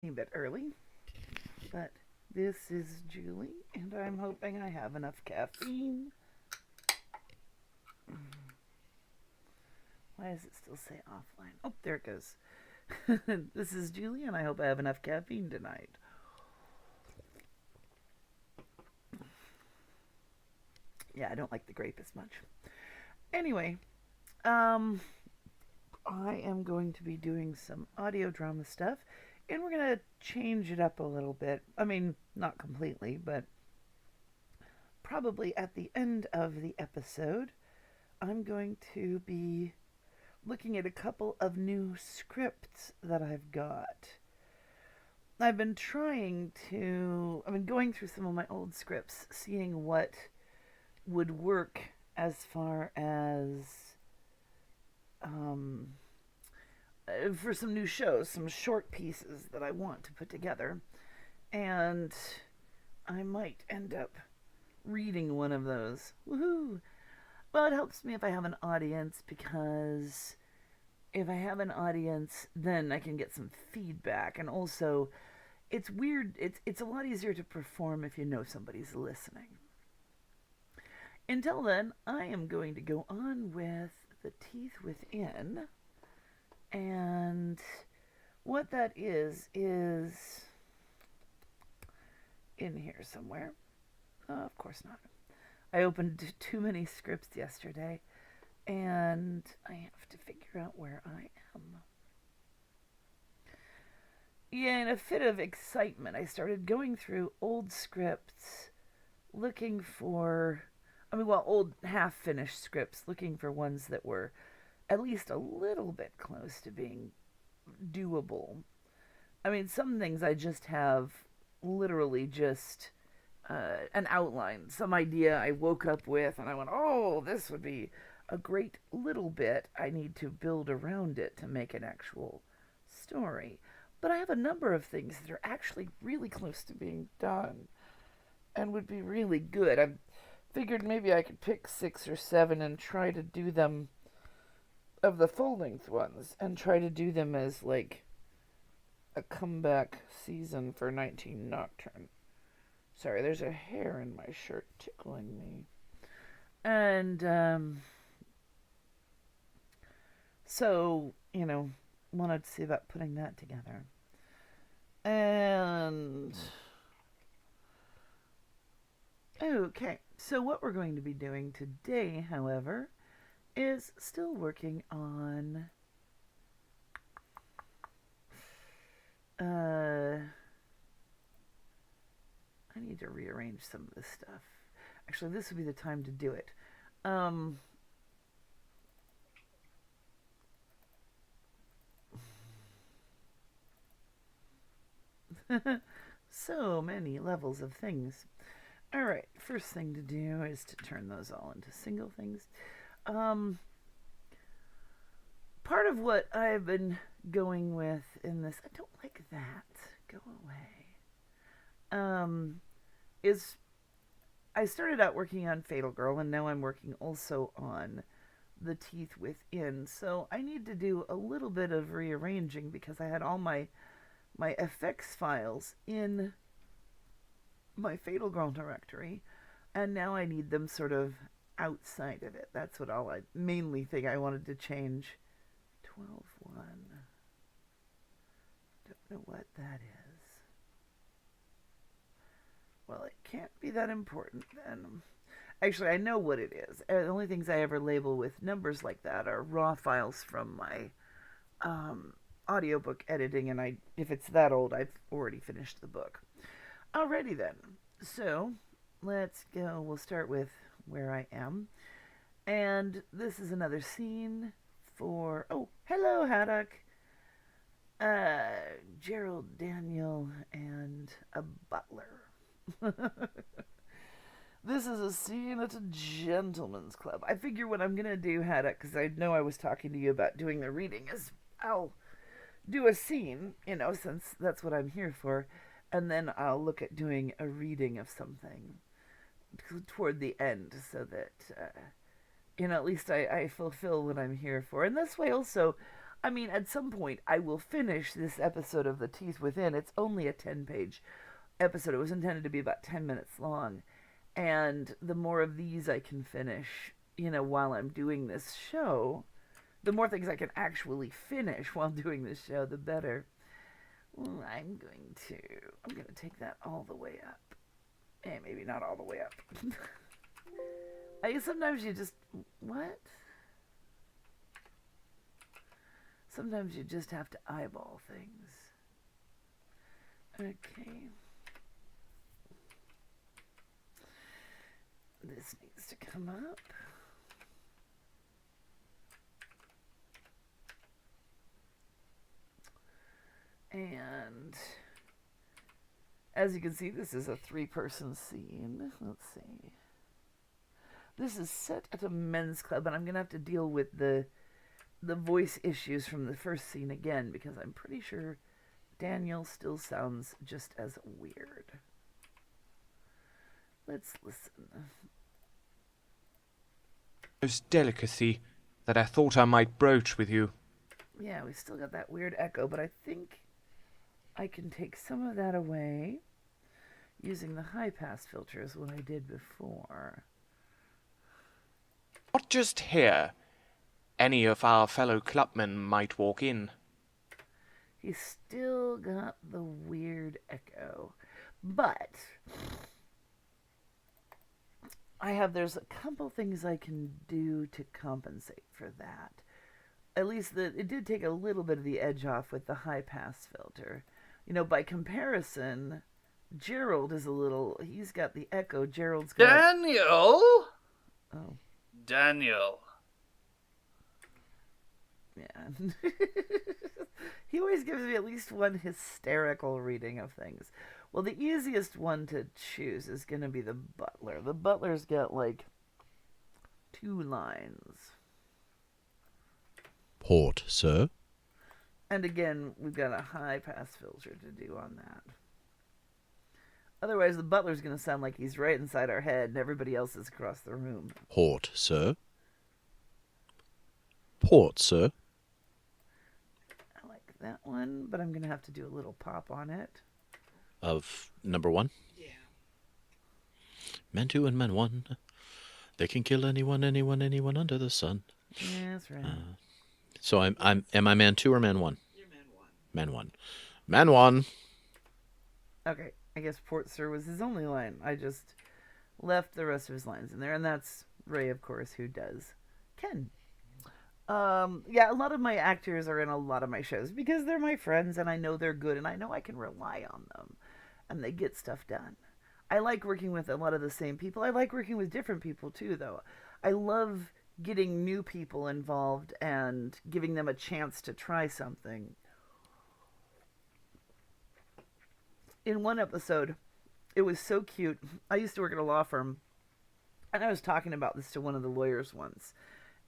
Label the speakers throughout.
Speaker 1: A bit early, but this is Julie, and I'm hoping I have enough caffeine. Why does it still say offline? Oh, there it goes. This is Julie, and I hope I have enough caffeine tonight. Yeah, I don't like the grape as much. Anyway, um, I am going to be doing some audio drama stuff, and we're going to change it up a little bit. I mean, not completely, but probably at the end of the episode, I'm going to be looking at a couple of new scripts that I've got. I've been going through some of my old scripts, seeing what would work as far as um, for some new shows, some short pieces that I want to put together. And I might end up reading one of those. Woohoo! Well, it helps me if I have an audience because if I have an audience, then I can get some feedback. And also, it's weird. It's a lot easier to perform if you know somebody's listening. Until then, I am going to go on with The Teeth Within. And what that is in here somewhere. Of course not. I opened too many scripts yesterday, and I have to figure out where I am. Yeah, in a fit of excitement, I started going through old scripts looking for, old half finished scripts, looking for ones that were at least a little bit close to being doable. I mean, some things I just have literally just an outline, some idea I woke up with, and I went, oh, this would be a great little bit. I need to build around it to make an actual story. But I have a number of things that are actually really close to being done and would be really good. I figured maybe I could pick 6 or 7 and try to do them of the full length ones and try to do them as like a comeback season for 19 Nocturne. Sorry, there's a hair in my shirt tickling me. And so, wanted to see about putting that together. And okay, so what we're going to be doing today, however, is still working on I need to rearrange some of this stuff. Actually, this would be the time to do it. Um, so many levels of things. All right, first thing to do is to turn those all into single things. Um, Part of what I've been going with in this, I don't like that. Go away. Is I started out working on Fatal Girl, and now I'm working also on The Teeth Within. So I need to do a little bit of rearranging because I had all my effects files in my Fatal Girl directory, and now I need them sort of outside of it. That's what all I mainly think I wanted to change. 12.1. Don't know what that is. Well, it can't be that important then. Actually, I know what it is. The only things I ever label with numbers like that are raw files from my audiobook editing, and if it's that old, I've already finished the book. Alrighty then. So, let's go. We'll start with where I am. And this is another scene for. Oh, hello, Haddock. Gerald, Daniel, and a butler. This is a scene at a gentleman's club. I figure what I'm gonna do, Haddock, because I know I was talking to you about doing the reading, is I'll do a scene, since that's what I'm here for, and then I'll look at doing a reading of something toward the end so that, at least I fulfill what I'm here for. And this way also, I mean, at some point, I will finish this episode of The Teeth Within. It's only a 10-page episode. It was intended to be about 10 minutes long. And the more of these I can finish, while I'm doing this show, the more things I can actually finish while doing this show, the better. I'm going to take that all the way up. And maybe not all the way up. I guess sometimes you just, what? Sometimes you just have to eyeball things. Okay. This needs to come up. And as you can see, this is a 3-person scene. Let's see. This is set at a men's club, and I'm going to have to deal with the voice issues from the first scene again, because I'm pretty sure Daniel still sounds just as weird. Let's listen.
Speaker 2: There's delicacy that I thought I might broach with you.
Speaker 1: Yeah, we still got that weird echo, but I think I can take some of that away using the high-pass filter is what I did before.
Speaker 2: Not just here. Any of our fellow clubmen might walk in.
Speaker 1: He's still got the weird echo. But there's a couple things I can do to compensate for that. At least it did take a little bit of the edge off with the high pass filter. By comparison, Gerald is he's got the echo. Gerald's got...
Speaker 3: Daniel?
Speaker 1: Oh.
Speaker 3: Daniel.
Speaker 1: Yeah. He always gives me at least one hysterical reading of things. Well, the easiest one to choose is going to be the butler. The butler's got, 2 lines.
Speaker 4: Port, sir.
Speaker 1: And again, we've got a high-pass filter to do on that. Otherwise, the butler's going to sound like he's right inside our head and everybody else is across the room.
Speaker 4: Port, sir. Port, sir.
Speaker 1: I like that one, but I'm going to have to do a little pop on it.
Speaker 4: Of number 1?
Speaker 1: Yeah.
Speaker 4: Men 2 and Men 1. They can kill anyone under the sun.
Speaker 1: Yeah, that's right.
Speaker 4: So am I Man 2 or Man 1?
Speaker 1: You're Man 1.
Speaker 4: Man 1. Man 1.
Speaker 1: Okay, I guess Port Sir was his only line. I just left the rest of his lines in there, and that's Ray, of course, who does Ken. Yeah, a lot of my actors are in a lot of my shows because they're my friends and I know they're good and I know I can rely on them and they get stuff done. I like working with a lot of the same people. I like working with different people too, though. I love getting new people involved and giving them a chance to try something. In one episode, it was so cute. I used to work at a law firm and I was talking about this to one of the lawyers once,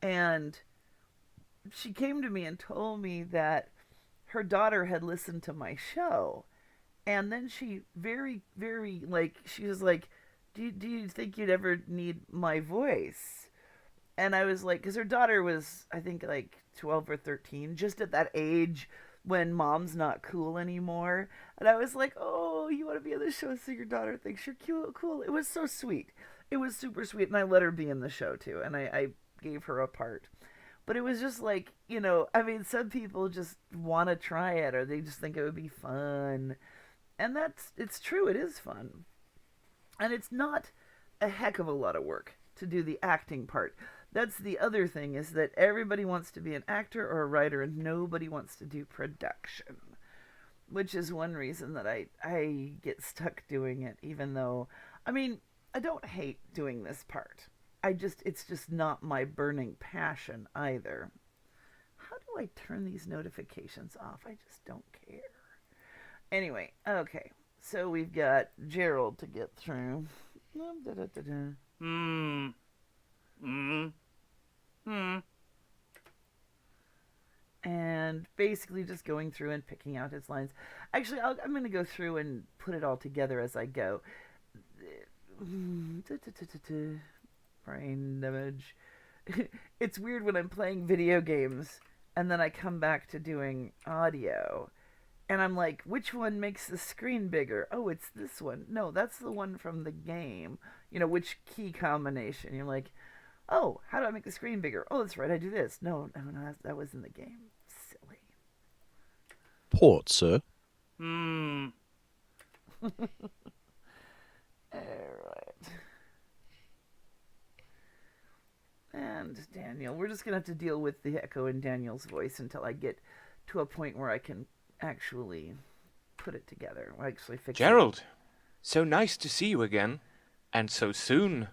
Speaker 1: and she came to me and told me that her daughter had listened to my show. And then she very, very, she was like, do you think you'd ever need my voice? And I was like, because her daughter was, I think, 12 or 13, just at that age when mom's not cool anymore. And I was like, oh, you want to be on the show so your daughter thinks you're cute? Cool. It was so sweet. It was super sweet. And I let her be in the show, too. And I gave her a part. But it was just some people just want to try it or they just think it would be fun. And it's true, it is fun. And it's not a heck of a lot of work to do the acting part. That's the other thing, is that everybody wants to be an actor or a writer and nobody wants to do production. Which is one reason that I get stuck doing it, even though, I don't hate doing this part. It's just not my burning passion either. How do I turn these notifications off? I just don't care. Anyway, okay. So we've got Gerald to get through. And basically just going through and picking out his lines. Actually, I'm going to go through and put it all together as I go. Brain damage. It's weird when I'm playing video games and then I come back to doing audio, and I'm like, which one makes the screen bigger? Oh, it's this one. No, that's the one from the game. Which key combination? You're like, oh, how do I make the screen bigger? Oh, that's right, I do this. No, that was in the game. Silly.
Speaker 4: Port, sir.
Speaker 3: Hmm.
Speaker 1: Alright. And Daniel. We're just going to have to deal with the echo in Daniel's voice until I get to a point where I can actually put it together. Or actually fix it.
Speaker 2: Gerald, so nice to see you again. And so soon.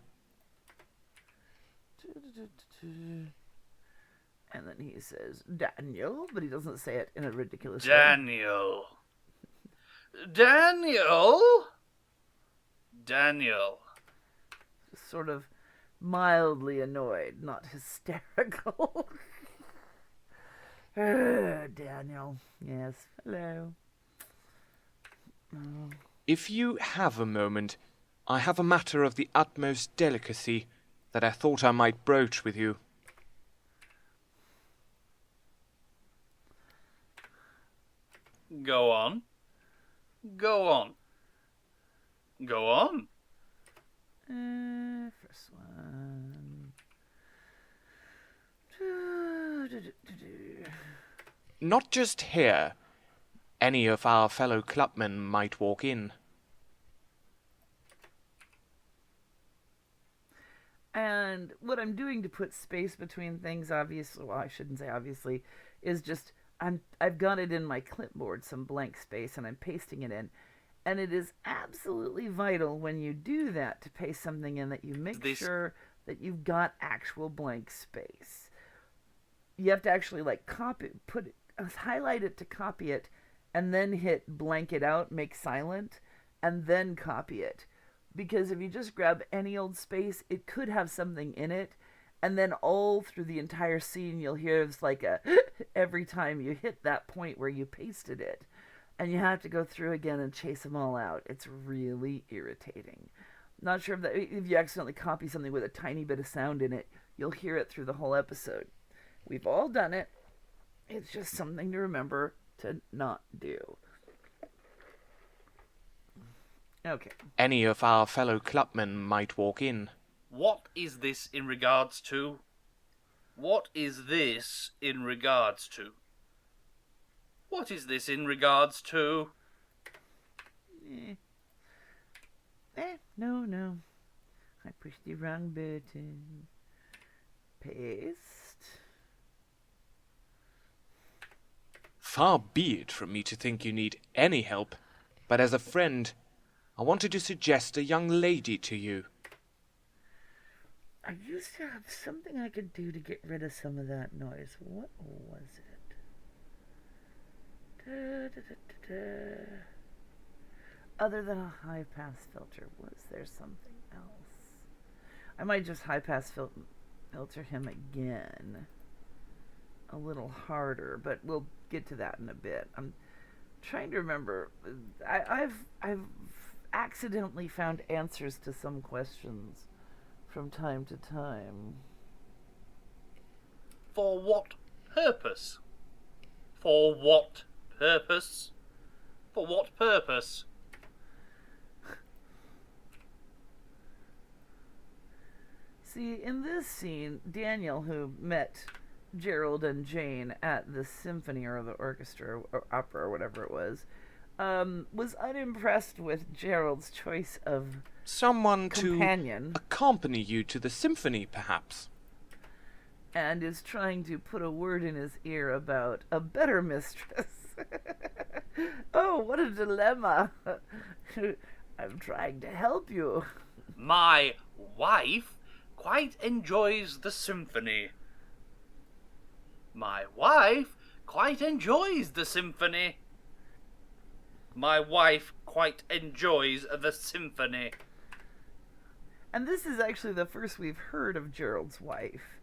Speaker 1: And then he says, Daniel, but he doesn't say it in a ridiculous way.
Speaker 3: Daniel. Daniel? Daniel.
Speaker 1: Sort of mildly annoyed, not hysterical. Daniel. Yes. Hello. Oh.
Speaker 2: If you have a moment, I have a matter of the utmost delicacy that I thought I might broach with you.
Speaker 3: Go on. Go on. Go on.
Speaker 1: First one.
Speaker 2: Not just here. Any of our fellow clubmen might walk in.
Speaker 1: And what I'm doing to put space between things, obviously, well, I shouldn't say obviously, is just I've got it in my clipboard, some blank space, and I'm pasting it in. And it is absolutely vital when you do that to paste something in that you make sure that you've got actual blank space. You have to actually highlight it to copy it, and then hit blank it out, make silent, and then copy it. Because if you just grab any old space, it could have something in it, and then all through the entire scene you'll hear it's like a every time you hit that point where you pasted it. And you have to go through again and chase them all out. It's really irritating. Not sure if you accidentally copy something with a tiny bit of sound in it, you'll hear it through the whole episode. We've all done it. It's just something to remember to not do. Okay.
Speaker 2: Any of our fellow clubmen might walk in.
Speaker 3: What is this in regards to? What is this in regards to? What is this in regards to?
Speaker 1: No. I pushed the wrong button. Paste.
Speaker 2: Far be it from me to think you need any help, but as a friend, I wanted to suggest a young lady to you.
Speaker 1: I used to have something I could do to get rid of some of that noise. What was it? Other than a high pass filter, was there something else? I might just high pass filter him again. A little harder, but we'll get to that in a bit. I'm trying to remember. I've accidentally found answers to some questions from time to time.
Speaker 3: For what purpose? For what purpose? For what purpose?
Speaker 1: See, in this scene, Daniel, who met Gerald and Jane at the symphony or the orchestra or opera or whatever it was unimpressed with Gerald's choice of
Speaker 2: Someone
Speaker 1: companion,
Speaker 2: to accompany you to the symphony, perhaps.
Speaker 1: and is trying to put a word in his ear about a better mistress. Oh, what a dilemma. I'm trying to help you.
Speaker 3: My wife quite enjoys the symphony. My wife quite enjoys the symphony. My wife quite enjoys the symphony.
Speaker 1: And this is actually the first we've heard of Gerald's wife.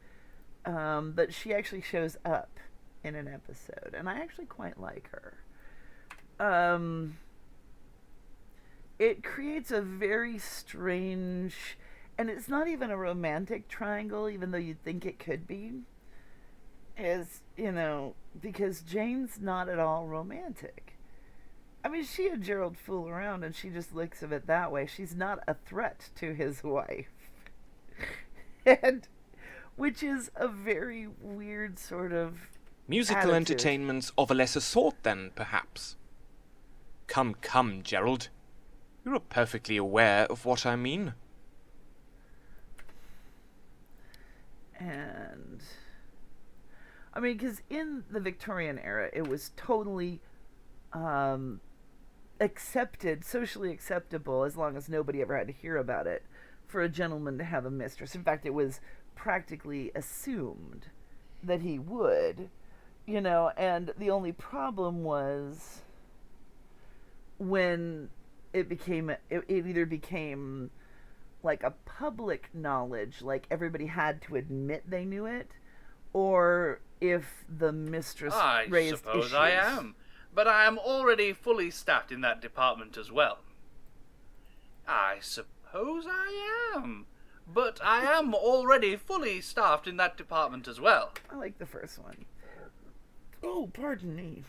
Speaker 1: But she actually shows up in an episode, and I actually quite like her. It creates a very strange, and it's not even a romantic triangle, even though you'd think it could be. is, because Jane's not at all romantic. I mean, she and Gerald fool around and she just looks at it that way. She's not a threat to his wife. And which is a very weird sort of
Speaker 2: Musical
Speaker 1: attitude.
Speaker 2: entertainments of a lesser sort, then, perhaps. Come, Gerald. You're perfectly aware of what I mean.
Speaker 1: And I mean, because in the Victorian era, it was totally accepted, socially acceptable, as long as nobody ever had to hear about it, for a gentleman to have a mistress. In fact, it was practically assumed that he would, and the only problem was when it either became like a public knowledge, like everybody had to admit they knew it, or if the mistress
Speaker 3: I
Speaker 1: raised
Speaker 3: suppose
Speaker 1: issues.
Speaker 3: I am, but I am already fully staffed in that department as well. I suppose I am, but I am already fully staffed in that department as well.
Speaker 1: I like the first one. Oh, pardon me.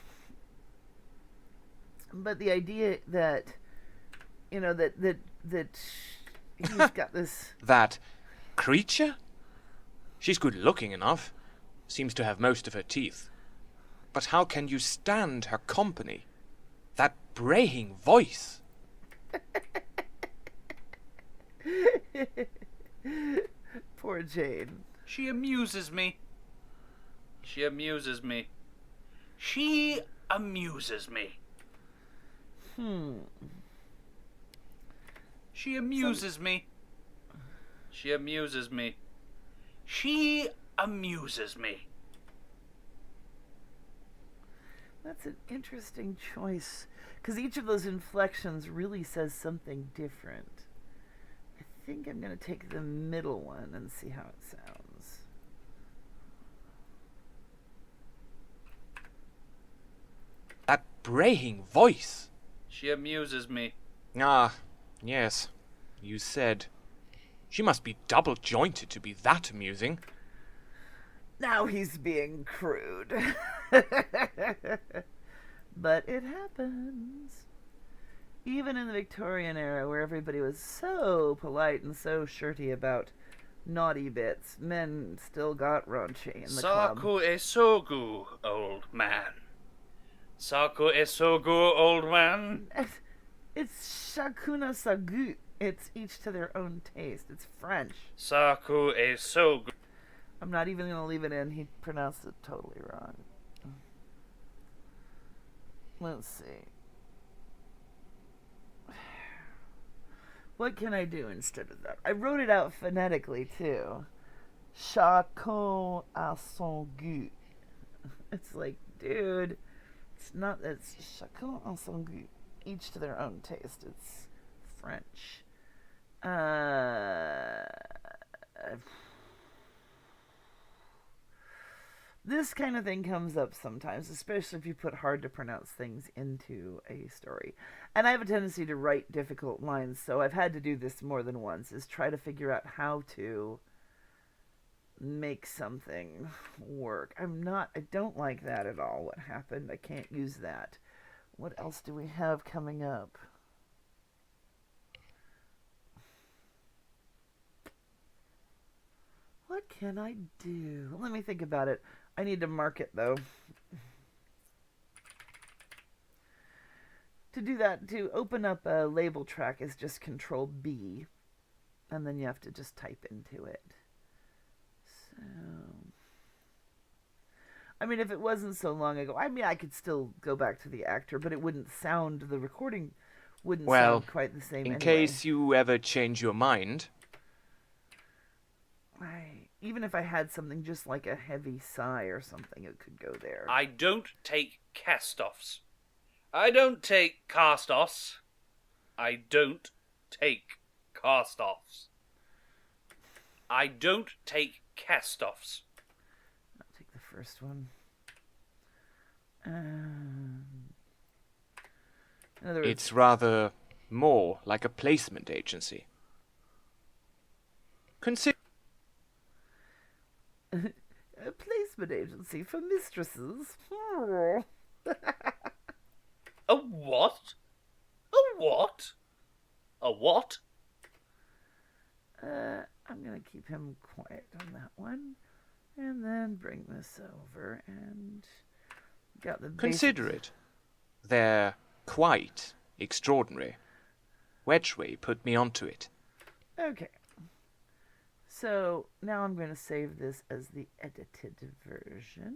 Speaker 1: But the idea that, that he's got this.
Speaker 2: That creature? She's good looking enough. Seems to have most of her teeth. But how can you stand her company? That braying voice.
Speaker 1: Poor Jane.
Speaker 3: She amuses me. She amuses me. She amuses me. She amuses me. She amuses me. She amuses me.
Speaker 1: That's an interesting choice, because each of those inflections really says something different. I think I'm going to take the middle one and see how it sounds.
Speaker 2: That braying voice.
Speaker 3: She amuses me.
Speaker 2: Ah, yes. You said. She must be double-jointed to be that amusing.
Speaker 1: Now he's being crude. But it happens. Even in the Victorian era, where everybody was so polite and so shirty about naughty bits, men still got raunchy in the club.
Speaker 3: Saku e sogu, old man. Saku e sogu, old man.
Speaker 1: It's chacun sa goût. It's each to their own taste. It's French.
Speaker 3: Saku e sogu.
Speaker 1: I'm not even going to leave it in. He pronounced it totally wrong. Let's see. What can I do instead of that? I wrote it out phonetically, too. Chacun a son goût. It's like, dude, it's not, it's chacun a son goût. Each to their own taste. It's French. This kind of thing comes up sometimes, especially if you put hard to pronounce things into a story. And I have a tendency to write difficult lines, so I've had to do this more than once, is try to figure out how to make something work. I don't like that at all, what happened. I can't use that. What else do we have coming up? What can I do? Let me think about it. I need to mark it, though. To do that, to open up a label track is just Control B. And then you have to just type into it. So, I mean, if it wasn't so long ago, I could still go back to the actor, but it wouldn't sound, the recording wouldn't sound quite the same
Speaker 2: in
Speaker 1: anyway.
Speaker 2: case you ever change your mind.
Speaker 1: Even if I had something just like a heavy sigh or something, it could go there.
Speaker 3: I don't take cast-offs. I don't take cast-offs. I don't take cast-offs. I don't take cast-offs.
Speaker 1: I'll take the first one. In other words,
Speaker 2: It's rather more like a placement agency. Consider
Speaker 1: a placement agency for mistresses.
Speaker 3: A what? A what? A what?
Speaker 1: I'm gonna keep him quiet on that one, and then bring this over and got the
Speaker 2: Consider it. They're quite extraordinary. Wedgway put me onto it.
Speaker 1: Okay. So now I'm going to save this as the edited version,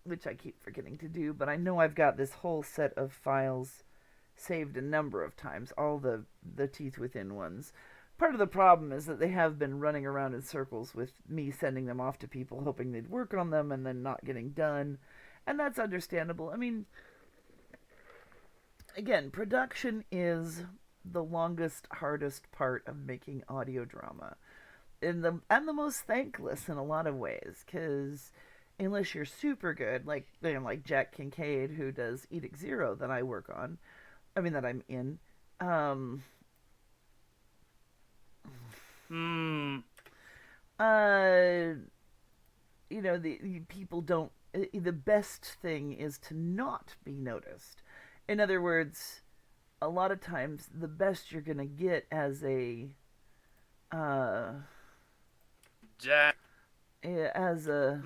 Speaker 1: which I keep forgetting to do, but I know I've got this whole set of files saved a number of times, all the teeth within ones. Part of the problem is that they have been running around in circles with me sending them off to people hoping they'd work on them and then not getting done. And that's understandable. I mean, again, production is the longest, hardest part of making audio drama. And the most thankless in a lot of ways, because unless you're super good, like Jack Kincaid, who does Edict Zero that I work on, that I'm in, the people don't. The best thing is to not be noticed. In other words, a lot of times the best you're gonna get as a
Speaker 3: Jack.
Speaker 1: as a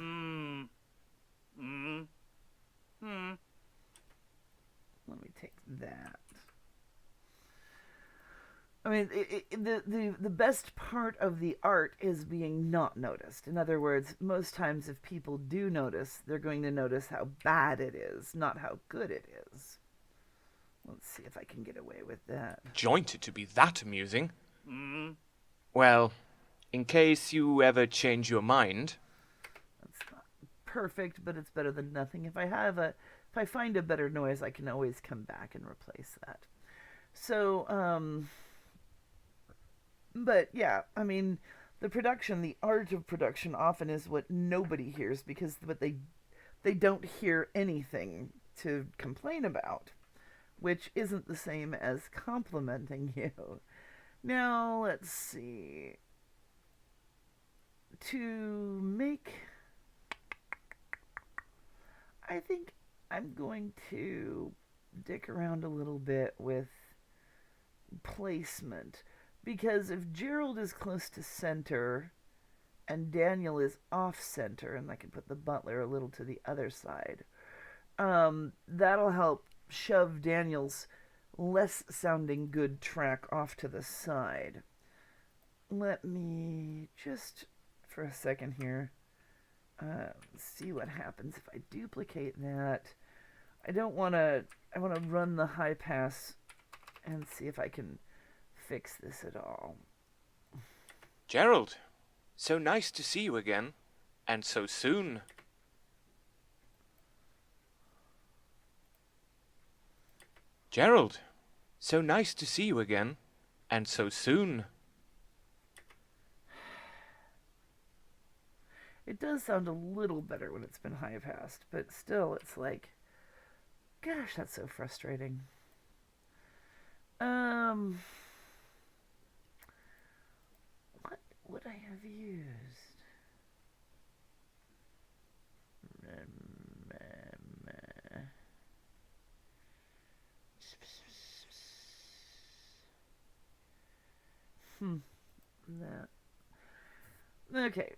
Speaker 1: let me take that. I mean, the best part of the art is being not noticed. In other words, most times if people do notice, they're going to notice how bad it is, not how good it is. Let's see if I can get away with that.
Speaker 2: Jointed to be that amusing. Well, in case you ever change your mind.
Speaker 1: That's not perfect, but it's better than nothing. If I find a better noise, I can always come back and replace that. So, but yeah, I mean, the art of production often is what nobody hears because they don't hear anything to complain about, which isn't the same as complimenting you. Now, let's see. I think I'm going to dick around a little bit with placement. Because if Gerald is close to center and Daniel is off center, and I can put the butler a little to the other side, that'll help shove Daniel's less sounding good track off to the side. Let me just, for a second here, see what happens if I duplicate that. I want to run the high pass and see if I can fix this at all.
Speaker 2: Gerald, so nice to see you again, and so soon. Gerald, so nice to see you again, and so soon.
Speaker 1: It does sound a little better when it's been high passed, but still, it's like, gosh, that's so frustrating. What would I have used? That. Okay.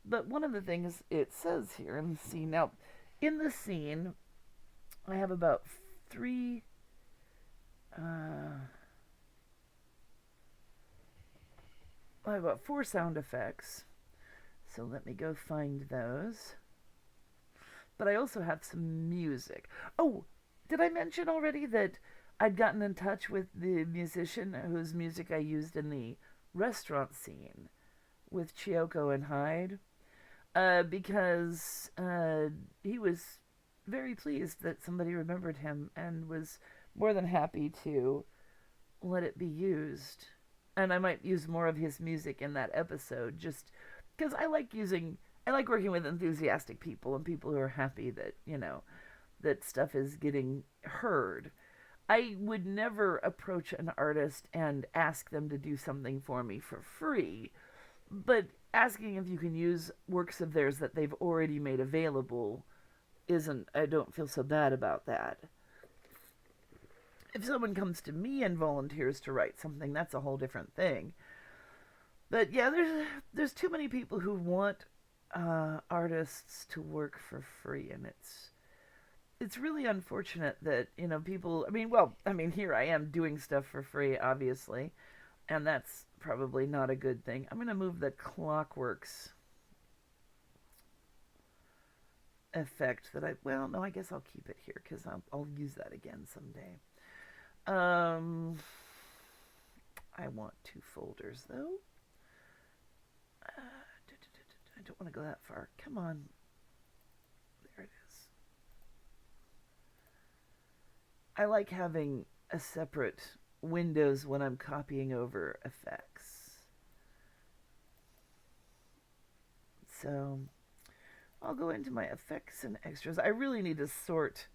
Speaker 1: But one of the things it says here in the scene, now, in the scene, I have about four sound effects. So let me go find those. But I also have some music. Oh, did I mention already that I'd gotten in touch with the musician whose music I used in the restaurant scene with Chiyoko and Hyde? Because he was very pleased that somebody remembered him and was more than happy to let it be used. And I might use more of his music in that episode, just because I like working with enthusiastic people and people who are happy that, that stuff is getting heard. I would never approach an artist and ask them to do something for me for free, but asking if you can use works of theirs that they've already made available isn't, I don't feel so bad about that. If someone comes to me and volunteers to write something, that's a whole different thing. But yeah, there's too many people who want artists to work for free, and it's really unfortunate that people. I mean, here I am doing stuff for free, obviously, and that's probably not a good thing. I'm gonna move the Clockworks effect that I. Well, no, I guess I'll keep it here because I'll use that again someday. Um, I want 2 folders though. I don't want to go that far. Come on. There it is. I like having a separate windows when I'm copying over effects. So I'll go into my effects and extras. I really need to sort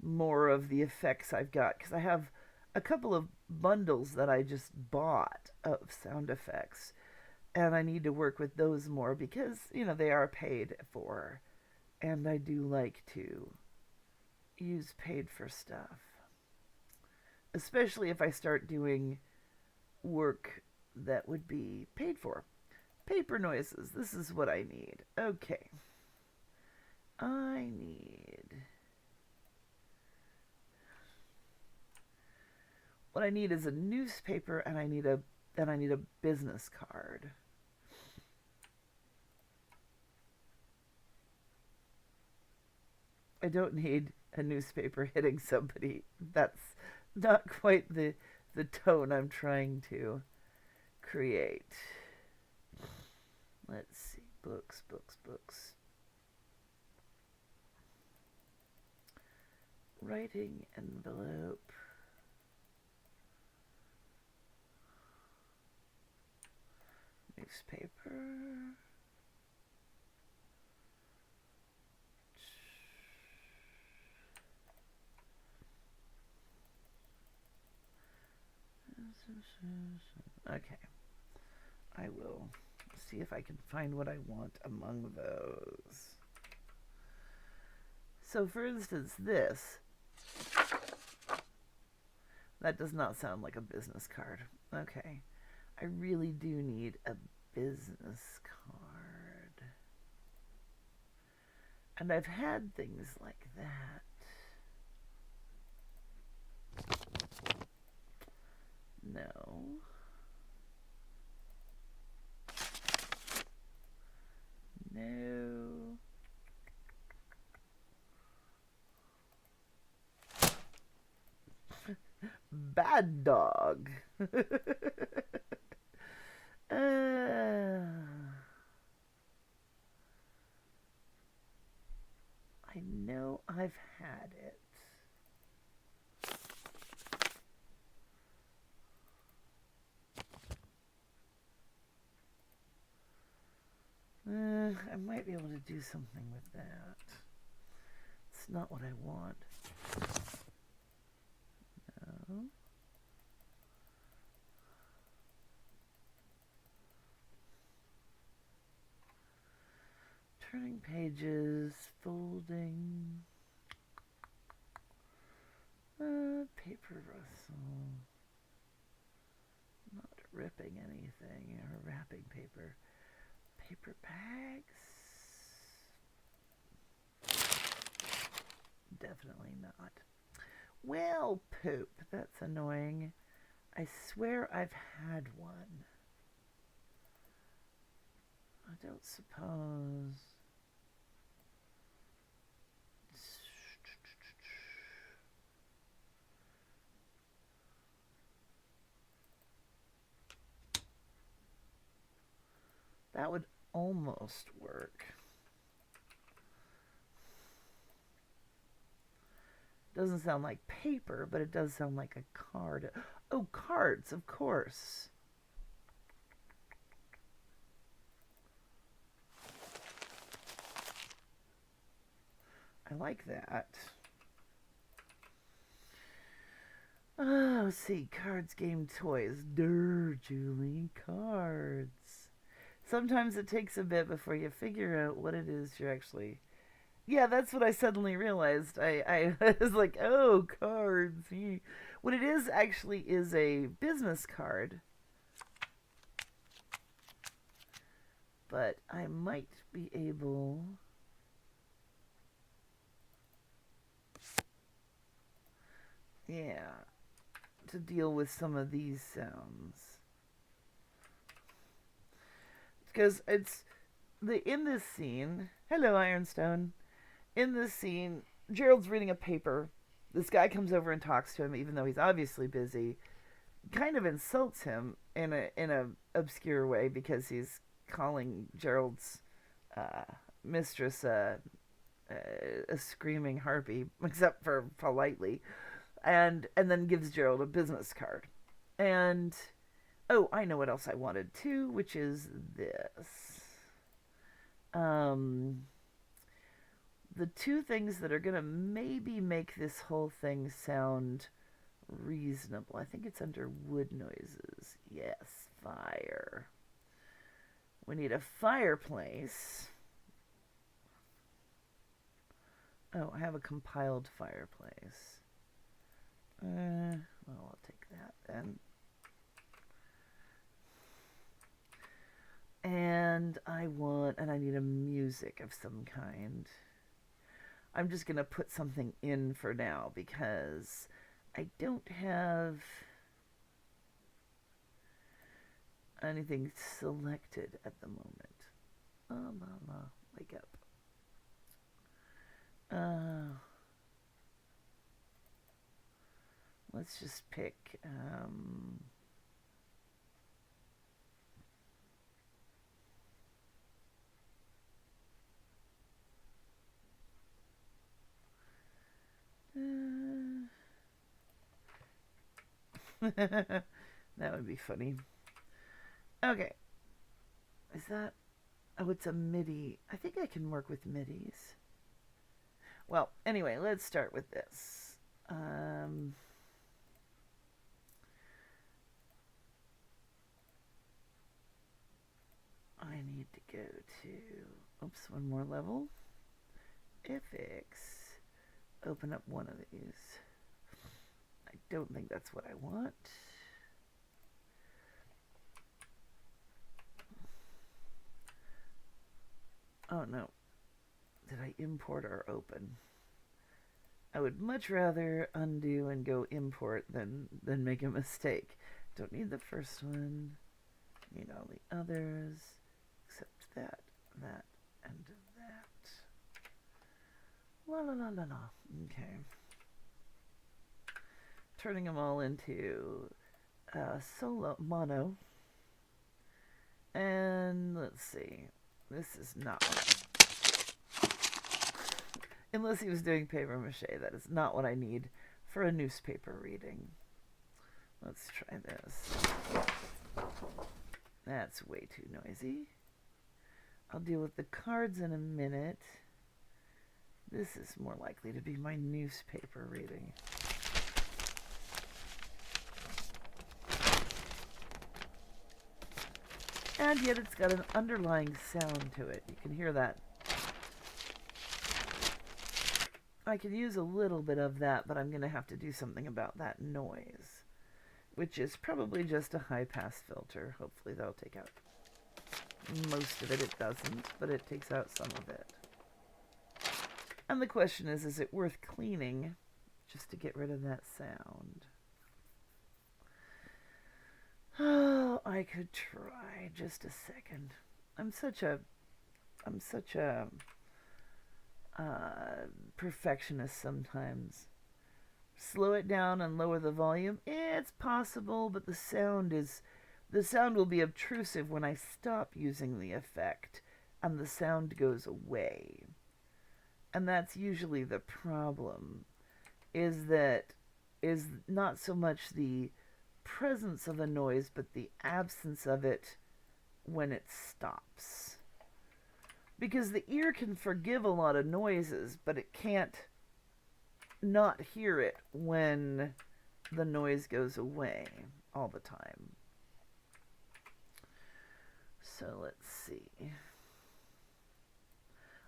Speaker 1: more of the effects I've got because I have a couple of bundles that I just bought of sound effects, and I need to work with those more because they are paid for, and I do like to use paid for stuff, especially if I start doing work that would be paid for. Paper noises, this is what I need. Okay, I need what I need is a newspaper, and I need a business card. I don't need a newspaper hitting somebody. That's not quite the tone I'm trying to create. Let's see. Books. Writing envelope. Newspaper. Okay. I will see if I can find what I want among those. So, for instance, this. That does not sound like a business card. Okay. I really do need a business card. And I've had things like that. No. No. Bad dog. I know I've had it. I might be able to do something with that. It's not what I want. No. Turning pages, folding, paper rustle, not ripping anything or wrapping paper, paper bags, definitely not. Well, poop, that's annoying. I swear I've had one. I don't suppose. That would almost work. Doesn't sound like paper, but it does sound like a card. Oh, cards, of course. I like that. Oh, see, cards, game, toys. Julie, cards. Sometimes it takes a bit before you figure out what it is you're actually. Yeah, that's what I suddenly realized. I was like, oh, cards. What it is actually is a business card. But I might be able. Yeah, to deal with some of these sounds. Because it's in this scene. Hello, Ironstone. In this scene, Gerald's reading a paper. This guy comes over and talks to him, even though he's obviously busy. Kind of insults him in a obscure way because he's calling Gerald's uh, mistress a screaming harpy, except for politely, and then gives Gerald a business card. And oh, I know what else I wanted too, which is this. The two things that are gonna maybe make this whole thing sound reasonable. I think it's under wood noises. Yes, fire. We need a fireplace. Oh, I have a compiled fireplace. Well, I'll take that then. And I need a music of some kind. I'm just gonna put something in for now because I don't have anything selected at the moment. Oh, mama, wake up. Let's just pick that would be funny. Okay. Is that... Oh, it's a MIDI. I think I can work with MIDIs. Well, anyway, let's start with this. I need to go to... Oops, one more level. FX. Open up one of these. I don't think that's what I want. Oh no. Did I import or open? I would much rather undo and go import than make a mistake. Don't need the first one. Need all the others. Except that, and that. La la la la la. Okay. Turning them all into solo mono. And let's see. This is not what unless he was doing paper mache, that is not what I need for a newspaper reading. Let's try this. That's way too noisy. I'll deal with the cards in a minute. This is more likely to be my newspaper reading. And yet it's got an underlying sound to it. You can hear that. I could use a little bit of that, but I'm going to have to do something about that noise, which is probably just a high-pass filter. Hopefully that'll take out most of it. It doesn't, but it takes out some of it. And the question is it worth cleaning just to get rid of that sound? Oh, I could try. Just a second. I'm such a perfectionist sometimes. Slow it down and lower the volume. It's possible, but the sound will be obtrusive when I stop using the effect and the sound goes away. And that's usually the problem, is not so much the presence of a noise, but the absence of it when it stops. Because the ear can forgive a lot of noises, but it can't not hear it when the noise goes away all the time. So let's see.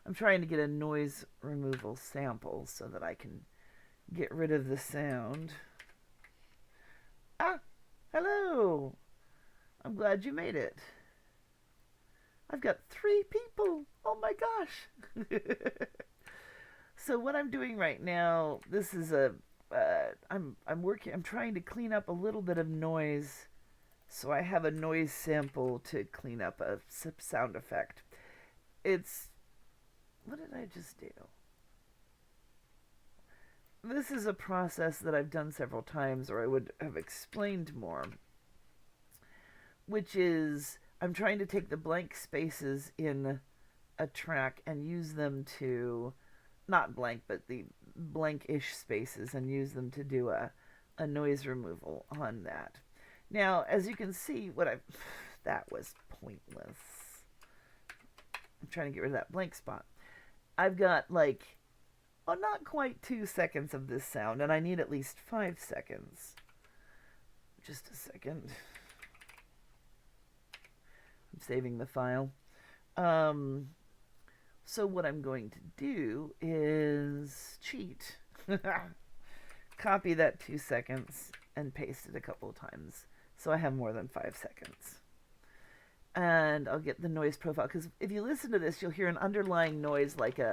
Speaker 1: I'm trying to get a noise removal sample so that I can get rid of the sound. Ah, hello. I'm glad you made it. I've got 3 people. Oh my gosh. So what I'm doing right now, this is I'm trying to clean up a little bit of noise, so I have a noise sample to clean up a sound effect. What did I just do? This is a process that I've done several times, or I would have explained more, which is I'm trying to take the blank spaces in a track and use them to, not blank, but the blank-ish spaces, and use them to do a noise removal on that. Now, as you can see, that was pointless. I'm trying to get rid of that blank spot. I've got not quite 2 seconds of this sound, and I need at least 5 seconds. Just a second. I'm saving the file. So what I'm going to do is cheat. Copy that 2 seconds and paste it a couple of times so I have more than 5 seconds. And I'll get the noise profile, because if you listen to this, you'll hear an underlying noise like a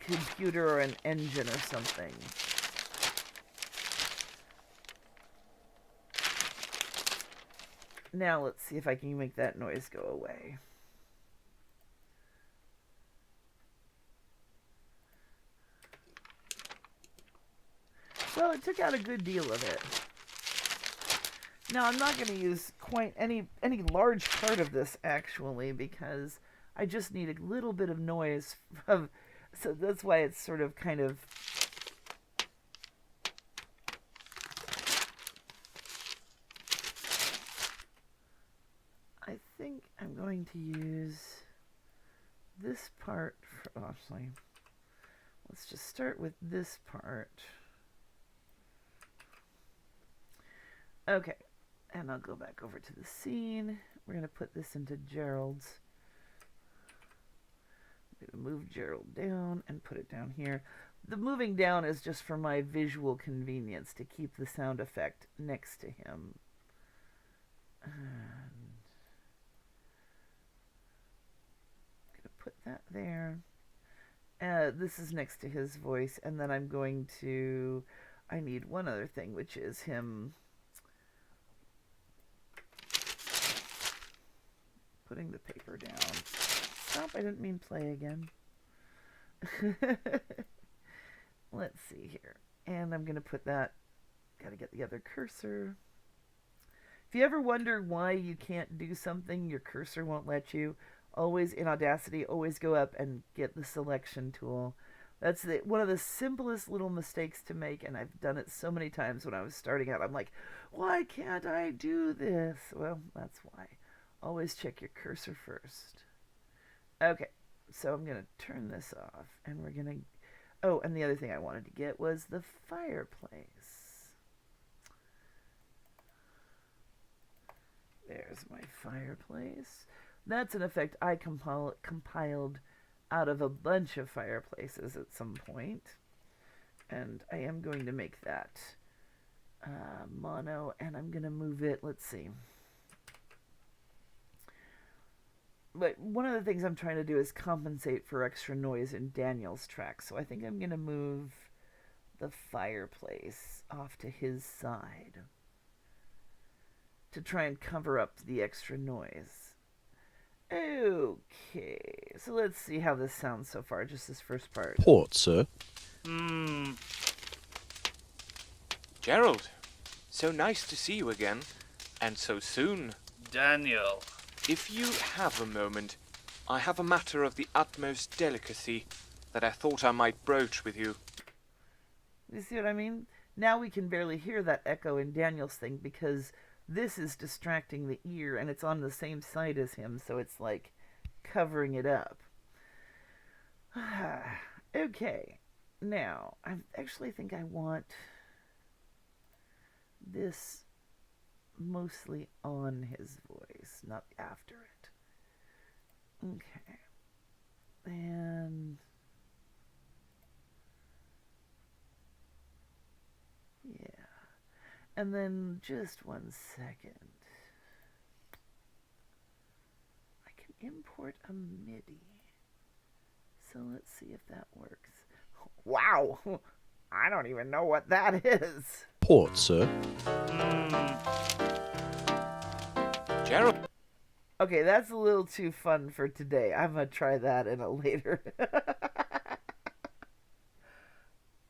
Speaker 1: computer or an engine or something. Now let's see if I can make that noise go away. Well, it took out a good deal of it. Now, I'm not going to use quite any large part of this, actually, because I just need a little bit of noise. So that's why it's sort of kind of... I think I'm going to use this part. Actually, let's just start with this part. Okay. And I'll go back over to the scene. We're going to put this into Gerald's. I'm going to move Gerald down and put it down here. The moving down is just for my visual convenience, to keep the sound effect next to him. And I'm going to put that there. This is next to his voice. And then I'm going to... I need one other thing, which is him... putting the paper down. Stop, I didn't mean play again. Let's see here. And I'm going to put that, got to get the other cursor. If you ever wonder why you can't do something, your cursor won't let you, always in Audacity, always go up and get the selection tool. That's one of the simplest little mistakes to make, and I've done it so many times when I was starting out. I'm like, why can't I do this? Well, that's why. Always check your cursor first. Okay, so I'm going to turn this off, and we're going to... Oh, and the other thing I wanted to get was the fireplace. There's my fireplace. That's an effect I compiled out of a bunch of fireplaces at some point. And I am going to make that mono, and I'm going to move it, let's see. But one of the things I'm trying to do is compensate for extra noise in Daniel's track. So I think I'm going to move the fireplace off to his side to try and cover up the extra noise. Okay, so let's see how this sounds so far, just this first part.
Speaker 4: Port, sir.
Speaker 2: Gerald, so nice to see you again, and so soon.
Speaker 3: Daniel.
Speaker 2: If you have a moment, I have a matter of the utmost delicacy that I thought I might broach with you.
Speaker 1: You see what I mean? Now we can barely hear that echo in Daniel's thing because this is distracting the ear and it's on the same side as him, so it's like covering it up. Okay, now I actually think I want... this mostly on his voice, not after it. Okay. And yeah. And then just 1 second. I can import a MIDI. So let's see if that works. Wow! I don't even know what that is.
Speaker 4: Port, sir.
Speaker 2: Gerald.
Speaker 1: Okay, that's a little too fun for today. I'm gonna try that in a later.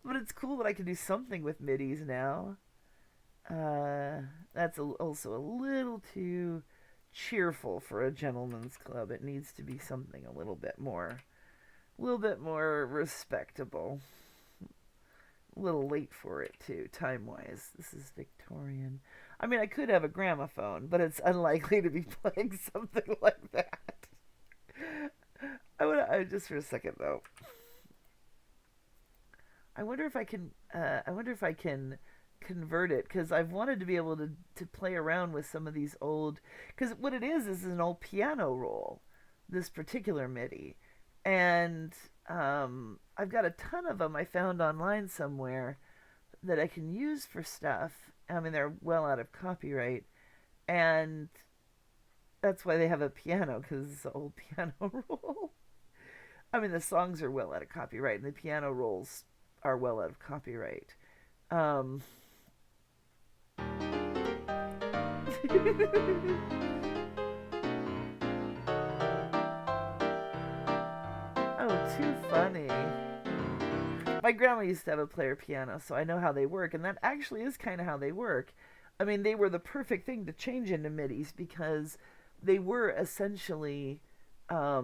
Speaker 1: But it's cool that I can do something with MIDIs now. That's also a little too cheerful for a gentleman's club. It needs to be something a little bit more respectable. A little late for it too, time-wise. This is Victorian. I mean, I could have a gramophone, but it's unlikely to be playing something like that. Just for a second though. I wonder if I can convert it, because I've wanted to be able to play around with some of these old, because what it is an old piano roll, this particular MIDI, and I've got a ton of them I found online somewhere that I can use for stuff. I mean, they're well out of copyright, and that's why they have a piano, because it's an old piano roll. I mean, the songs are well out of copyright, and the piano rolls are well out of copyright. Oh, too funny. My grandma used to have a player piano, so I know how they work, and that actually is kind of how they work. I mean, they were the perfect thing to change into MIDIs, because they were essentially a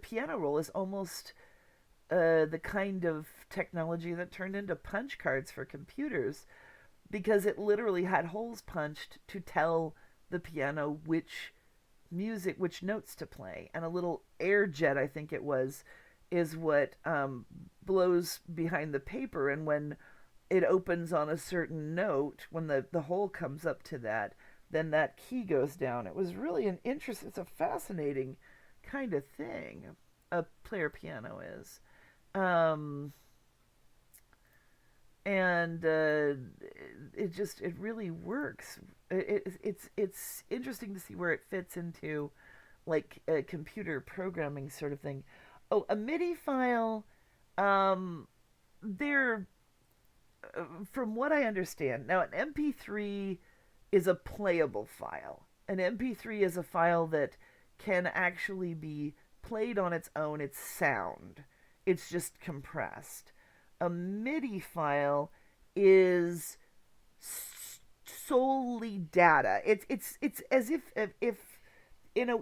Speaker 1: piano roll is almost the kind of technology that turned into punch cards for computers, because it literally had holes punched to tell the piano which notes to play, and a little air jet, I think it was, is what blows behind the paper, and when it opens on a certain note, when the hole comes up to that, then that key goes down. It was really it's a fascinating kind of thing, a player piano is. And it really works. It's interesting to see where it fits into like a computer programming sort of thing. Oh, a MIDI file, they're from what I understand now, an MP3 is a playable file. An MP3 is a file that can actually be played on its own. It's sound. It's just compressed. A MIDI file is solely data. It's as if in a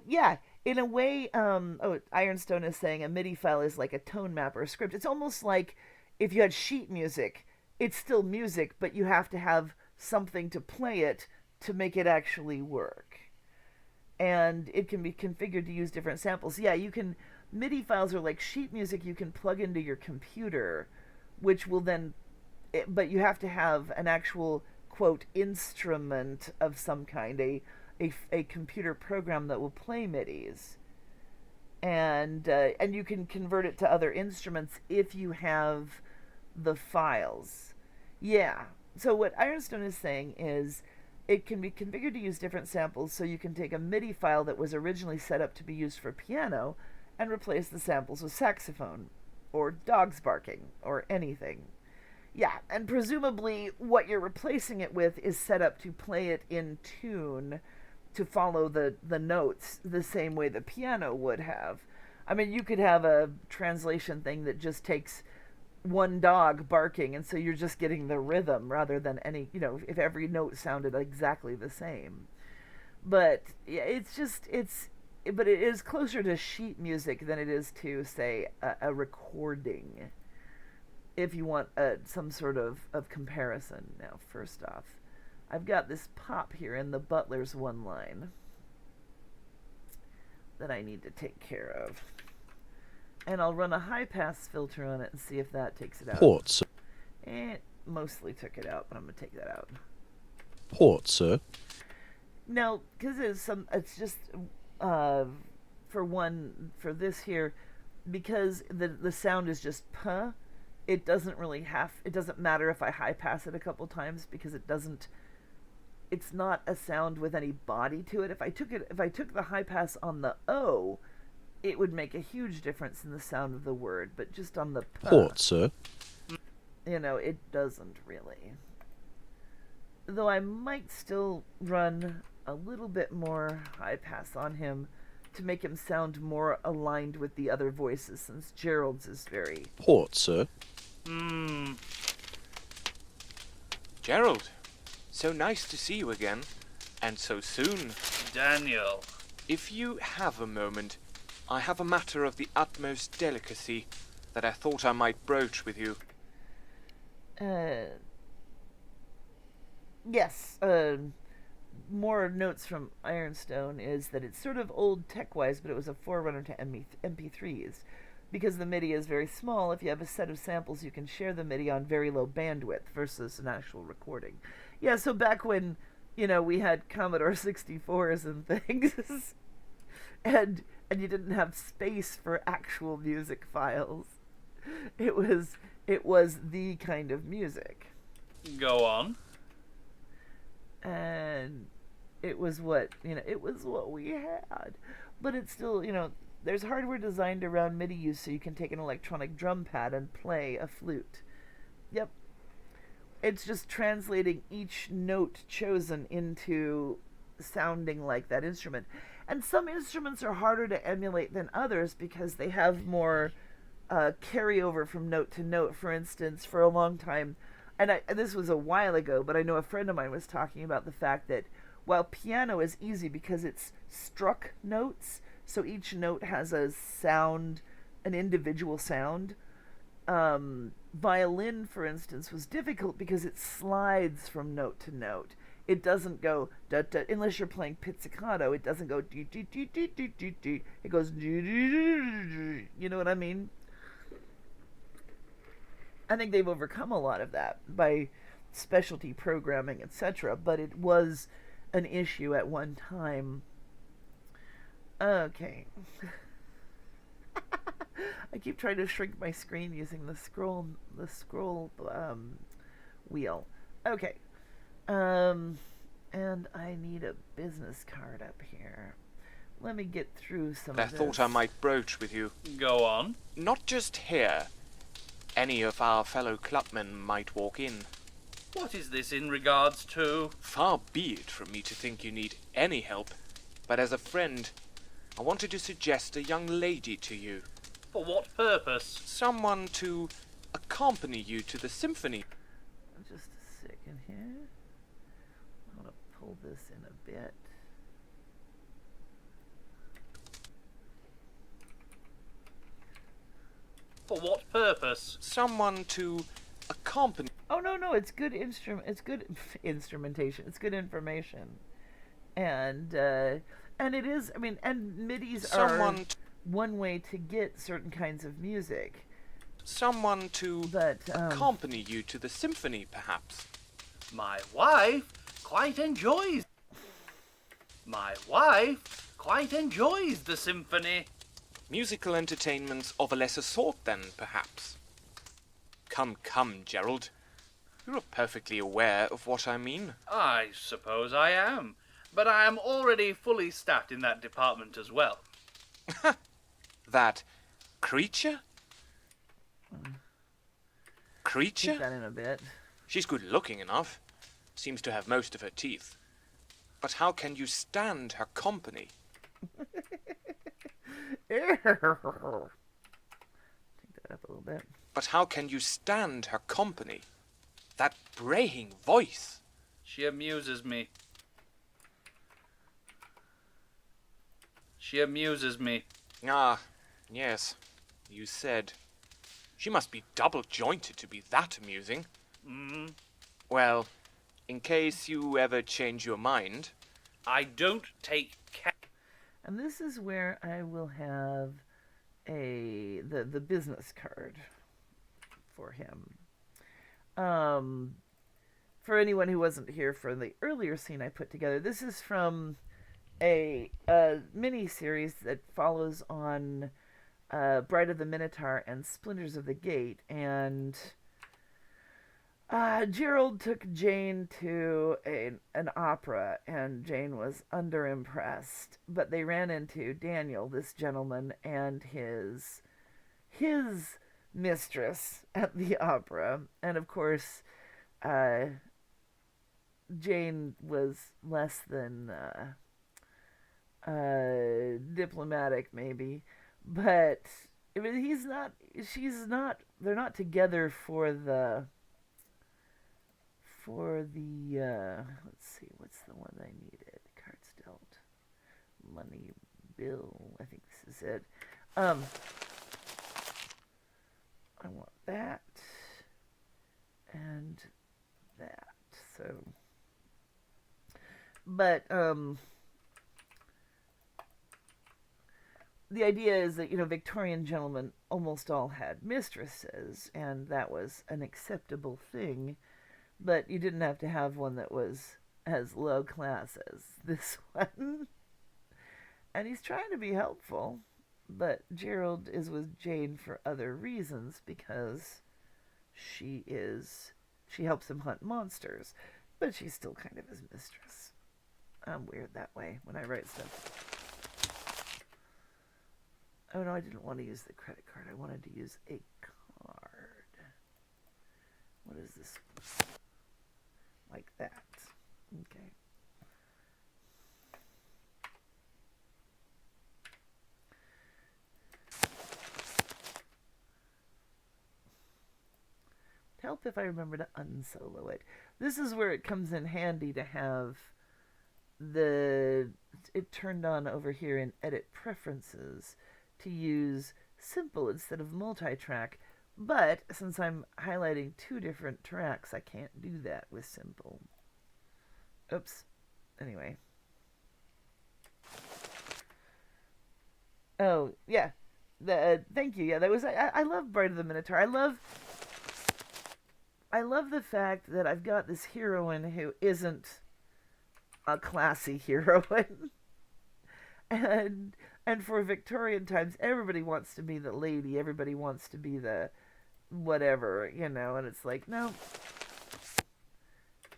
Speaker 1: way. Ironstone is saying a MIDI file is like a tone map or a script. It's almost like if you had sheet music. It's still music, but you have to have something to play it to make it actually work. And it can be configured to use different samples. Yeah, you can. MIDI files are like sheet music you can plug into your computer, which will then, but you have to have an actual, quote, instrument of some kind, a computer program that will play MIDIs. And you can convert it to other instruments if you have the files. Yeah. So what Ironstone is saying is it can be configured to use different samples, so you can take a MIDI file that was originally set up to be used for piano and replace the samples with saxophone or dogs barking or anything. Yeah, and presumably what you're replacing it with is set up to play it in tune to follow the notes the same way the piano would have. I mean, you could have a translation thing that just takes one dog barking, and so you're just getting the rhythm rather than if every note sounded exactly the same. But yeah, but it is closer to sheet music than it is to, say, a recording, if you want some sort of comparison. Now, first off, I've got this pop here in the Butler's one line that I need to take care of. And I'll run a high-pass filter on it and see if that takes it out.
Speaker 4: Ports.
Speaker 1: It mostly took it out, but I'm gonna take that out.
Speaker 4: Port, sir.
Speaker 1: Now, because it's just for this here, because the sound is just puh. It doesn't matter if I high pass it a couple times because it's not a sound with any body to it. If I took the high pass on the O, it would make a huge difference in the sound of the word, but just on the puh,
Speaker 4: Port, sir.
Speaker 1: it doesn't really. Though I might still run a little bit more high pass on him to make him sound more aligned with the other voices, since Gerald's is very...
Speaker 4: Port, sir.
Speaker 2: Gerald, so nice to see you again, and so soon.
Speaker 3: Daniel.
Speaker 2: If you have a moment, I have a matter of the utmost delicacy that I thought I might broach with you.
Speaker 1: Yes, more notes from Ironstone is that it's sort of old tech-wise, but it was a forerunner to MP3s. Because the MIDI is very small, if you have a set of samples, you can share the MIDI on very low bandwidth versus an actual recording. Yeah, so back when, we had Commodore 64s and things, and you didn't have space for actual music files, it was the kind of music.
Speaker 3: Go on.
Speaker 1: And it was what we had. But it's still, there's hardware designed around MIDI use so you can take an electronic drum pad and play a flute. Yep. It's just translating each note chosen into sounding like that instrument. And some instruments are harder to emulate than others because they have more carryover from note to note. For instance, for a long time, and this was a while ago, but I know a friend of mine was talking about the fact that while piano is easy because it's struck notes, so each note has a sound, an individual sound. Violin, for instance, was difficult because it slides from note to note. It doesn't go da da unless you're playing pizzicato. It doesn't go dee dee dee dee dee dee dee. It goes dee dee dee. You know what I mean? I think they've overcome a lot of that by specialty programming, etc. But it was an issue at one time. Okay. I keep trying to shrink my screen using the scroll wheel. Okay. And I need a business card up here. Let me get through some
Speaker 2: I
Speaker 1: of this.
Speaker 2: thought I might broach with you.
Speaker 3: Go on.
Speaker 2: Not just here. Any of our fellow clubmen might walk in.
Speaker 3: What is this in regards to?
Speaker 2: Far be it from me to think you need any help, but as a friend, I wanted to suggest a young lady to you.
Speaker 3: For what purpose?
Speaker 2: Someone to accompany you to the symphony.
Speaker 1: Just a second here. I want to pull this in a bit.
Speaker 3: For what purpose?
Speaker 2: Someone to accompany...
Speaker 1: Oh no, it's good it's good instrumentation. It's good information. And it is, and MIDIs
Speaker 2: Someone
Speaker 1: are one way to get certain kinds of music.
Speaker 2: Someone to
Speaker 1: But
Speaker 2: accompany you to the symphony, perhaps.
Speaker 3: My wife quite enjoys the symphony.
Speaker 2: Musical entertainments of a lesser sort, then, perhaps. Come, Gerald. You're perfectly aware of what I mean.
Speaker 3: I suppose I am. But I am already fully staffed in that department as well.
Speaker 2: That creature? Creature?
Speaker 1: keep that in a bit.
Speaker 2: She's good-looking enough. Seems to have most of her teeth. But how can you stand her company?
Speaker 1: Take that up a little bit.
Speaker 2: But how can you stand her company? That braying voice.
Speaker 3: She amuses me. She amuses me.
Speaker 2: Ah, yes, you said. She must be double-jointed to be that amusing. Well, in case you ever change your mind...
Speaker 3: I don't take care.
Speaker 1: And this is where I will have the business card for him. Um, for anyone who wasn't here for the earlier scene I put together, this is from a mini series that follows on Bride of the Minotaur and Splinters of the Gate, and Gerald took Jane to an opera, and Jane was underimpressed. But they ran into Daniel, this gentleman, and his mistress at the opera, and of course, uh, Jane was less than diplomatic, maybe, but I mean, he's not. She's not. They're not together for the. Let's see, what's the one I needed? Cards dealt, money, bill. I think this is it. I want that and that. So, but the idea is that, Victorian gentlemen almost all had mistresses, and that was an acceptable thing, but you didn't have to have one that was as low class as this one. And he's trying to be helpful, but Gerald is with Jane for other reasons, because she helps him hunt monsters, but she's still kind of his mistress. I'm weird that way when I write stuff. Oh no, I didn't want to use the credit card. I wanted to use a card. What is this? Like that. Okay. Help if I remember to unsolo it. This is where it comes in handy to have it turned on over here in Edit Preferences to use simple instead of multi-track, but since I'm highlighting 2 different tracks, I can't do that with simple. Oops. Anyway. Oh, yeah. Thank you. Yeah, that was. I love Bride of the Minotaur. I love the fact that I've got this heroine who isn't a classy heroine. And for Victorian times, everybody wants to be the lady, everybody wants to be the whatever, and it's like, no.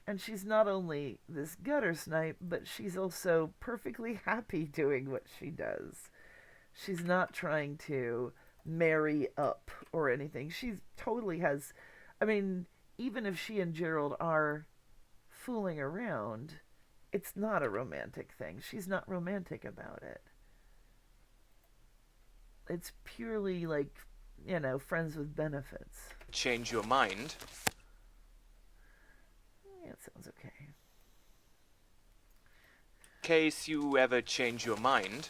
Speaker 1: And she's not only this gutter snipe, but she's also perfectly happy doing what she does. She's not trying to marry up or anything. She totally has, I mean, even if she and Gerald are fooling around, it's not a romantic thing. She's not romantic about it. It's purely like, friends with benefits.
Speaker 2: Change your mind?
Speaker 1: Yeah, it sounds okay.
Speaker 2: Case you ever change your mind,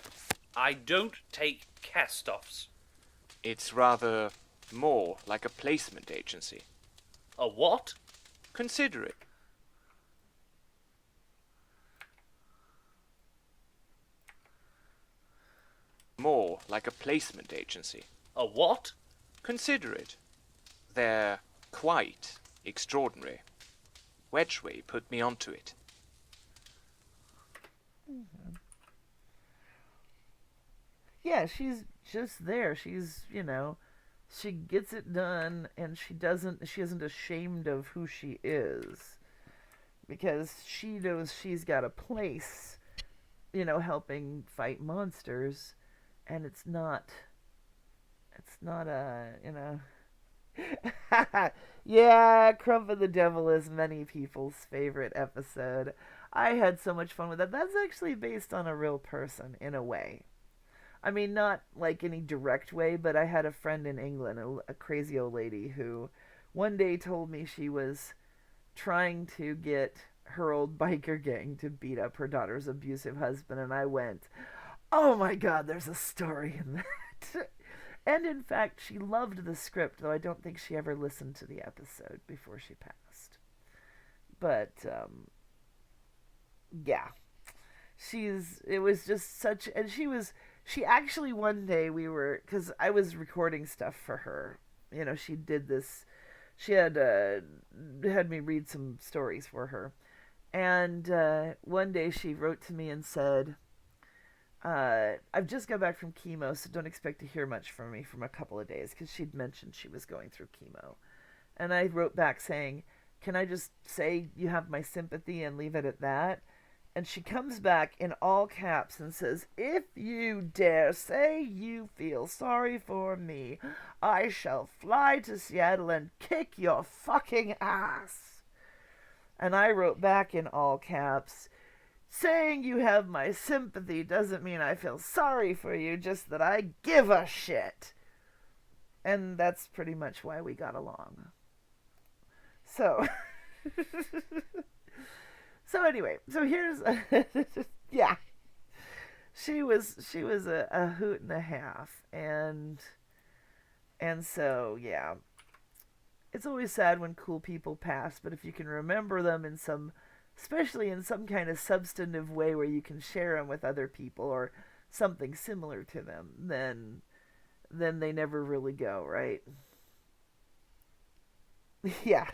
Speaker 3: I don't take cast-offs.
Speaker 2: it's rather more like a placement agency.
Speaker 3: A what?
Speaker 2: Consider it. More like a placement agency.
Speaker 3: A what?
Speaker 2: Consider it. They're quite extraordinary. Wedgway put me onto it.
Speaker 1: Mm-hmm. Yeah, she's just there. She's, she gets it done, and she isn't ashamed of who she is, because she knows she's got a place, helping fight monsters, and it's not a, yeah, Crump of the Devil is many people's favorite episode. I had so much fun with that. That's actually based on a real person, in a way. I mean, not like any direct way, but I had a friend in England, a crazy old lady, who one day told me she was trying to get her old biker gang to beat up her daughter's abusive husband, and I went, oh my god, there's a story in that. And in fact, she loved the script, though I don't think she ever listened to the episode before she passed. But, yeah. It was just such, and she actually one day because I was recording stuff for her. She had had me read some stories for her. And one day she wrote to me and said, I've just got back from chemo, so don't expect to hear much from me from a couple of days, because she'd mentioned she was going through chemo. And I wrote back saying, can I just say you have my sympathy and leave it at that? And she comes back in all caps and says, if you dare say you feel sorry for me, I shall fly to Seattle and kick your fucking ass. And I wrote back in all caps, saying you have my sympathy doesn't mean I feel sorry for you, just that I give a shit. And that's pretty much why we got along. So, so anyway, so here's, yeah, she was a hoot and a half, and so yeah, it's always sad when cool people pass, but if you can remember them in some, especially in some kind of substantive way where you can share them with other people or something similar to them, then they never really go, right? Yeah.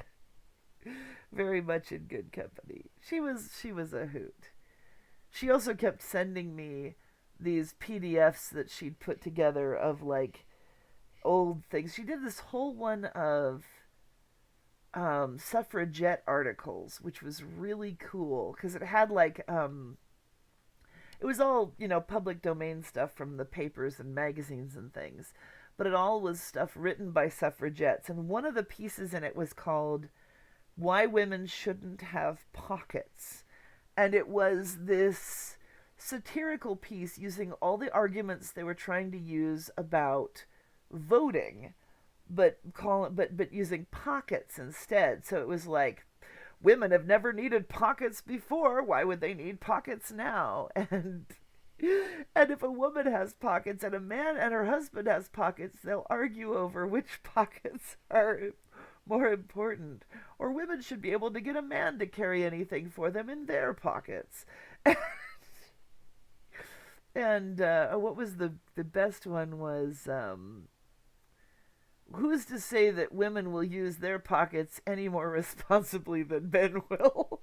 Speaker 1: Very much in good company. She was a hoot. She also kept sending me these PDFs that she'd put together of like old things. She did this whole one of suffragette articles, which was really cool because it had like it was all, public domain stuff from the papers and magazines and things, but it all was stuff written by suffragettes. And one of the pieces in it was called Why Women Shouldn't Have Pockets. And it was this satirical piece using all the arguments they were trying to use about voting, but using pockets instead. So it was like, women have never needed pockets before, why would they need pockets now? And if a woman has pockets and a man and her husband has pockets, they'll argue over which pockets are more important. Or women should be able to get a man to carry anything for them in their pockets. And what was the best one was, who's to say that women will use their pockets any more responsibly than men will?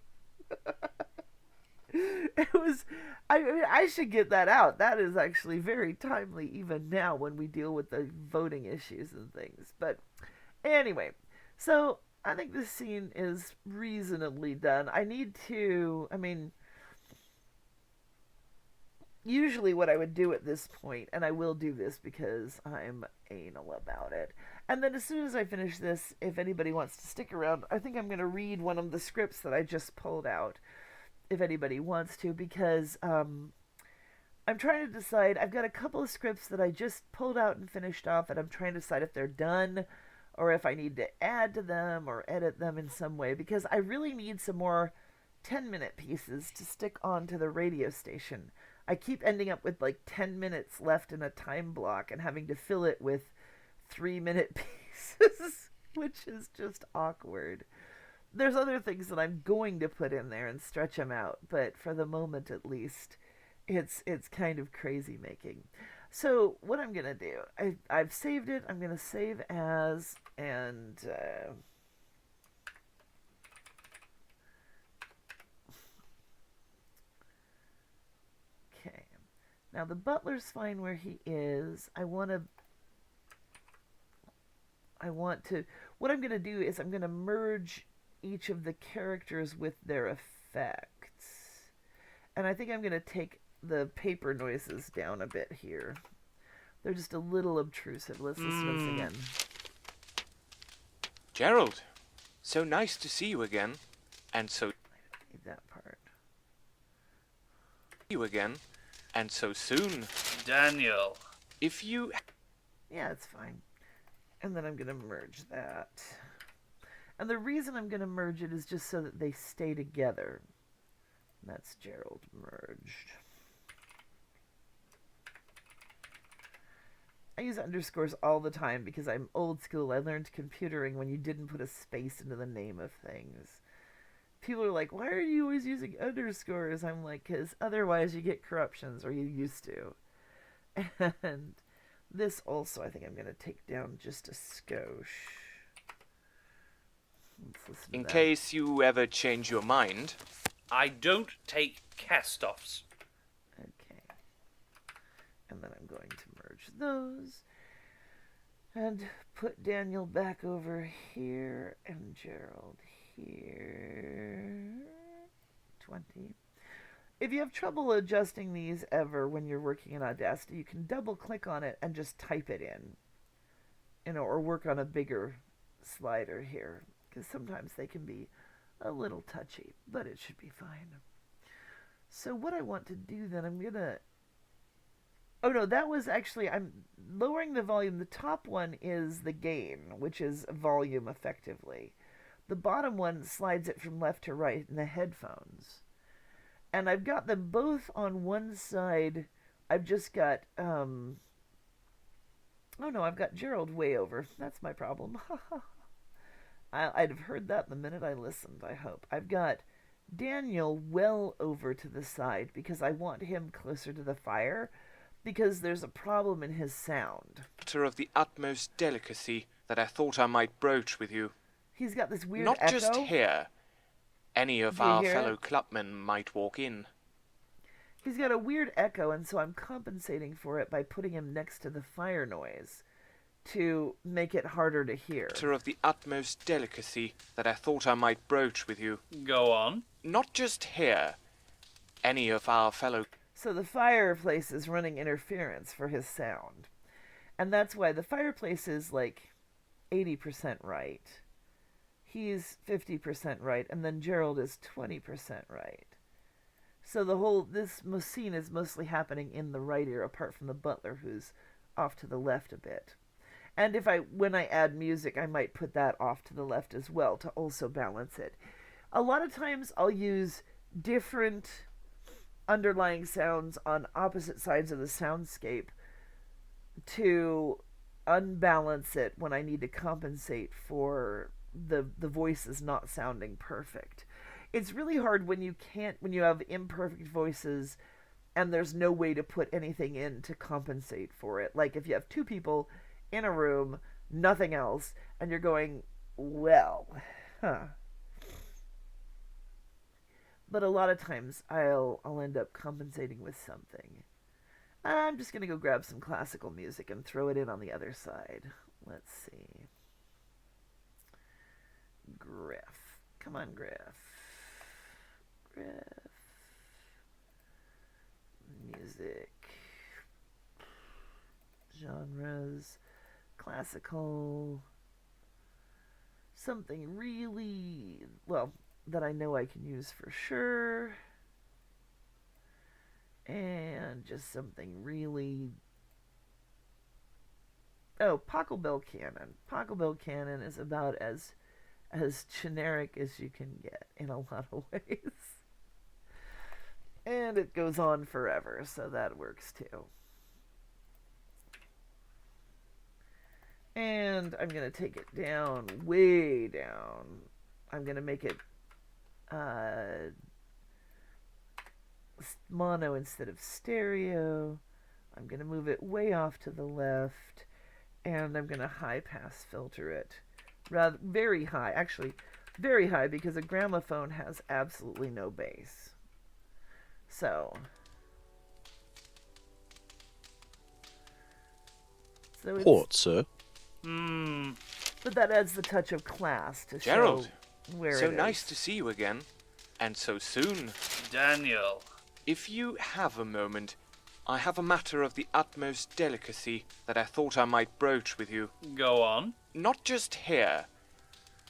Speaker 1: It was, I mean, I should get that out. That is actually very timely even now when we deal with the voting issues and things. But anyway, so I think this scene is reasonably done. Usually what I would do at this point, and I will do this because I'm anal about it, and then as soon as I finish this, if anybody wants to stick around, I think I'm going to read one of the scripts that I just pulled out, if anybody wants to, because I'm trying to decide. I've got a couple of scripts that I just pulled out and finished off, and I'm trying to decide if they're done or if I need to add to them or edit them in some way, because I really need some more 10-minute pieces to stick on to the radio station. I keep ending up with like 10 minutes left in a time block and having to fill it with 3-minute pieces, which is just awkward. There's other things that I'm going to put in there and stretch them out, but for the moment at least, it's kind of crazy making. So what I'm going to do, I've saved it. I'm going to save as, and okay. Now the butler's fine where he is. What I'm going to do is I'm going to merge each of the characters with their effects. And I think I'm going to take the paper noises down a bit here. They're just a little obtrusive. Let's listen to this again.
Speaker 2: Gerald, so nice to see you again. And so...
Speaker 1: I need that part.
Speaker 2: You again. And so soon.
Speaker 3: Daniel.
Speaker 2: If you...
Speaker 1: Yeah, it's fine. And then I'm going to merge that. And the reason I'm going to merge it is just so that they stay together. And that's Gerald merged. I use underscores all the time because I'm old school. I learned computering when you didn't put a space into the name of things. People are like, why are you always using underscores? I'm like, because otherwise you get corruptions, or you used to. And this also I think I'm going to take down just a skosh. Let's listen to
Speaker 2: In
Speaker 1: that.
Speaker 2: case you ever change your mind.
Speaker 3: I don't take cast-offs.
Speaker 1: Okay. And then I'm going to merge those. And put Daniel back over here and Gerald here. 20. If you have trouble adjusting these ever when you're working in Audacity, you can double click on it and just type it in. Or work on a bigger slider here. Because sometimes they can be a little touchy, but it should be fine. So what I want to do then, I'm going to... Oh no, that was actually, I'm lowering the volume. The top one is the gain, which is volume effectively. The bottom one slides it from left to right in the headphones. And I've got them both on one side. I've just got, oh no, I've got Gerald way over. That's my problem. I'd have heard that the minute I listened, I hope. I've got Daniel well over to the side because I want him closer to the fire. Because there's a problem in his sound.
Speaker 2: Matter of the utmost delicacy that I thought I might broach with you.
Speaker 1: He's got this weird
Speaker 2: Not
Speaker 1: echo.
Speaker 2: just here. Any of
Speaker 1: Do you
Speaker 2: our
Speaker 1: hear
Speaker 2: fellow
Speaker 1: it?
Speaker 2: clubmen might walk in.
Speaker 1: He's got a weird echo, and so I'm compensating for it by putting him next to the fire noise to make it harder to hear.
Speaker 2: Matter of the utmost delicacy that I thought I might broach with you.
Speaker 3: Go on.
Speaker 2: Not just here. Any of our fellow...
Speaker 1: So the fireplace is running interference for his sound. And that's why the fireplace is like 80% right. He's 50% right, and then Gerald is 20% right. So this scene is mostly happening in the right ear, apart from the butler, who's off to the left a bit. And when I add music, I might put that off to the left as well to also balance it. A lot of times I'll use different underlying sounds on opposite sides of the soundscape to unbalance it when I need to compensate for the voices not sounding perfect. It's really hard when you have imperfect voices and there's no way to put anything in to compensate for it. Like if you have two people in a room, nothing else, and you're going, well, But a lot of times I'll end up compensating with something. I'm just going to go grab some classical music and throw it in on the other side. Let's see. Griff. Come on, Griff. Griff. Music. Genres. Classical. Something really, well, that I know I can use for sure. And just something really... Oh, Pachelbel Canon. Pachelbel Canon is about as generic as you can get in a lot of ways. And it goes on forever, so that works too. And I'm going to take it down, way down. I'm going to make it mono instead of stereo. I'm going to move it way off to the left, and I'm going to high pass filter it. Rather, very high, actually very high, because a gramophone has absolutely no bass. So it's,
Speaker 4: Port, sir.
Speaker 1: but that adds the touch of class to
Speaker 2: Gerald,
Speaker 1: show where
Speaker 2: so
Speaker 1: it
Speaker 2: nice
Speaker 1: is.
Speaker 2: to see you again. And so soon.
Speaker 3: Daniel.
Speaker 2: If you have a moment, I have a matter of the utmost delicacy that I thought I might broach with you.
Speaker 3: Go on.
Speaker 2: Not just here.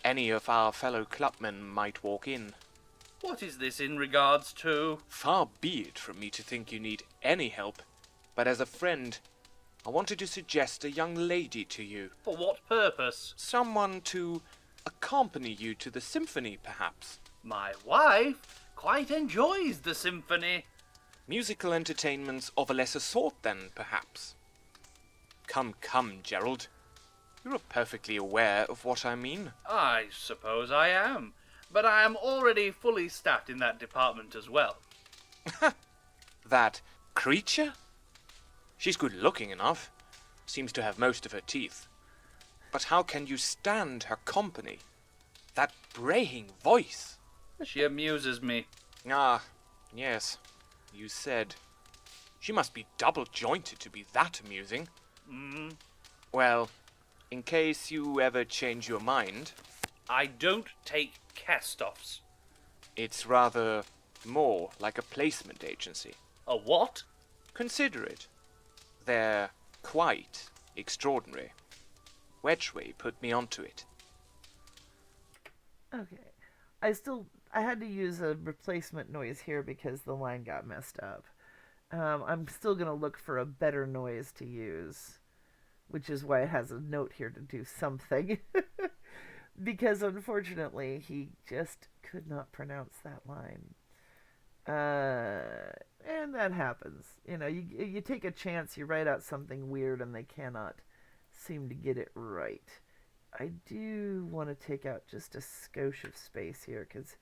Speaker 2: Any of our fellow clubmen might walk in.
Speaker 3: What is this in regards to?
Speaker 2: Far be it from me to think you need any help, but as a friend, I wanted to suggest a young lady to you.
Speaker 3: For what purpose?
Speaker 2: Someone to accompany you to the symphony, perhaps.
Speaker 3: My wife quite enjoys the symphony.
Speaker 2: Musical entertainments of a lesser sort, then, perhaps. Come, Gerald. You're perfectly aware of what I mean.
Speaker 3: I suppose I am, but I am already fully staffed in that department as well.
Speaker 2: That creature? She's good looking enough. Seems to have most of her teeth. But how can you stand her company? That braying voice.
Speaker 3: She amuses me.
Speaker 2: Ah, yes. You said. She must be double-jointed to be that amusing. Well, in case you ever change your mind,
Speaker 3: I don't take cast-offs.
Speaker 2: it's rather more like a placement agency.
Speaker 3: A what?
Speaker 2: Consider it. They're quite extraordinary. Wedgway put me onto it.
Speaker 1: Okay. I had to use a replacement noise here because the line got messed up. I'm still going to look for a better noise to use, which is why it has a note here to do something. Because unfortunately, he just could not pronounce that line. And that happens. You know, you take a chance, you write out something weird, and they cannot seem to get it right. I do want to take out just a skosh of space here, because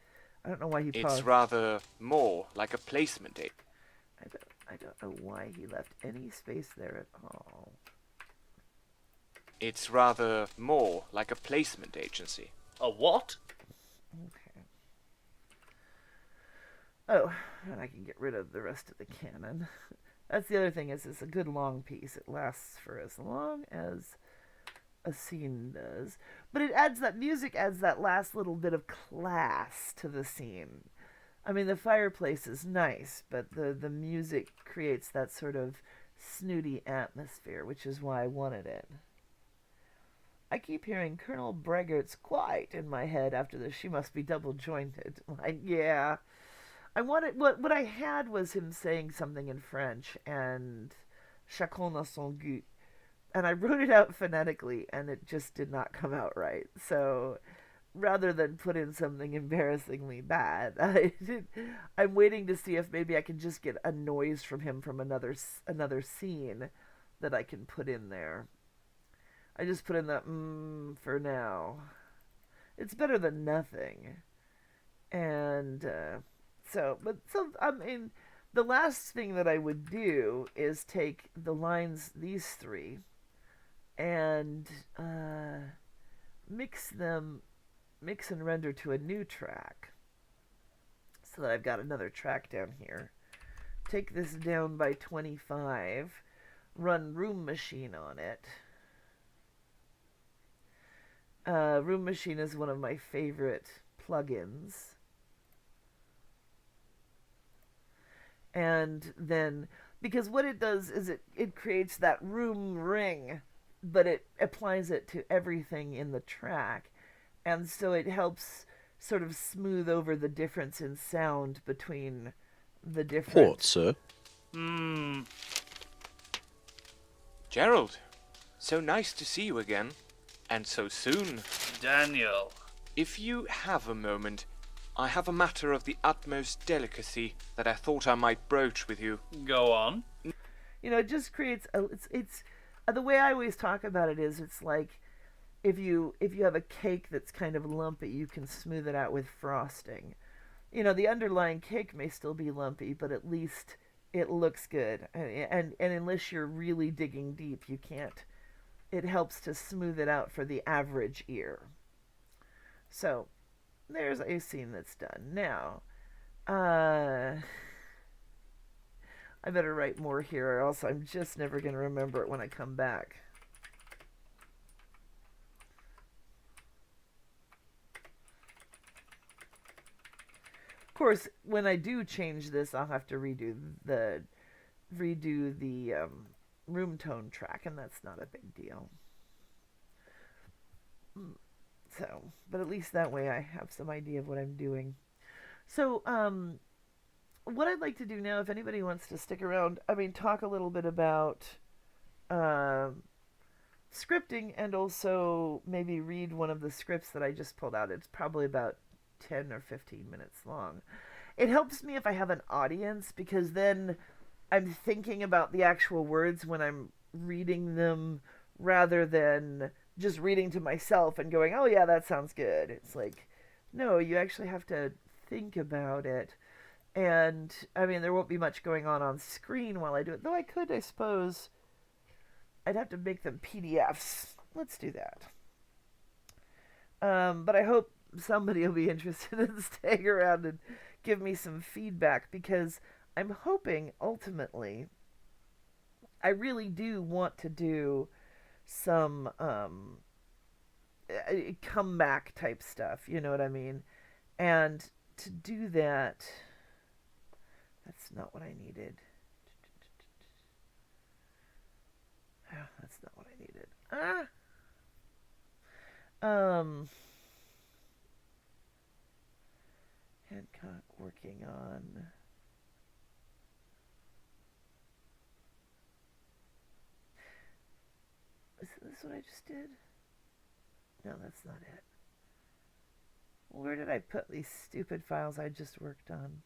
Speaker 1: I don't know why he paused.
Speaker 2: It's rather more like a placement agency.
Speaker 1: I don't know why he left any space there at all.
Speaker 2: It's rather more like a placement agency.
Speaker 3: A what?
Speaker 1: Okay. Oh, and I can get rid of the rest of the canon. That's the other thing, is it's a good long piece. It lasts for as long as a scene does. But it adds that music, adds that last little bit of class to the scene. I mean, the fireplace is nice, but the music creates that sort of snooty atmosphere, which is why I wanted it. I keep hearing Colonel Breggart's quite in my head after the she must be double jointed. Like, yeah. I wanted what I had was him saying something in French and chacun a son goût. And I wrote it out phonetically and it just did not come out right. So rather than put in something embarrassingly bad, I'm waiting to see if maybe I can just get a noise from him from another scene that I can put in there. I just put in that for now. It's better than nothing. And I mean, the last thing that I would do is take the lines, these three, and mix and render to a new track. So that I've got another track down here. Take this down by 25, run Room Machine on it. Room Machine is one of my favorite plugins. And then, because what it does is it creates that room ring, but it applies it to everything in the track. And so it helps sort of smooth over the difference in sound between the different...
Speaker 4: Port, sir.
Speaker 2: Gerald, so nice to see you again. And so soon.
Speaker 3: Daniel.
Speaker 2: If you have a moment, I have a matter of the utmost delicacy that I thought I might broach with you.
Speaker 3: Go on.
Speaker 1: You know, it just creates it's the way I always talk about it is it's like if you have a cake that's kind of lumpy, you can smooth it out with frosting. You know, the underlying cake may still be lumpy, but at least it looks good. And unless you're really digging deep, you can't. It helps to smooth it out for the average ear. So, there's a scene that's done. Now, I better write more here or else I'm just never going to remember it when I come back. Of course, when I do change this, I'll have to redo the room tone track, and that's not a big deal. So, but at least that way I have some idea of what I'm doing. So, what I'd like to do now, if anybody wants to stick around, I mean, talk a little bit about scripting and also maybe read one of the scripts that I just pulled out. It's probably about 10 or 15 minutes long. It helps me if I have an audience because then I'm thinking about the actual words when I'm reading them rather than just reading to myself and going, oh yeah, that sounds good. It's like, no, you actually have to think about it. And, I mean, there won't be much going on screen while I do it. Though I could, I suppose. I'd have to make them PDFs. Let's do that. But I hope somebody will be interested in staying around and give me some feedback, because I'm hoping ultimately I really do want to do some comeback type stuff, you know what I mean? And to do that, that's not what I needed. Oh, that's not what I needed. Hancock working on. Is this what I just did? No, that's not it. Where did I put these stupid files I just worked on?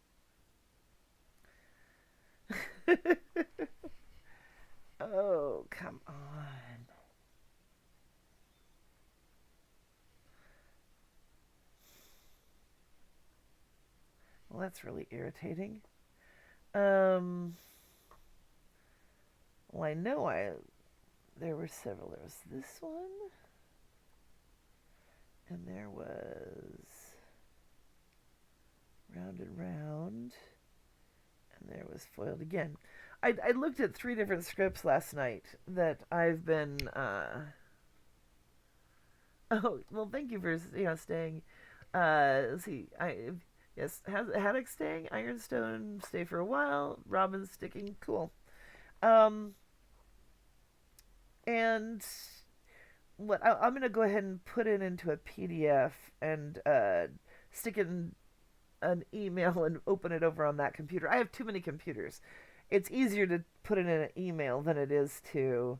Speaker 1: Oh, come on. Well, that's really irritating. Well, I know there were several. There was this one, and there was Round and Round, and there was Foiled Again. I looked at 3 different scripts last night that I've been. Oh, well, thank you for staying. Let's see. Yes, Haddock staying, Ironstone stay for a while, Robin's sticking. Cool. And I'm gonna go ahead and put it into a PDF and stick it in an email and open it over on that computer. I have too many computers. It's easier to put it in an email than it is to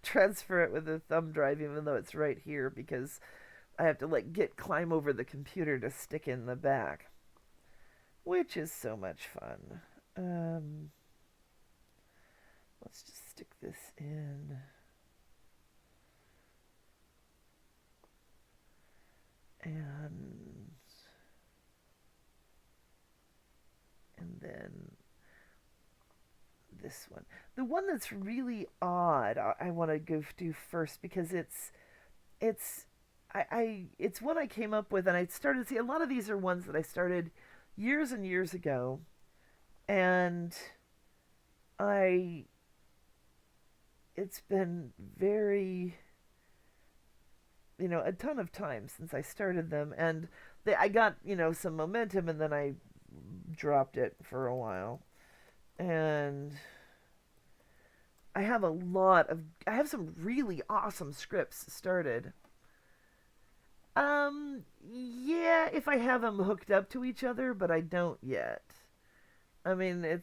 Speaker 1: transfer it with a thumb drive, even though it's right here, because I have to climb over the computer to stick in the back, which is so much fun. Let's just stick this in. And then this one. The one that's really odd, I want to go do first, because it's one I came up with, and I started to see a lot of these are ones that I started years and years ago, and it's been very, a ton of time since I started them, and I got, some momentum, and then I dropped it for a while. And I have some really awesome scripts started. Yeah, if I have them hooked up to each other, but I don't yet. I mean,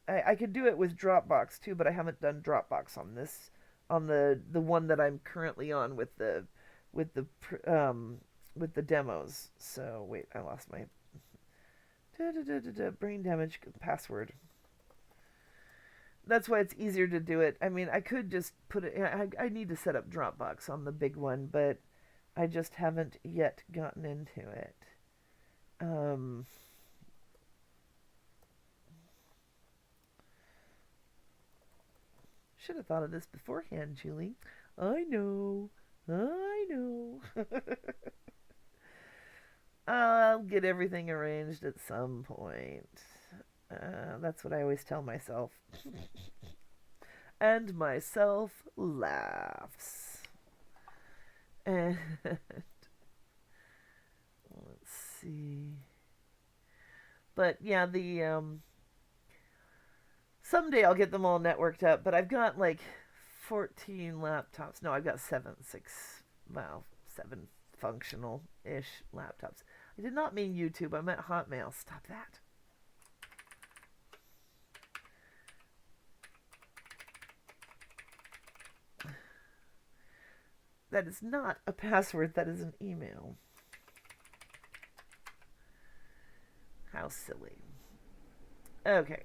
Speaker 1: I could do it with Dropbox too, but I haven't done Dropbox on the one that I'm currently on with the demos. So wait, I lost my brain damage password. That's why it's easier to do it. I mean, I could just put it. I need to set up Dropbox on the big one, but I just haven't yet gotten into it. Should have thought of this beforehand, Julie. I know. I'll get everything arranged at some point. That's what I always tell myself. And myself laughs. And let's see. But yeah, someday I'll get them all networked up, but I've got 14 laptops. No, I've got 7 functional-ish laptops. I did not mean YouTube, I meant Hotmail. Stop that. That is not a password, that is an email. How silly. Okay.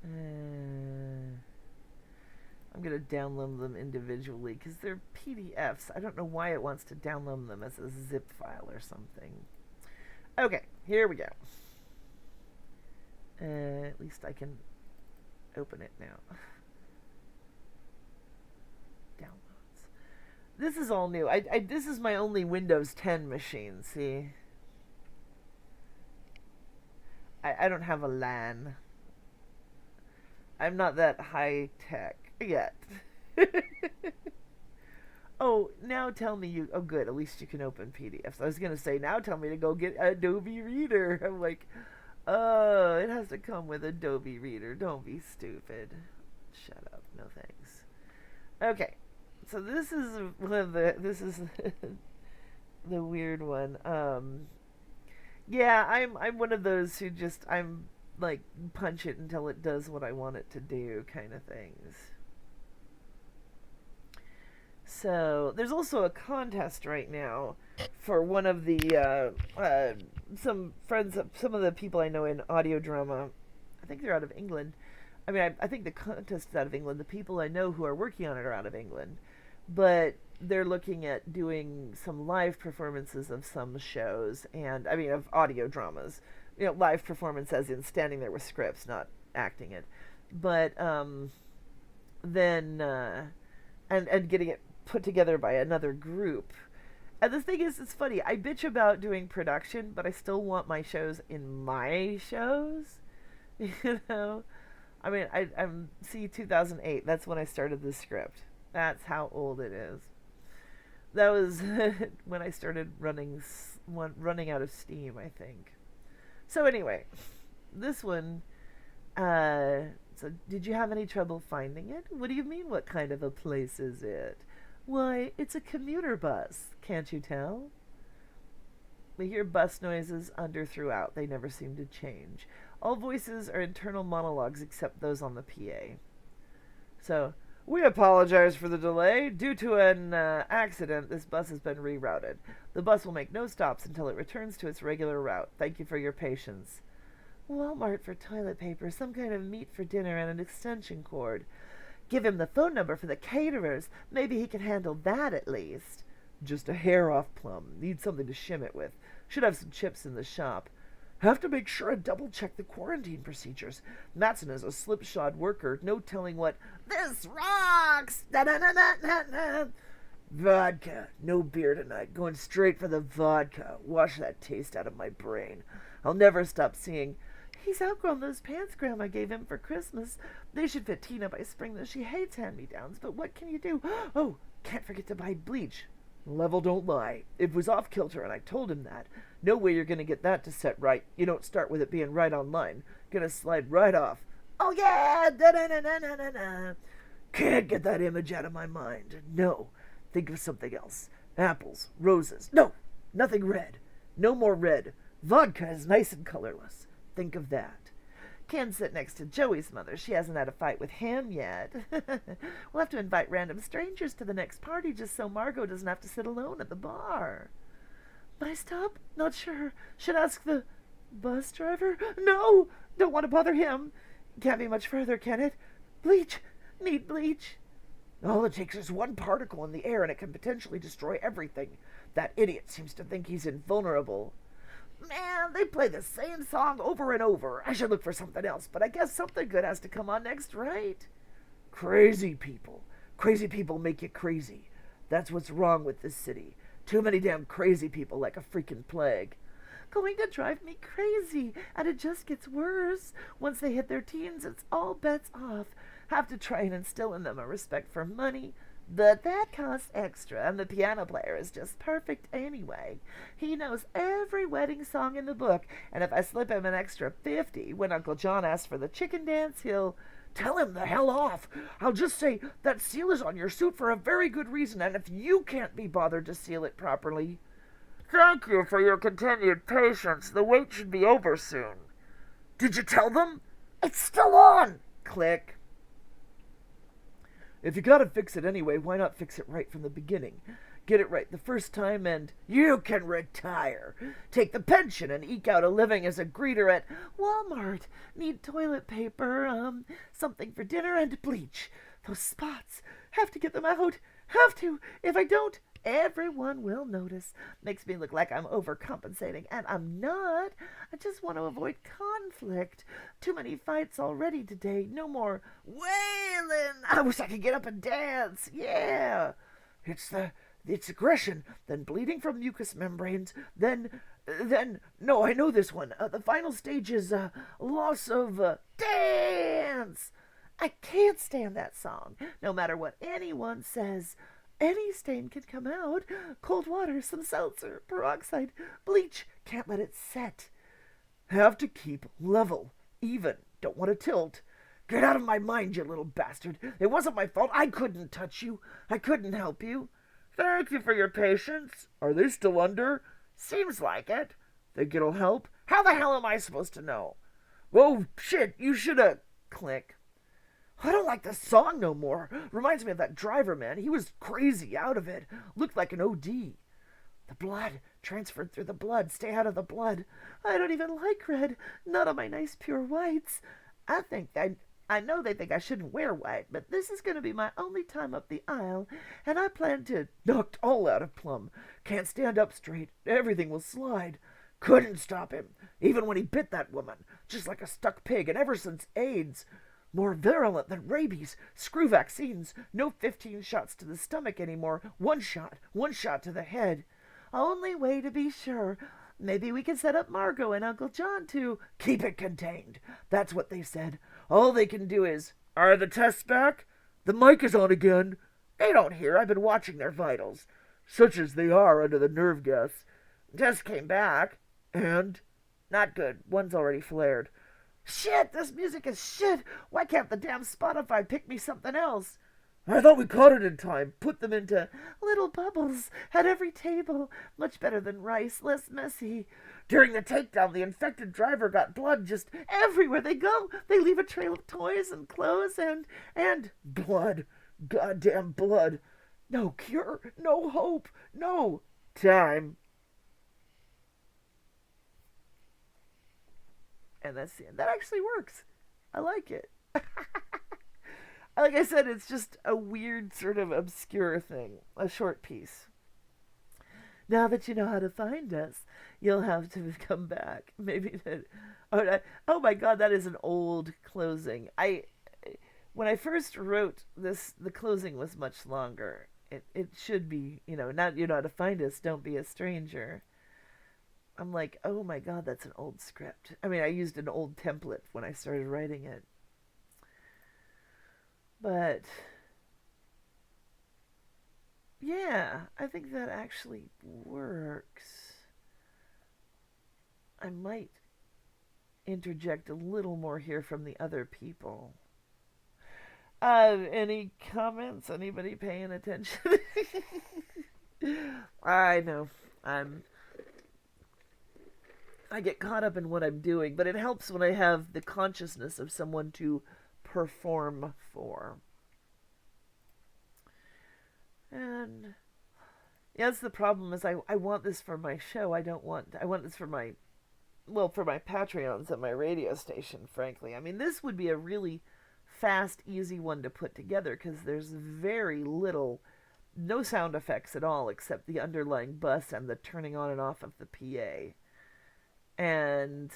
Speaker 1: I'm going to download them individually because they're PDFs. I don't know why it wants to download them as a zip file or something. Okay, here we go. At least I can open it now. Downloads. This is all new. This is my only Windows 10 machine, see? I don't have a LAN. I'm not that high tech yet. Oh, now tell me you... Oh, good. At least you can open PDFs. I was going to say, now tell me to go get Adobe Reader. I'm like, oh, it has to come with Adobe Reader. Don't be stupid. Shut up. No thanks. Okay. So this is one of the... This is the weird one. Yeah, I'm one of those who just... I'm like, punch it until it does what I want it to do kind of things. So, there's also a contest right now for one of the, some friends, some of the people I know in audio drama. I think they're out of England. I mean, I think the contest is out of England. The people I know who are working on it are out of England. But they're looking at doing some live performances of some shows, and, I mean, of audio dramas. You know, live performance as in standing there with scripts, not acting it. But, then, and getting it put together by another group. And the thing is, it's funny, I bitch about doing production, but I still want my shows in my shows. You know? I mean, I'm, see, 2008, that's when I started this script. That's how old it is. That was when I started running out of steam, I think. So anyway, this one, so did you have any trouble finding it? What do you mean, what kind of a place is it? Why, it's a commuter bus, can't you tell? We hear bus noises under throughout. They never seem to change. All voices are internal monologues except those on the PA. So, we apologize for the delay. Due to an accident, this bus has been rerouted. The bus will make no stops until it returns to its regular route. Thank you for your patience. Walmart for toilet paper, some kind of meat for dinner, and an extension cord. Give him the phone number for the caterers. Maybe he can handle that at least. Just a hair off plum. Need something to shim it with. Should have some chips in the shop. Have to make sure and double-check the quarantine procedures. Matson is a slipshod worker. No telling what... This rocks! Da-da-da-da-da-da. Vodka. No beer tonight. Going straight for the vodka. Wash that taste out of my brain. I'll never stop singing... He's outgrown those pants Grandma gave him for Christmas. They should fit Tina by spring, though she hates hand-me-downs. But what can you do? Oh, can't forget to buy bleach. Level don't lie. It was off kilter, and I told him that. No way you're going to get that to set right. You don't start with it being right on line. Gonna slide right off. Oh, yeah! Da-da-da-da-da-da-da. Can't get that image out of my mind. No. Think of something else. Apples. Roses. No. Nothing red. No more red. Vodka is nice and colorless. Think of that. Can sit next to Joey's mother. She hasn't had a fight with him yet. We'll have to invite random strangers to the next party just so Margot doesn't have to sit alone at the bar. My stop? Not sure. Should ask the bus driver? No! Don't want to bother him. Can't be much further, can it? Bleach. Need bleach. All it takes is one particle in the air and it can potentially destroy everything. That idiot seems to think he's invulnerable. Man, they play the same song over and over. I should look for something else, but I guess something good has to come on next, right? Crazy people. Crazy people make you crazy. That's what's wrong with this city. Too many damn crazy people like a freaking plague. Going to drive me crazy, and it just gets worse. Once they hit their teens, it's all bets off. Have to try and instill in them a respect for money, but that costs extra, and the piano player is just perfect anyway. He knows every wedding song in the book, and if I slip him an extra 50 when Uncle John asks for the chicken dance, he'll tell him the hell off. I'll just say, that seal is on your suit for a very good reason, and if you can't be bothered to seal it properly... Thank you for your continued patience. The wait should be over soon. Did you tell them? It's still on! Click. If you gotta fix it anyway, why not fix it right from the beginning? Get it right the first time and you can retire. Take the pension and eke out a living as a greeter at Walmart. Need toilet paper, something for dinner and bleach. Those spots. Have to get them out. Have to. If I don't, Everyone will notice. Makes me look like I'm overcompensating, and I'm not. I just want to avoid conflict. Too many fights already today. No more wailing. I wish I could get up and dance. Yeah. It's aggression, then bleeding from mucous membranes, then no, I know this one. The final stage is loss of dance. I can't stand that song. No matter what anyone says, any stain can come out. Cold water, some seltzer, peroxide, bleach. Can't let it set. Have to keep level, even. Don't want to tilt. Get out of my mind, you little bastard. It wasn't my fault. I couldn't touch you. I couldn't help you. Thank you for your patience. Are they still under? Seems like it. Think it'll help? How the hell am I supposed to know? Oh, shit, you shoulda... Click. I don't like this song no more. Reminds me of that driver, man. He was crazy out of it. Looked like an OD. The blood. Transferred through the blood. Stay out of the blood. I don't even like red. Not on my nice pure whites. I know they think I shouldn't wear white, but this is going to be my only time up the aisle, and I plan to knock all out of plumb. Can't stand up straight. Everything will slide. Couldn't stop him, even when he bit that woman, just like a stuck pig, and ever since AIDS. More virulent than rabies. Screw vaccines. No 15 shots to the stomach anymore. One shot to the head. Only way to be sure. Maybe we can set up Margot and Uncle John to keep it contained. That's what they said. All they can do is, are the tests back? The mic is on again. They don't hear. I've been watching their vitals. Such as they are under the nerve gas. Tests came back. And? Not good. One's already flared. Shit, this music is shit. Why can't the damn Spotify pick me something else? I thought we caught it in time. Put them into little bubbles at every table. Much better than rice, less messy. During the takedown, the infected driver got blood just everywhere they go. They leave a trail of toys and clothes and blood. Goddamn blood. No cure, no hope, no time. And that's the end. That actually works. I like it. Like I said, it's just a weird sort of obscure thing. A short piece. Now that you know how to find us, you'll have to come back. Maybe that... Oh my god, that is an old closing. When I first wrote this, the closing was much longer. It should be, now you know how to find us, don't be a stranger. I'm like, oh my god, that's an old script. I mean, I used an old template when I started writing it. But, yeah, I think that actually works. I might interject a little more here from the other people. Any comments? Anybody paying attention? I know. I get caught up in what I'm doing, but it helps when I have the consciousness of someone to perform for. And yeah, that's the problem is I want this for my show. I want this for my Patreons at my radio station, frankly. I mean, this would be a really fast, easy one to put together because there's very little, no sound effects at all except the underlying bus and the turning on and off of the PA. And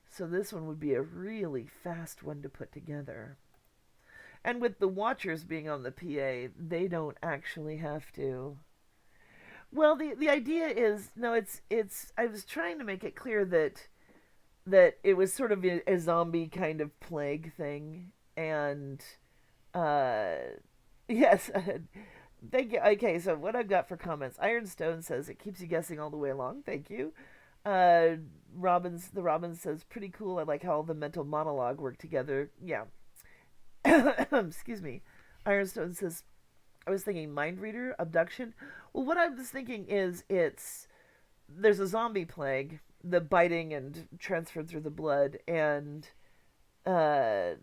Speaker 1: so this one would be a really fast one to put together. And with the watchers being on the PA, they don't actually have to. Well, the idea is, no, it's I was trying to make it clear that it was sort of a zombie kind of plague thing. And, yes, thank you. Okay, so what I've got for comments. Ironstone says, it keeps you guessing all the way along. Thank you. Robbins says, pretty cool. I like how all the mental monologue work together. Yeah. Excuse me. Ironstone says, I was thinking mind reader, abduction. Well, what I was thinking is there's a zombie plague, the biting and transferred through the blood, and that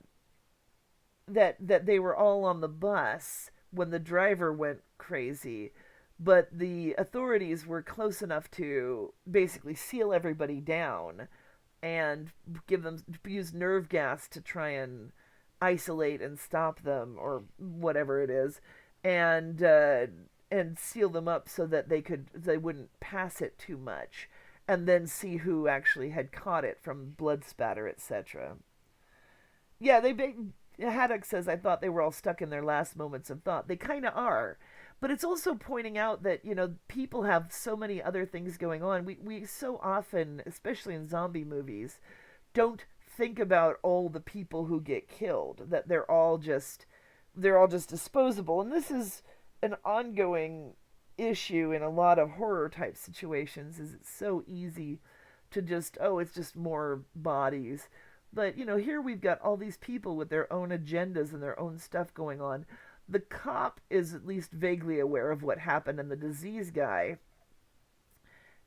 Speaker 1: they were all on the bus when the driver went crazy. But the authorities were close enough to basically seal everybody down and use nerve gas to try and isolate and stop them or whatever it is. And and seal them up so that they wouldn't pass it too much, and then see who actually had caught it from blood spatter, etc. Yeah, Haddock says, I thought they were all stuck in their last moments of thought. They kind of are. But it's also pointing out that, people have so many other things going on. We so often, especially in zombie movies, don't think about all the people who get killed, that they're all just disposable. And this is an ongoing issue in a lot of horror type situations, is it's so easy to just, oh, it's just more bodies. But, here we've got all these people with their own agendas and their own stuff going on. The cop is at least vaguely aware of what happened, and the disease guy,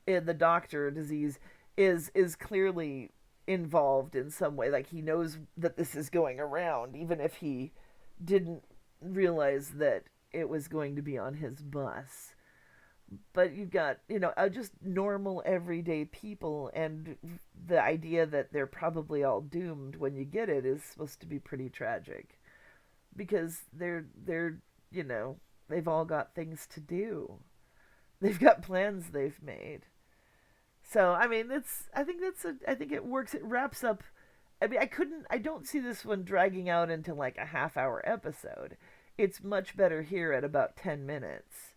Speaker 1: the doctor disease, is clearly involved in some way. Like, he knows that this is going around, even if he didn't realize that it was going to be on his bus. But you've got, just normal everyday people, and the idea that they're probably all doomed when you get it is supposed to be pretty tragic, because they've all got things to do. They've got plans they've made. So, I mean, I think it works. It wraps up. I mean, I don't see this one dragging out into like a half-hour episode. It's much better here at about 10 minutes.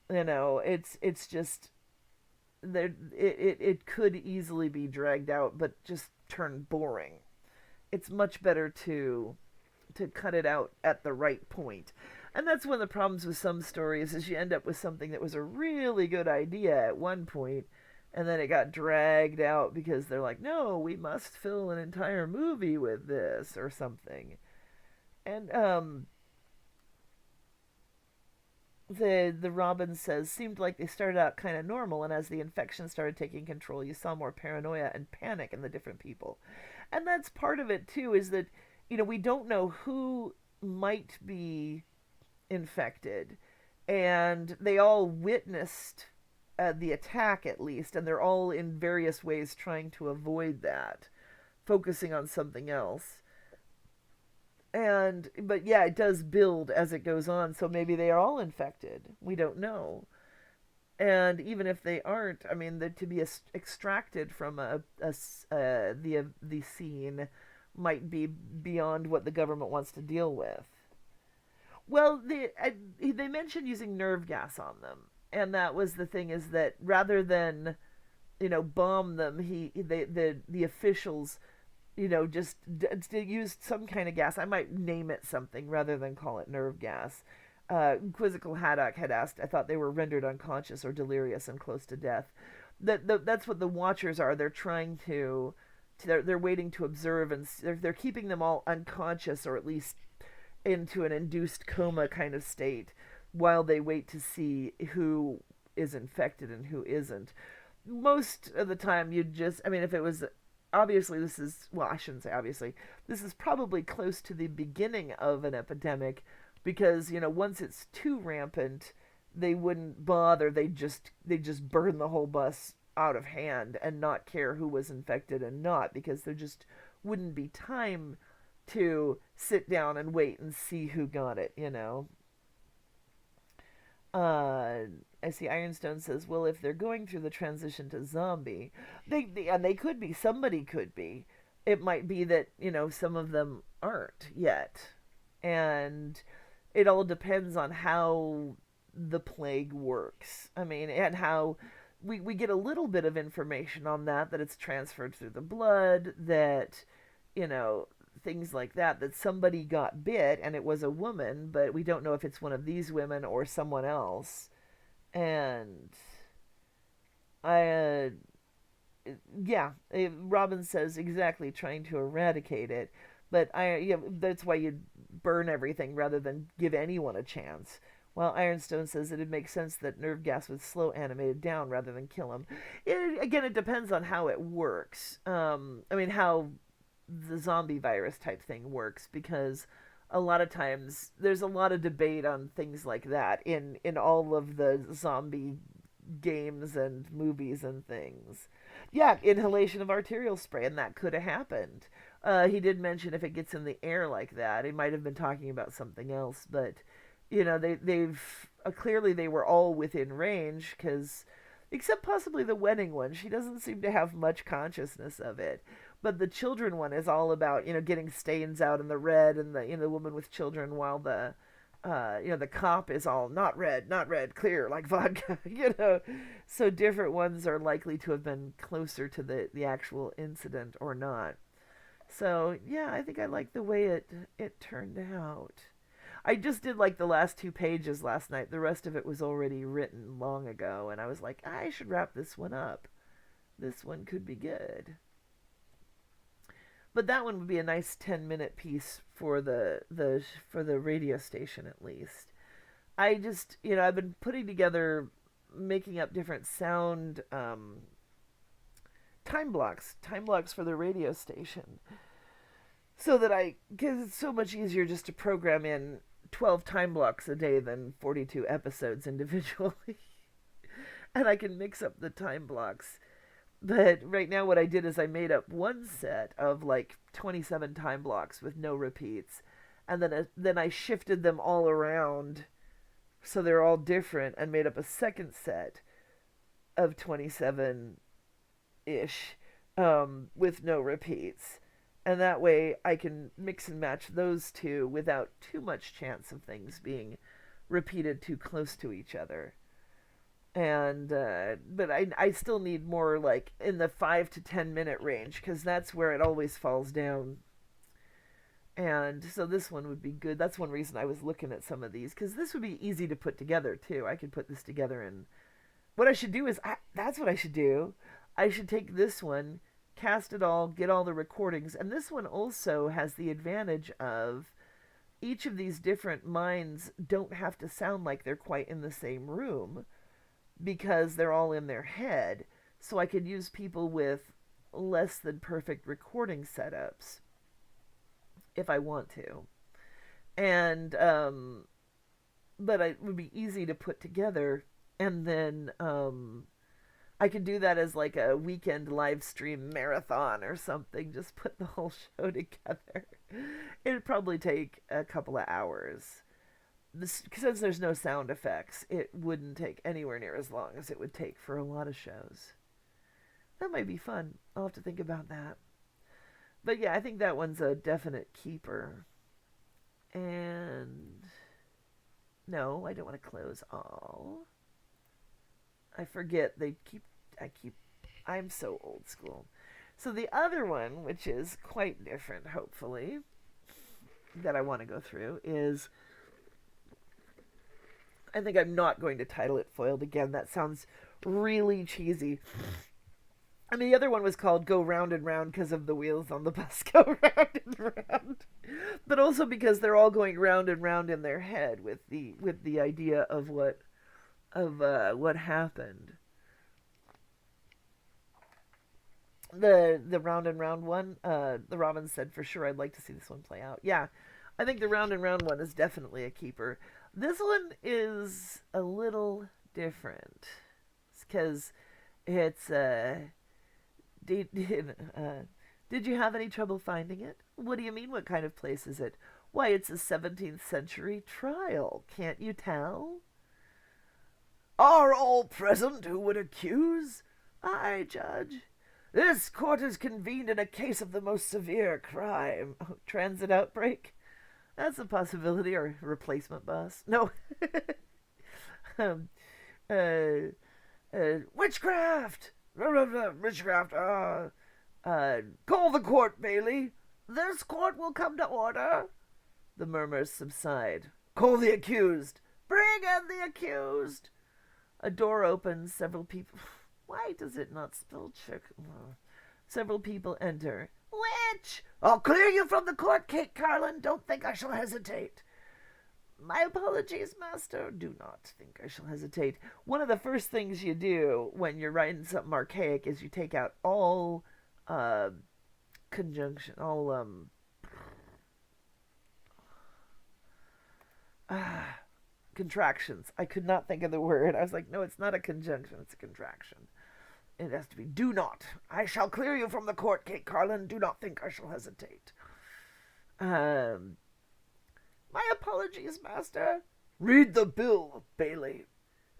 Speaker 1: It's just there. It could easily be dragged out, but just turn boring. It's much better to cut it out at the right point. And that's one of the problems with some stories, is you end up with something that was a really good idea at one point, and then it got dragged out because they're like, no, we must fill an entire movie with this or something. And the Robin says, seemed like they started out kind of normal, and as the infection started taking control, you saw more paranoia and panic in the different people. And that's part of it too, is that we don't know who might be infected, and they all witnessed the attack at least, and they're all in various ways trying to avoid that, focusing on something else. But yeah, it does build as it goes on, so maybe they are all infected. We don't know. And even if they aren't, I mean, to be extracted from the scene might be beyond what the government wants to deal with. Well, they mentioned using nerve gas on them, and that was the thing, is that rather than bomb them, the officials just used some kind of gas. I might name it something rather than call it nerve gas. Quizzical Haddock had asked, I thought they were rendered unconscious or delirious and close to death. That's what the Watchers are. They're trying to they're waiting to observe, and they're keeping them all unconscious, or at least into an induced coma kind of state, while they wait to see who is infected and who isn't. Most of the time, if it was, obviously this is, well, I shouldn't say obviously, this is probably close to the beginning of an epidemic, because, once it's too rampant, they wouldn't bother. They just burn the whole bus out of hand and not care who was infected and not, because there just wouldn't be time to sit down and wait and see who got it. I see Ironstone says, well, if they're going through the transition to zombie, they could be, somebody could be. It might be that, some of them aren't yet. And it all depends on how the plague works. I mean, and how we get a little bit of information on that it's transferred through the blood, that, things like that somebody got bit and it was a woman, but we don't know if it's one of these women or someone else. And Robin says exactly, trying to eradicate it, but that's why you burn everything rather than give anyone a chance. While Ironstone says it'd make sense that nerve gas would slow animated down rather than kill him. It depends on how it works. How the zombie virus type thing works, because a lot of times there's a lot of debate on things like that in all of the zombie games and movies and things. Yeah, inhalation of arterial spray, and that could have happened. He did mention if it gets in the air like that. He might have been talking about something else, but they've clearly they were all within range, because except possibly the wedding one, she doesn't seem to have much consciousness of it. But the children one is all about, getting stains out in the red, and the woman with children, while the cop is all not red, clear like vodka. So different ones are likely to have been closer to the actual incident or not. So yeah, I think I like the way it turned out. I just did like the last 2 pages last night. The rest of it was already written long ago, and I was like, I should wrap this one up. This one could be good. But that one would be a nice 10-minute piece for the radio station at least. I just, I've been putting together, making up different sound time blocks for the radio station, so that because it's so much easier just to program in 12 time blocks a day than 42 episodes individually. And I can mix up the time blocks. But right now what I did is I made up one set of like 27 time blocks with no repeats. And then I shifted them all around so they're all different, and made up a second set of 27-ish with no repeats. And that way I can mix and match those two without too much chance of things being repeated too close to each other. And but I still need more like in the 5 to 10 minute range, because that's where it always falls down. And so this one would be good. That's one reason I was looking at some of these, because this would be easy to put together too. I could put this together, and what I should do is that's what I should do. I should take this one, cast it all, get all the recordings, and this one also has the advantage of each of these different minds don't have to sound like they're quite in the same room, because they're all in their head. So I could use people with less than perfect recording setups if I want to. And but it would be easy to put together, and then I could do that as like a weekend live stream marathon or something. Just put the whole show together. It'd probably take a couple of hours. Since there's no sound effects, it wouldn't take anywhere near as long as it would take for a lot of shows. That might be fun. I'll have to think about that. But yeah, I think that one's a definite keeper. And no, I don't want to close all. I forget I'm so old school. So the other one, which is quite different, hopefully, that I want to go through is, I think I'm not going to title it Foiled again. That sounds really cheesy. And the other one was called Go Round and Round because of the wheels on the bus go round and round. But also because they're all going round and round in their head with the idea of what happened. The round and round one, the Robin said, for sure I'd like to see this one play out. Yeah, I think the round and round one is definitely a keeper. This one is a little different because it's did you have any trouble finding it? What do you mean, what kind of place is it? Why, it's a 17th century trial. Can't you tell? Are all present who would accuse? Aye, Judge. This court is convened in a case of the most severe crime. Oh, transit outbreak? That's a possibility, or replacement bus. No. Witchcraft! Witchcraft. Call the court, Bailey. This court will come to order. The murmurs subside. Call the accused. Bring in the accused. A door opens. Several people... Why does it not spell check? Several people enter. Witch! I'll clear you from the court, Kate Carlin. Don't think I shall hesitate. My apologies, master. Do not think I shall hesitate. One of the first things you do when you're writing something archaic is you take out all conjunction, all contractions. I could not think of the word. I was like, no, it's not a conjunction, it's a contraction. It has to be, do not. I shall clear you from the court, Kate Carlin. Do not think I shall hesitate. My apologies, master. Read the bill, Bailey.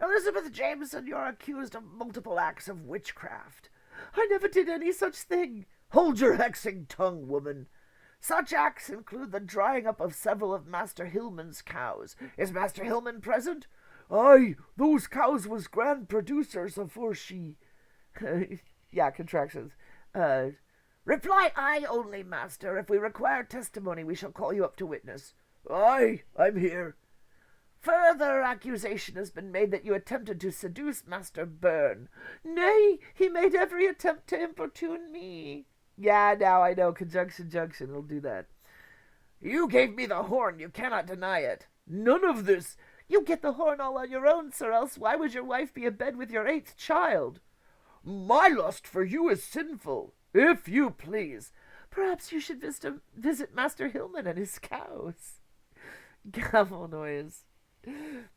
Speaker 1: Elizabeth Jameson, you're accused of multiple acts of witchcraft. I never did any such thing. Hold your hexing tongue, woman. Such acts include the drying up of several of Master Hillman's cows. Is Master Hillman present? Aye, those cows was grand producers afore she... yeah, contractions. Reply aye only, master. If we require testimony, we shall call you up to witness. Aye, I'm here. Further accusation has been made that you attempted to seduce Master Byrne. Nay, he made every attempt to importune me. Yeah, now I know. Conjunction junction will do that. You gave me the horn. You cannot deny it. None of this. You get the horn all on your own, sir, else why would your wife be abed with your 8th child? My lust for you is sinful. If you please. Perhaps you should visit Master Hillman and his cows. Gavel noise.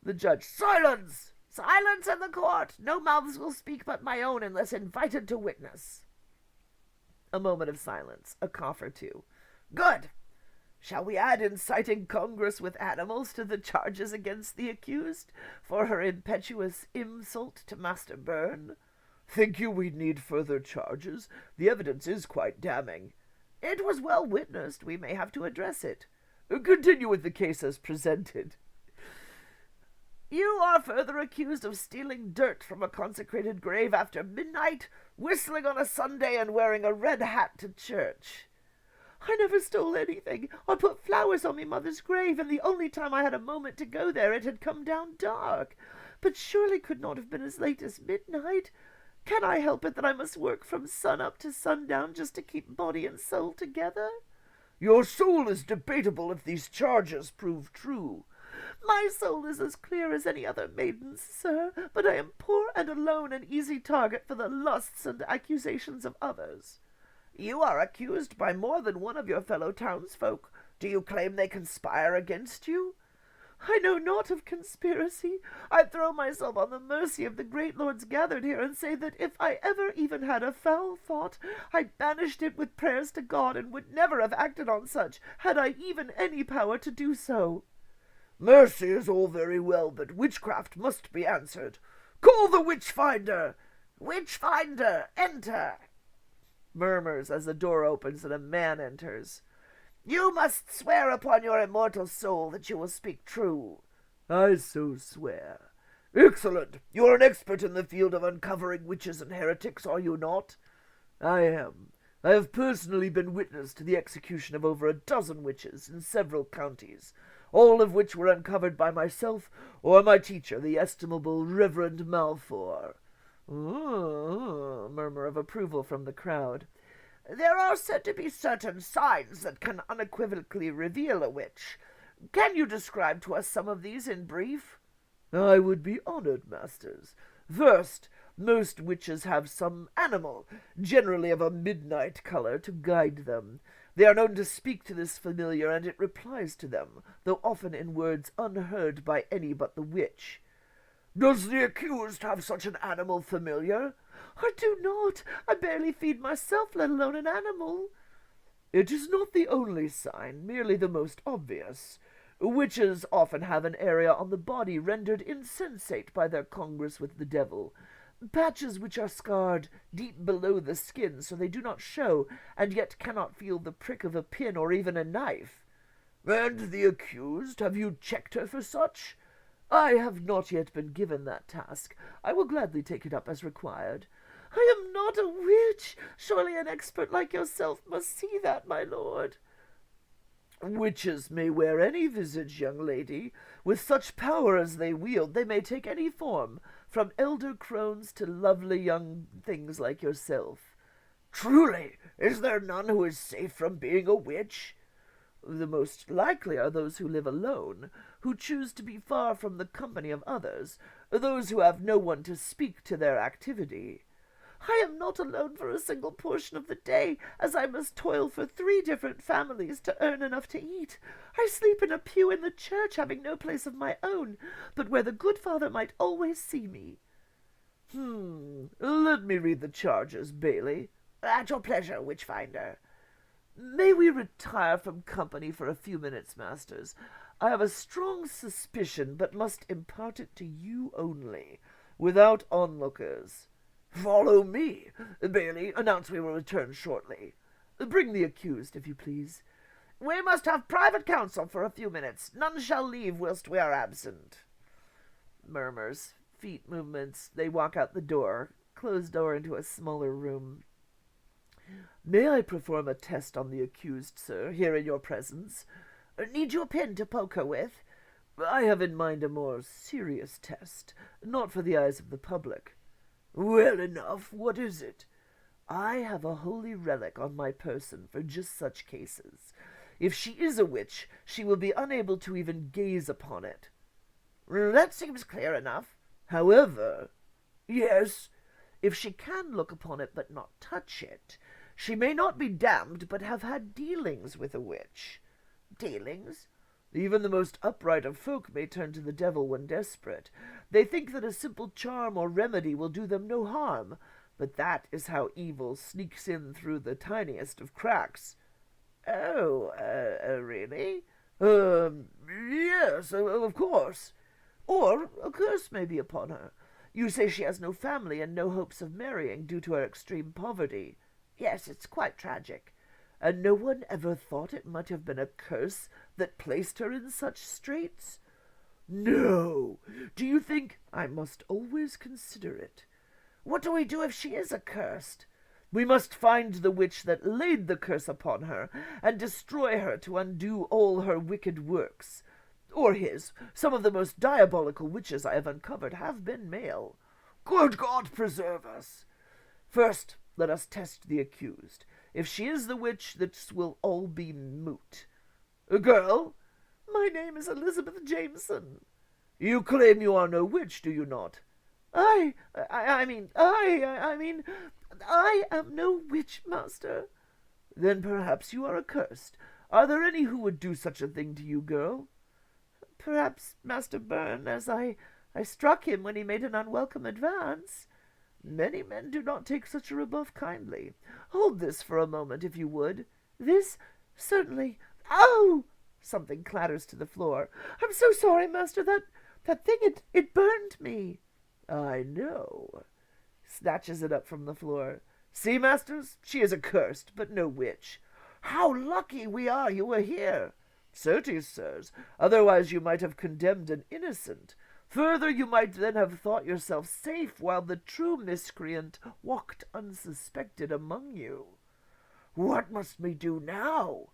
Speaker 1: The judge. Silence! Silence in the court! No mouths will speak but my own unless invited to witness. A moment of silence. A cough or two. Good! Shall we add inciting Congress with animals to the charges against the accused for her impetuous insult to Master Byrne? Think you we need further charges? The evidence is quite damning. It was well witnessed. We may have to address it. Continue with the case as presented. You are further accused of stealing dirt from a consecrated grave after midnight, whistling on a Sunday, and wearing a red hat to church. I never stole anything. I put flowers on me mother's grave, and the only time I had a moment to go there it had come down dark. But surely could not have been as late as midnight. Can I help it that I must work from sun up to sundown just to keep body and soul together? Your soul is debatable if these charges prove true. My soul is as clear as any other maiden's, sir, but I am poor and alone, an easy target for the lusts and accusations of others. You are accused by more than one of your fellow townsfolk. Do you claim they conspire against you? I know naught of conspiracy. I throw myself on the mercy of the great lords gathered here, and say that if I ever even had a foul thought, I banished it with prayers to God, and would never have acted on such, had I even any power to do so. Mercy is all very well, but witchcraft must be answered. Call the witch-finder! Witch-finder, enter! Murmurs as the door opens and a man enters. You must swear upon your immortal soul that you will speak true. I so swear. Excellent. You are an expert in the field of uncovering witches and heretics, are you not? I am. I have personally been witness to the execution of over 12 witches in several counties, all of which were uncovered by myself or my teacher, the estimable Reverend Malfour. Murmur of approval from the crowd. There are said to be certain signs that can unequivocally reveal a witch. Can you describe to us some of these in brief? I would be honored, masters. First, most witches have some animal, generally of a midnight color, to guide them. They are known to speak to this familiar, and it replies to them, though often in words unheard by any but the witch. Does the accused have such an animal familiar? I do not. I barely feed myself, let alone an animal. It is not the only sign, merely the most obvious. Witches often have an area on the body rendered insensate by their congress with the devil, patches which are scarred deep below the skin so they do not show, and yet cannot feel the prick of a pin or even a knife. And the accused, have you checked her for such? I have not yet been given that task. I will gladly take it up as required. I am not a witch. Surely an expert like yourself must see that, my lord. Witches may wear any visage, young lady. With such power as they wield, they may take any form, from elder crones to lovely young things like yourself. Truly, is there none who is safe from being a witch? The most likely are those who live alone, who choose to be far from the company of others, those who have no one to speak to their activity. I am not alone for a single portion of the day, as I must toil for 3 different families to earn enough to eat. I sleep in a pew in the church, having no place of my own, but where the good father might always see me. Let me read the charges, Bailey. At your pleasure, Witchfinder. May we retire from company for a few minutes, masters? I have a strong suspicion, but must impart it to you only, without onlookers. Follow me. Bailey, announce we will return shortly. Bring the accused, if you please. We must have private counsel for a few minutes. None shall leave whilst we are absent. Murmurs, feet movements. They walk out the door, closed door into a smaller room. May I perform a test on the accused, sir, here in your presence? Need you a pin to poke her with? I have in mind a more serious test, not for the eyes of the public. Well enough, what is it? I have a holy relic on my person for just such cases. If she is a witch, she will be unable to even gaze upon it. That seems clear enough. However, yes, if she can look upon it but not touch it, she may not be damned but have had dealings with a witch. Dealings? Even the most upright of folk may turn to the devil when desperate. They think that a simple charm or remedy will do them no harm, but that is how evil sneaks in through the tiniest of cracks. Oh, really? Yes, of course. Or a curse may be upon her. You say she has no family and no hopes of marrying due to her extreme poverty. Yes, it's quite tragic. And no one ever thought it might have been a curse that placed her in such straits? No. Do you think I must always consider it? What do we do if she is accursed? We must find the witch that laid the curse upon her, and destroy her to undo all her wicked works. Or his. Some of the most diabolical witches I have uncovered have been male. Good God preserve us! First, let us test the accused. If she is the witch, this will all be moot. A girl? My name is Elizabeth Jameson. You claim you are no witch, do you not? I am no witch, master. Then perhaps you are accursed. Are there any who would do such a thing to you, girl? Perhaps Master Byrne, as I struck him when he made an unwelcome advance. Many men do not take such a rebuff kindly. Hold this for a moment, if you would. This? Certainly. Oh! Something clatters to the floor. I'm so sorry, master. That thing, it burned me. I know. Snatches it up from the floor. See, masters, she is accursed, but no witch. How lucky we are you were here. Certes, sirs, otherwise you might have condemned an innocent. Further, you might then have thought yourself safe while the true miscreant walked unsuspected among you. What must we do now?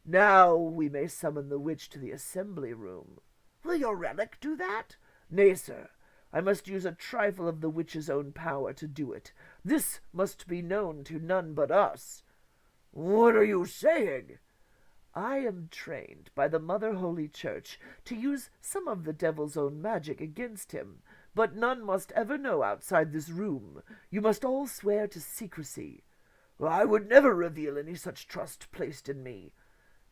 Speaker 1: Now we may summon the witch to the assembly room. Will your relic do that? Nay, sir. I must use a trifle of the witch's own power to do it. This must be known to none but us. What are you saying? I am trained by the Mother Holy Church to use some of the devil's own magic against him, but none must ever know outside this room. You must all swear to secrecy. I would never reveal any such trust placed in me.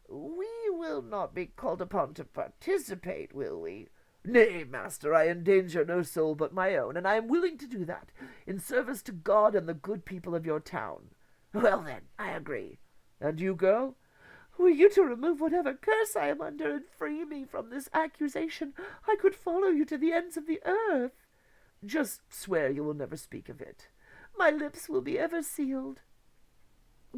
Speaker 1: We will not be called upon to participate, will we? Nay, master, I endanger no soul but my own, and I am willing to do that, in service to God and the good people of your town. Well, then, I agree. And you, girl? Were you to remove whatever curse I am under and free me from this accusation, I could follow you to the ends of the earth. Just swear you will never speak of it. My lips will be ever sealed.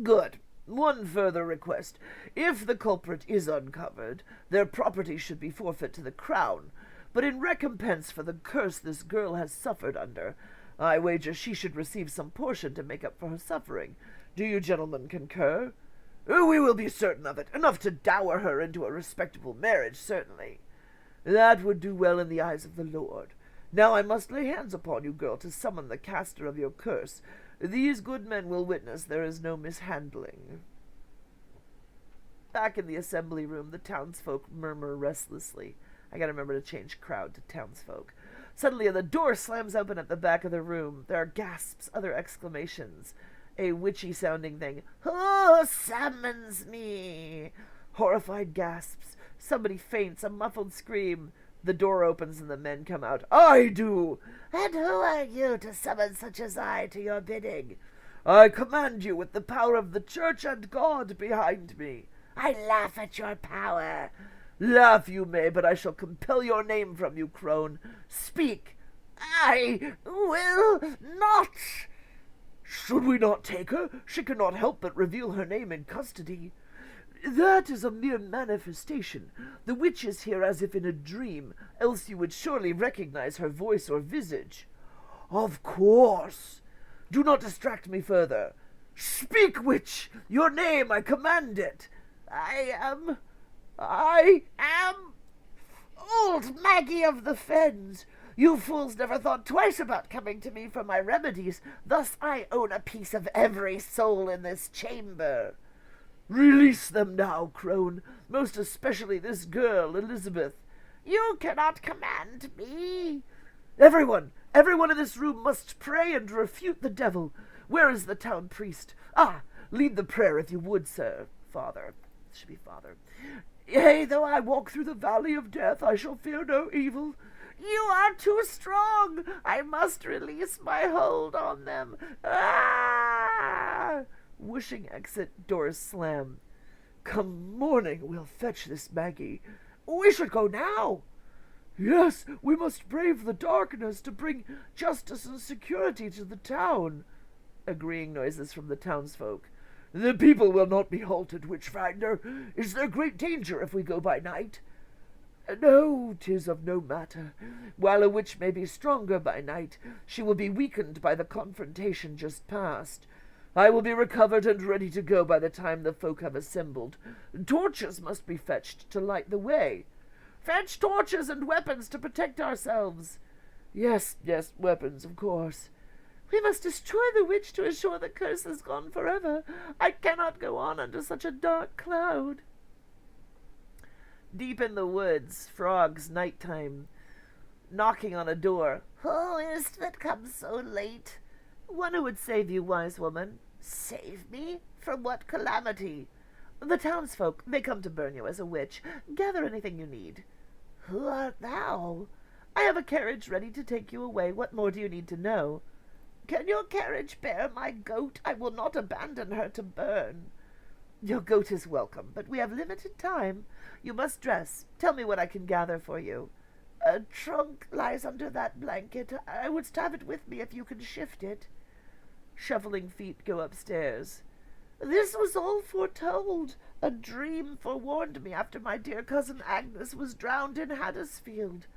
Speaker 1: Good. One further request. If the culprit is uncovered, their property should be forfeit to the crown, but in recompense for the curse this girl has suffered under, I wager she should receive some portion to make up for her suffering. Do you gentlemen concur? We will be certain of it. Enough to dower her into a respectable marriage, certainly. That would do well in the eyes of the Lord. Now I must lay hands upon you, girl, to summon the caster of your curse. These good men will witness there is no mishandling. Back in the assembly room, the townsfolk murmur restlessly. I gotta remember to change crowd to townsfolk. Suddenly the door slams open at the back of the room. There are gasps, other exclamations. A witchy-sounding thing. Who summons me? Horrified gasps. Somebody faints, a muffled scream. The door opens and the men come out. I do. And who are you to summon such as I to your bidding? I command you with the power of the church and God behind me. I laugh at your power. Laugh you may, but I shall compel your name from you, crone. Speak. I will not. Should we not take her? She cannot help but reveal her name in custody. That is a mere manifestation. The witch is here as if in a dream, else you would surely recognize her voice or visage. Of course. Do not distract me further. Speak, witch! Your name, I command it. I am old Maggie of the Fens. You fools never thought twice about coming to me for my remedies. Thus I own a piece of every soul in this chamber. Release them now, crone, most especially this girl, Elizabeth. You cannot command me. Everyone in this room must pray and refute the devil. Where is the town priest? Ah, lead the prayer if you would, sir. Father. It should be father. Yea, though I walk through the valley of death, I shall fear no evil. You are too strong. I must release my hold on them. Ah! Whooshing exit, doors slam. Come morning, we'll fetch this Maggie. We should go now. Yes, we must brave the darkness to bring justice and security to the town. Agreeing noises from the townsfolk. The people will not be halted, Witchfinder. Is there great danger if we go by night? No, 'tis of no matter. While a witch may be stronger by night, she will be weakened by the confrontation just past. I will be recovered and ready to go by the time the folk have assembled. Torches must be fetched to light the way. Fetch torches and weapons to protect ourselves. Yes, weapons, of course. We must destroy the witch to assure the curse is gone forever. I cannot go on under such a dark cloud. Deep in the woods, frogs, nighttime, knocking on a door. Who is that comes so late? One who would save you, wise woman. Save me? From what calamity? The townsfolk, they come to burn you as a witch. Gather anything you need. Who art thou? I have a carriage ready to take you away. What more do you need to know? Can your carriage bear my goat? I will not abandon her to burn. Your goat is welcome, but we have limited time. You must dress. Tell me what I can gather for you. A trunk lies under that blanket. I would have it with me if you can shift it. Shuffling feet go upstairs. This was all foretold. A dream forewarned me after my dear cousin Agnes was drowned in Huddersfield.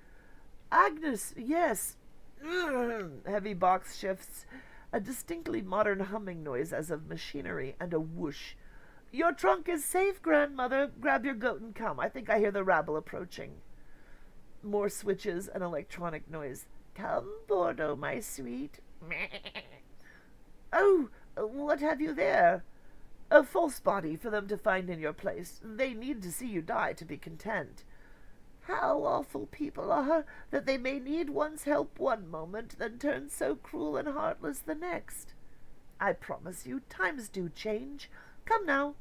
Speaker 1: Agnes, yes. Heavy box shifts. A distinctly modern humming noise as of machinery and a whoosh. Your trunk is safe, grandmother. Grab your goat and come. I think I hear the rabble approaching. More switches and electronic noise. Come, Bordeaux, my sweet. Oh, what have you there? A false body for them to find in your place. They need to see you die to be content. How awful people are, that they may need one's help one moment, then turn so cruel and heartless the next. I promise you, times do change. Come now.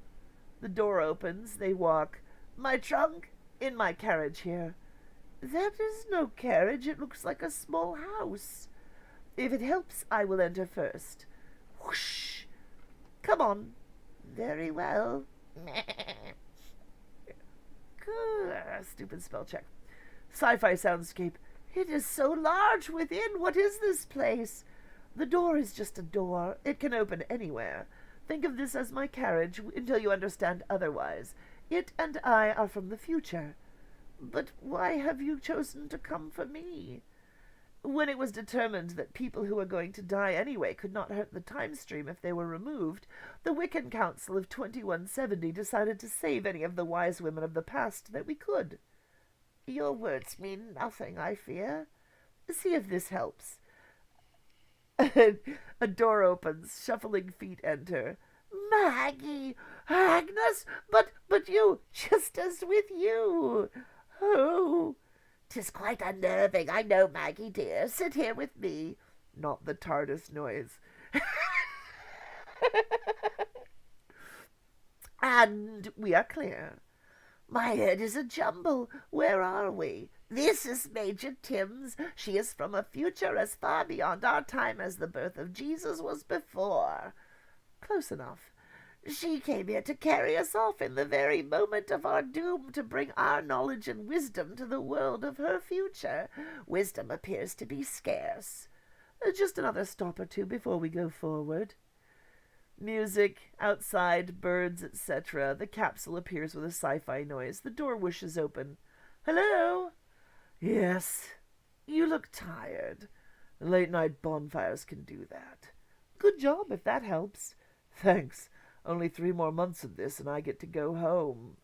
Speaker 1: The door opens. They walk. My trunk? In my carriage here. That is no carriage. It looks like a small house. If it helps, I will enter first. Whoosh! Come on. Very well. Stupid spell check. Sci-fi soundscape. It is so large within. What is this place? The door is just a door. It can open anywhere. Think of this as my carriage until you understand otherwise. It and I are from the future. But why have you chosen to come for me? When it was determined that people who were going to die anyway could not hurt the time stream if they were removed, the Wiccan Council of 2170 decided to save any of the wise women of the past that we could. Your words mean nothing, I fear. See if this helps. A door opens. Shuffling feet enter. Maggie! Agnes! But you! Just as with you! Oh! 'Tis quite unnerving, I know, Maggie dear. Sit here with me. Not the TARDIS noise. And we are clear. My head is a jumble. Where are we? This is Major Timms. She is from a future as far beyond our time as the birth of Jesus was before. Close enough. She came here to carry us off in the very moment of our doom to bring our knowledge and wisdom to the world of her future. Wisdom appears to be scarce. Just another stop or two before we go forward. Music, outside, birds, etc. The capsule appears with a sci-fi noise. The door whooshes open. Hello? Yes. You look tired. Late night bonfires can do that. Good job, if that helps. Thanks. Only 3 more months of this and I get to go home.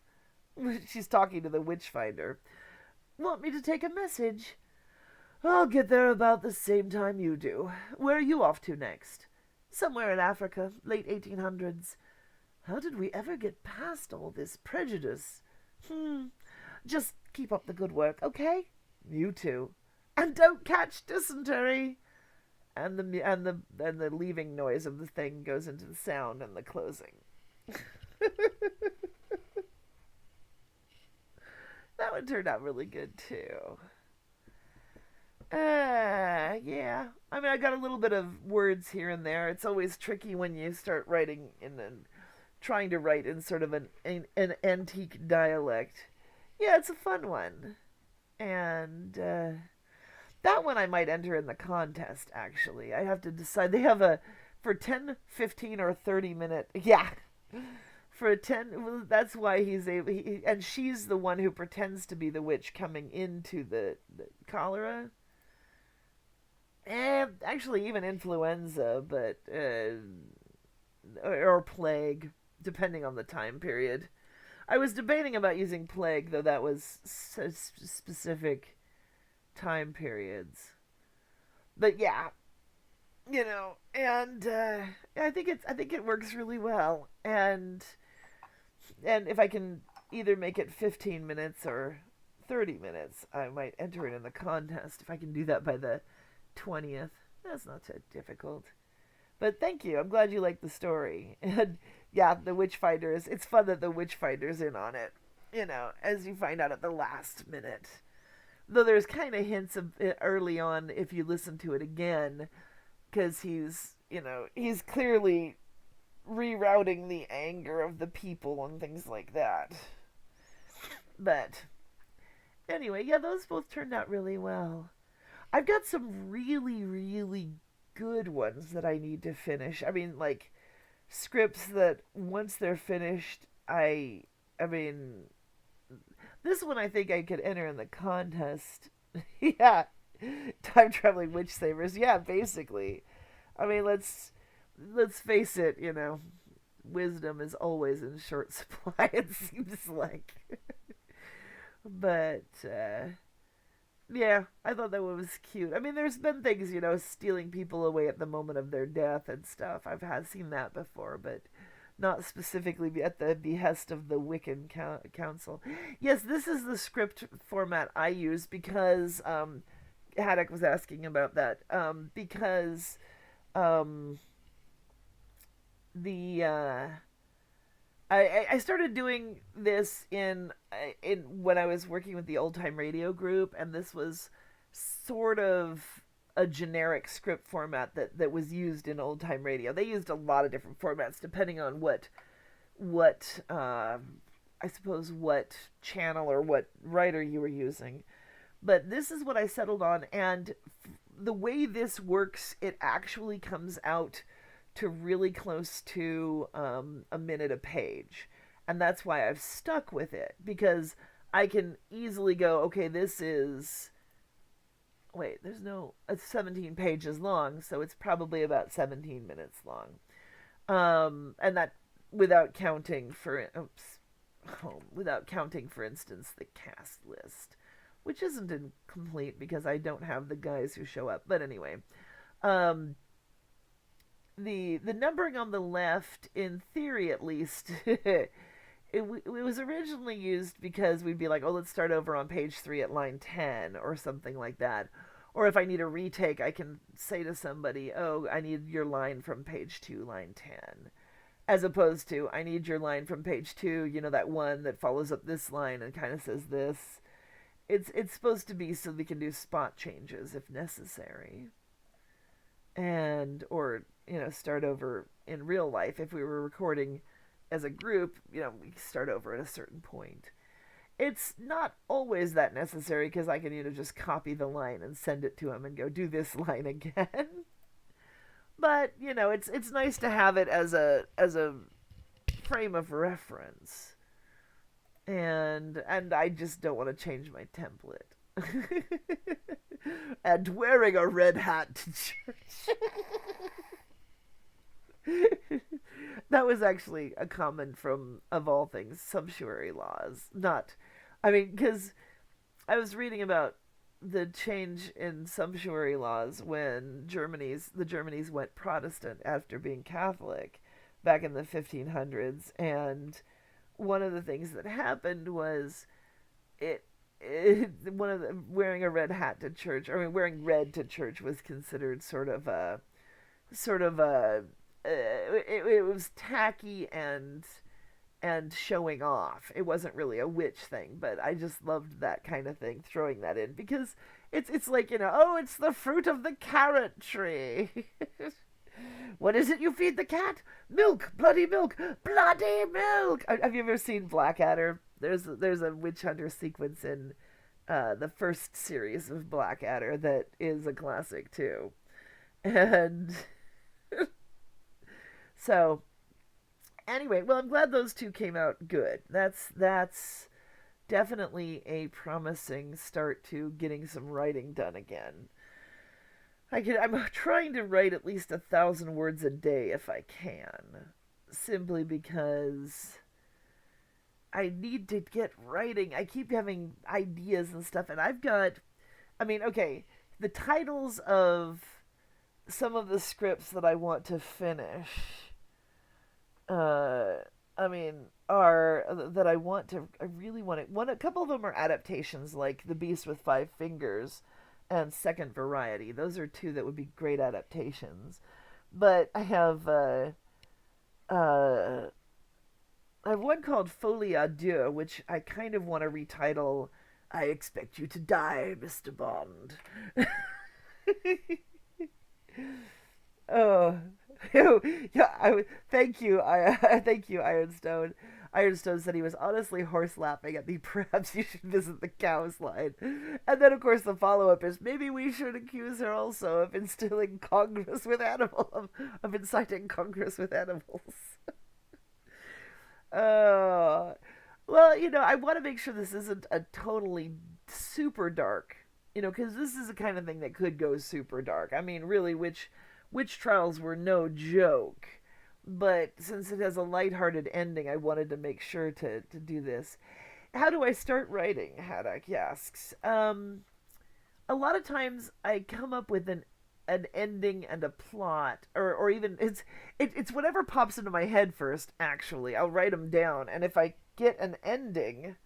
Speaker 1: She's talking to the Witchfinder. Want me to take a message? I'll get there about the same time you do. Where are you off to next? Somewhere in Africa, late 1800s. How did we ever get past all this prejudice? Just keep up the good work, okay? You too. And don't catch dysentery. And the leaving noise of the thing goes into the sound and the closing. That one turned out really good too. Yeah. I mean, I got a little bit of words here and there. It's always tricky when you start writing trying to write in sort of an antique dialect. Yeah, it's a fun one. And that one I might enter in the contest, actually. I have to decide. They have for 10, 15, or 30-minute. Yeah. For 10, that's why he's able. And she's the one who pretends to be the witch coming into the cholera. Actually, even influenza, but or plague, depending on the time period. I was debating about using plague, though that was so specific time periods. But yeah, and I think it works really well. And if I can either make it 15 minutes or 30 minutes, I might enter it in the contest. If I can do that by the 20th, that's not so difficult. But thank you. I'm glad you liked the story. And yeah, the Witchfinder it's fun that the Witchfinder's in on it, as you find out at the last minute. Though there's kind of hints of it early on if you listen to it again, because he's clearly rerouting the anger of the people and things like that. But anyway, yeah, those both turned out really well. I've got some really, really good ones that I need to finish. I mean, like scripts that once they're finished, I mean, this one I think I could enter in the contest. Yeah, time traveling witch savers. Yeah, basically. I mean, let's face it. Wisdom is always in short supply. It seems like, but. Yeah, I thought that one was cute. I mean, there's been things, stealing people away at the moment of their death and stuff. I've seen that before, but not specifically at the behest of the Wiccan Council. Yes, this is the script format I use because Haddock was asking about that. Because I started doing this in when I was working with the Old Time Radio group, and this was sort of a generic script format that was used in Old Time Radio. They used a lot of different formats depending on what I suppose what channel or what writer you were using. But this is what I settled on, and the way this works, it actually comes out to really close to a minute a page. And that's why I've stuck with it, because I can easily go, okay, this is... Wait, it's 17 pages long, so it's probably about 17 minutes long. And that without counting, for instance, the cast list, which isn't incomplete because I don't have the guys who show up. But anyway, the numbering on the left, in theory at least, it was originally used because we'd be like, oh, let's start over on page 3 at line 10 or something like that. Or if I need a retake, I can say to somebody, oh, I need your line from page 2, line 10. As opposed to, I need your line from page 2, that one that follows up this line and kind of says this. It's supposed to be so we can do spot changes if necessary. Or start over in real life if we were recording as a group, we start over at a certain point. It's not always that necessary because I can just copy the line and send it to him and go do this line again. But it's nice to have it as a frame of reference, and I just don't want to change my template. And wearing a red hat to church. That was actually a comment from, of all things, sumptuary laws. Not, because I was reading about the change in sumptuary laws when the Germanies went Protestant after being Catholic back in the 1500s, and one of the things that happened was one of the wearing a red hat to church, wearing red to church was considered it was tacky and showing off. It wasn't really a witch thing, but I just loved that kind of thing, throwing that in, because it's like, oh, it's the fruit of the carrot tree. What is it you feed the cat? Milk, bloody milk, bloody milk. Have you ever seen Blackadder? There's a witch hunter sequence in the first series of Blackadder that is a classic too, and so anyway, well, I'm glad those two came out good. That's definitely a promising start to getting some writing done again. I'm trying to write at least 1,000 words a day if I can, simply because I need to get writing. I keep having ideas and stuff, and okay, the titles of some of the scripts that I want to finish, are that I really want to. A couple of them are adaptations, like The Beast with Five Fingers and Second Variety. Those are two that would be great adaptations. But I have one called Folie à Deux, which I kind of want to retitle I Expect You to Die, Mr. Bond. Oh, yeah. Thank you. Thank you, Ironstone. Ironstone said he was honestly horse laughing at the "perhaps you should visit the cows" line. And then, of course, the follow-up is, maybe we should accuse her also of instilling Congress with animals, of inciting Congress with animals. Well, I want to make sure this isn't a totally super dark, because this is the kind of thing that could go super dark. Really, witch trials were no joke. But since it has a lighthearted ending, I wanted to make sure to do this. How do I start writing? Haddock asks. A lot of times I come up with an ending and a plot, or even it's whatever pops into my head first. Actually, I'll write them down, and if I get an ending,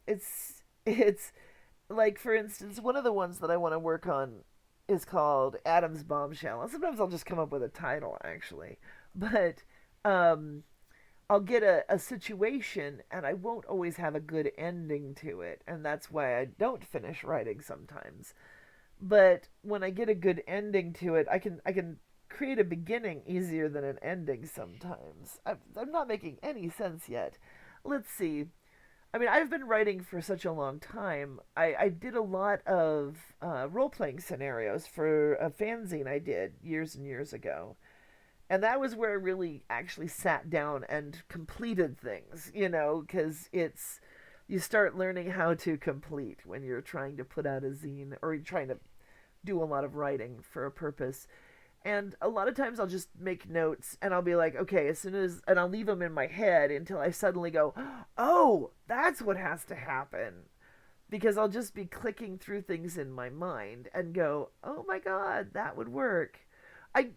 Speaker 1: it's like, for instance, one of the ones that I want to work on is called Adam's Bombshell. And sometimes I'll just come up with a title, actually. But I'll get a situation, and I won't always have a good ending to it. And that's why I don't finish writing sometimes. But when I get a good ending to it, I can create a beginning easier than an ending sometimes. I'm not making any sense yet. Let's see. I've been writing for such a long time. I did a lot of role-playing scenarios for a fanzine I did years and years ago. And that was where I really actually sat down and completed things, because you start learning how to complete when you're trying to put out a zine, or you're trying to do a lot of writing for a purpose. And a lot of times I'll just make notes, and I'll be like, okay, and I'll leave them in my head until I suddenly go, oh, that's what has to happen. Because I'll just be clicking through things in my mind and go, oh my God, that would work. I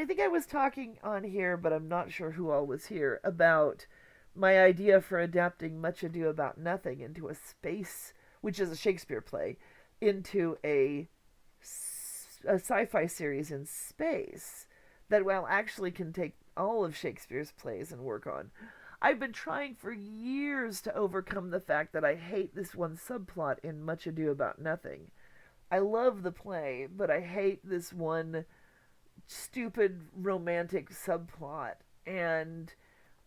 Speaker 1: think I was talking on here, but I'm not sure who all was here, about my idea for adapting Much Ado About Nothing into a space, which is a Shakespeare play, into a sci-fi series in space that actually can take all of Shakespeare's plays and work on. I've been trying for years to overcome the fact that I hate this one subplot in Much Ado About Nothing. I love the play, but I hate this one stupid romantic subplot. And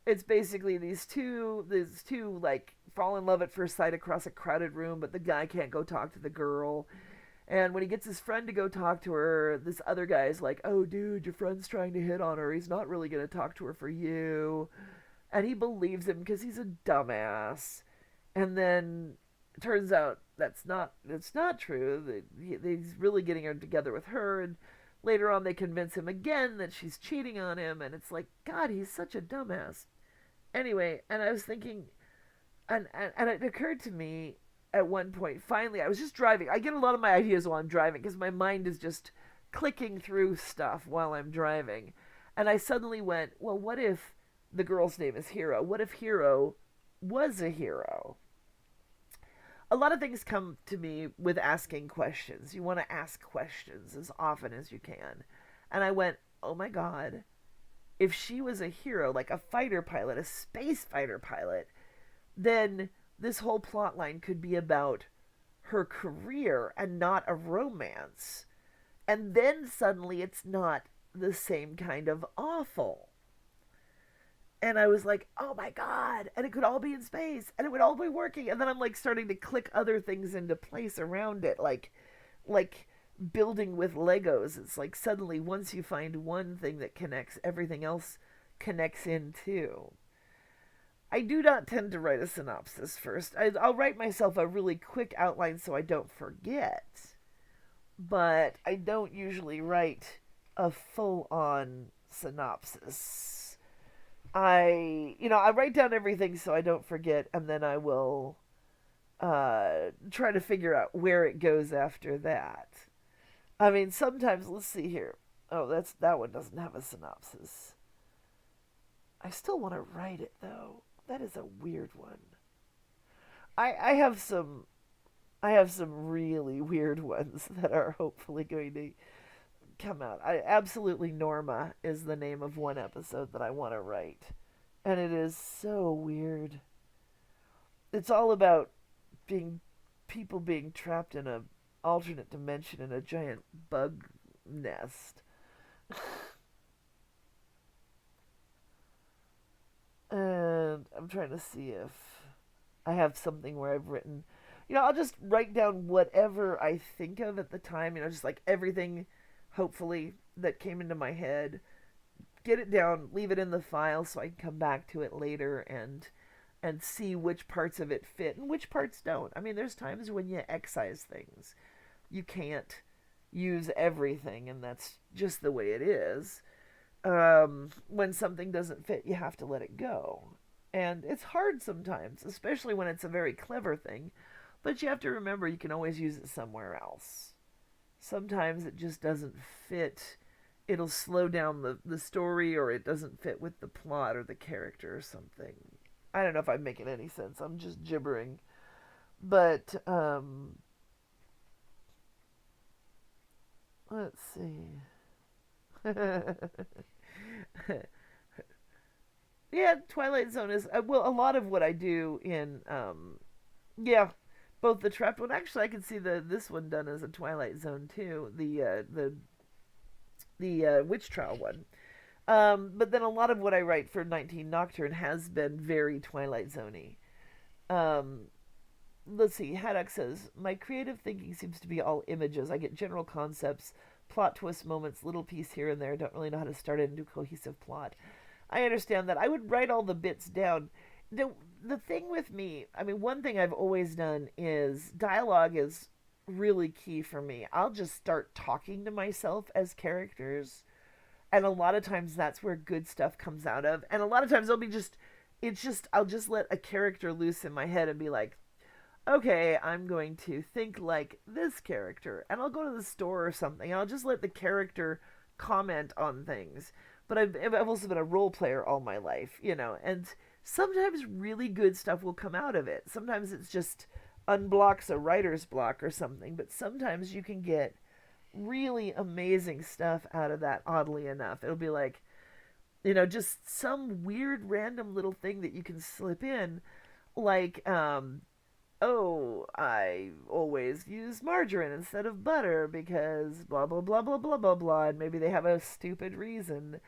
Speaker 1: it's basically these two like fall in love at first sight across a crowded room, but the guy can't go talk to the girl. And when he gets his friend to go talk to her, this other guy's like, "Oh, dude, your friend's trying to hit on her. He's not really going to talk to her for you." And he believes him because he's a dumbass. And then it turns out that's not true. He's really getting her together with her, and later on they convince him again that she's cheating on him, and it's like, God, he's such a dumbass. Anyway, and I was thinking, and it occurred to me at one point. Finally, I was just driving. I get a lot of my ideas while I'm driving because my mind is just clicking through stuff while I'm driving, and I suddenly went, well, what if the girl's name is Hero? What if Hero was a hero? A lot of things come to me with asking questions. You want to ask questions as often as you can. And I went, oh my God, if she was a hero, like a fighter pilot, a space fighter pilot, then this whole plot line could be about her career and not a romance. And then suddenly it's not the same kind of awful. And I was like, oh my God. And it could all be in space and it would all be working. And then I'm like starting to click other things into place around it. Like building with Legos. It's like suddenly once you find one thing that connects, everything else connects in too. I do not tend to write a synopsis first. I'll write myself a really quick outline so I don't forget. But I don't usually write a full on synopsis. I write down everything so I don't forget, and then I will try to figure out where it goes after that. I mean, sometimes, let's see here. Oh, that one doesn't have a synopsis. I still want to write it though. That is a weird one. I have some really weird ones that are hopefully going to come out. Absolutely Norma is the name of one episode that I want to write. And it is so weird. It's all about people being trapped in a alternate dimension in a giant bug nest. And I'm trying to see if I have something where I've written, I'll just write down whatever I think of at the time, just like everything, hopefully, that came into my head. Get it down, leave it in the file so I can come back to it later and see which parts of it fit and which parts don't. I mean, there's times when you excise things. You can't use everything, and that's just the way it is. When something doesn't fit, you have to let it go. And it's hard sometimes, especially when it's a very clever thing. But you have to remember you can always use it somewhere else. Sometimes it just doesn't fit. It'll slow down the story, or it doesn't fit with the plot or the character or something. I don't know if I'm making any sense. I'm just gibbering. But, let's see. Yeah, Twilight Zone is, well, a lot of what I do in, yeah, both the Trapped one. Actually, I can see this one done as a Twilight Zone too. The Witch Trial one. But then a lot of what I write for 19 Nocturne has been very Twilight Zone-y. Let's see, Haddock says, my creative thinking seems to be all images. I get general concepts, plot twist moments, little piece here and there. Don't really know how to start it into a cohesive plot. I understand that. I would write all the bits down. The thing with me, I mean, one thing I've always done is dialogue is really key for me. I'll just start talking to myself as characters. And a lot of times that's where good stuff comes out of. And a lot of times I'll just let a character loose in my head and be like, okay, I'm going to think like this character. And I'll go to the store or something. And I'll just let the character comment on things. But I've also been a role player all my life, and sometimes really good stuff will come out of it. Sometimes it's just unblocks a writer's block or something. But sometimes you can get really amazing stuff out of that, oddly enough. It'll be like, just some weird random little thing that you can slip in, like, oh, I always use margarine instead of butter because blah blah blah blah blah blah blah, and maybe they have a stupid reason.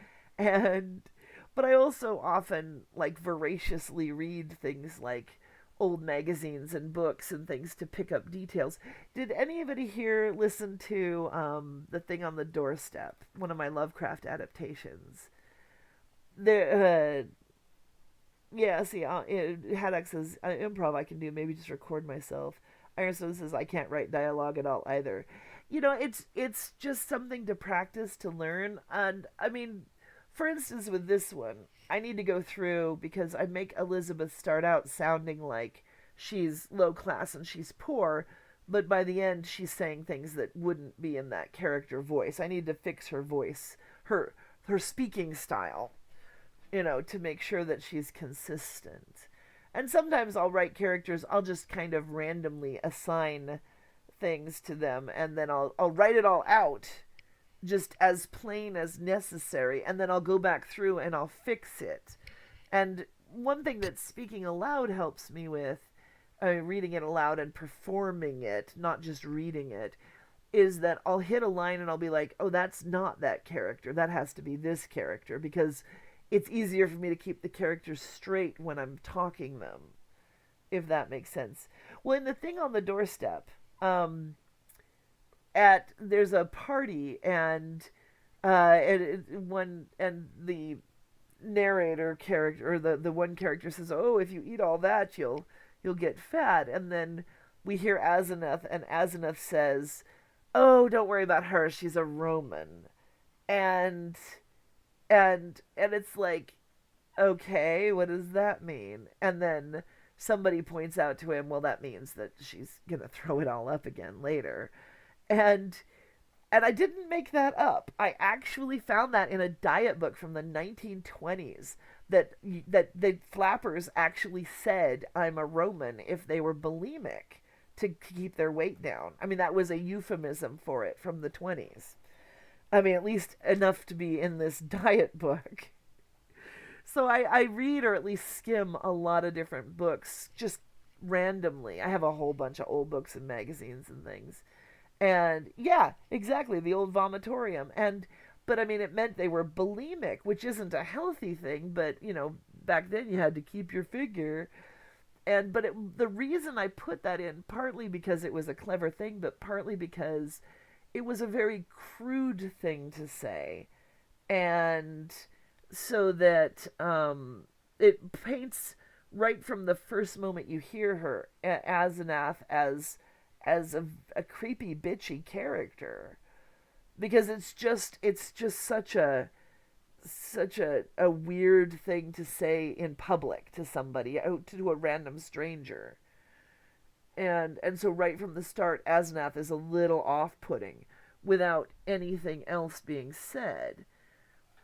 Speaker 1: But I also often like voraciously read things like old magazines and books and things to pick up details. Did anybody here listen to The Thing on the Doorstep, one of my Lovecraft adaptations? There, yeah, see, Haddock says, improv I can do, maybe just record myself. Ironstone says, I can't write dialogue at all either. It's just something to practice, to learn. And, I mean, for instance, with this one, I need to go through because I make Elizabeth start out sounding like she's low class and she's poor, but by the end she's saying things that wouldn't be in that character voice. I need to fix her voice, her speaking style, to make sure that she's consistent. And sometimes I'll write characters, I'll just kind of randomly assign things to them, and then I'll write it all out just as plain as necessary, and then I'll go back through and I'll fix it. And one thing that speaking aloud helps me with, reading it aloud and performing it, not just reading it, is that I'll hit a line and I'll be like, oh, that's not that character. That has to be this character, because it's easier for me to keep the characters straight when I'm talking them, if that makes sense. Well, in The Thing on the Doorstep, there's a party, and the narrator character, or the one character says, "Oh, if you eat all that, you'll get fat." And then we hear Asenath, and Asenath says, "Oh, don't worry about her. She's a Roman." And it's like, okay, what does that mean? And then somebody points out to him, well, that means that she's gonna throw it all up again later. And I didn't make that up. I actually found that in a diet book from the 1920s, that the flappers actually said, I'm a Roman, if they were bulimic, to keep their weight down. I mean, that was a euphemism for it from the 20s. I mean, at least enough to be in this diet book. So I read, or at least skim, a lot of different books just randomly. I have a whole bunch of old books and magazines and things. And yeah, exactly, the old vomitorium. But I mean, it meant they were bulimic, which isn't a healthy thing, but back then you had to keep your figure. The reason I put that in, partly because it was a clever thing, but partly because it was a very crude thing to say. And so that it paints, right from the first moment you hear her, Asenath as a creepy, bitchy character, because it's just such a weird thing to say in public to somebody, to a random stranger. And so right from the start, Asenath is a little off-putting without anything else being said.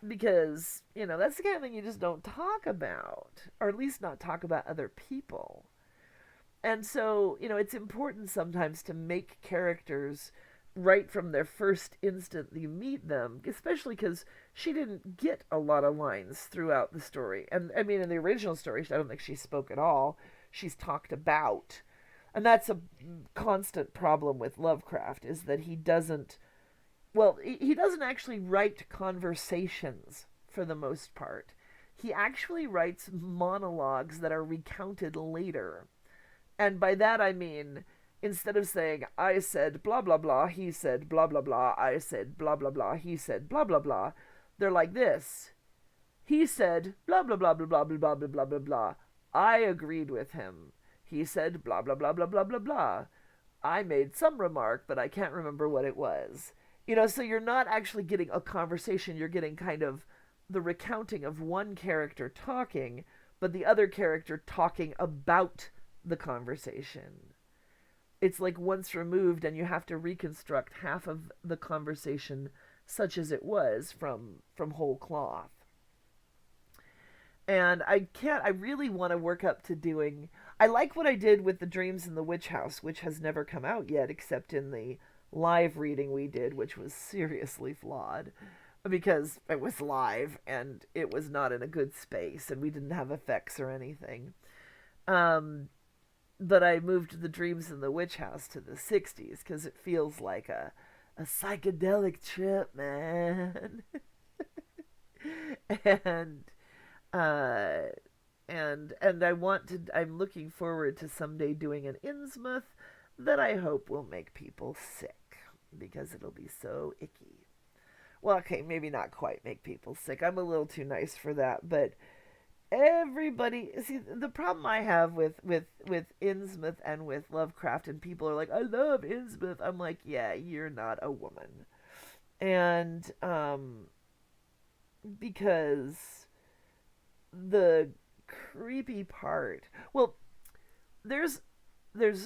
Speaker 1: Because, that's the kind of thing you just don't talk about. Or at least not talk about other people. And so, it's important sometimes to make characters right from their first instant you meet them. Especially because she didn't get a lot of lines throughout the story. And, I mean, in the original story, I don't think she spoke at all. She's talked about. And that's a constant problem with Lovecraft, is that he doesn't actually write conversations for the most part. He actually writes monologues that are recounted later. And by that I mean, instead of saying, I said blah blah blah, he said blah blah blah, I said blah blah blah, he said blah blah blah, they're like this. He said blah blah blah blah blah blah blah blah blah blah. I agreed with him. He said blah blah blah blah blah blah blah. I made some remark, but I can't remember what it was. So you're not actually getting a conversation, you're getting kind of the recounting of one character talking, but the other character talking about the conversation. It's like once removed, and you have to reconstruct half of the conversation such as it was from whole cloth. And I really want to work up to doing, I like what I did with the Dreams in the Witch House, which has never come out yet, except in the live reading we did, which was seriously flawed, because it was live and it was not in a good space and we didn't have effects or anything. But I moved the Dreams in the Witch House to the 60s because it feels like a psychedelic trip, man. Uh, and I'm looking forward to someday doing an Innsmouth that I hope will make people sick because it'll be so icky. Well, okay, maybe not quite make people sick. I'm a little too nice for that, but everybody see the problem I have with Innsmouth and with Lovecraft, and people are like, I love Innsmouth. I'm like, yeah, you're not a woman. And because the creepy part, well, there's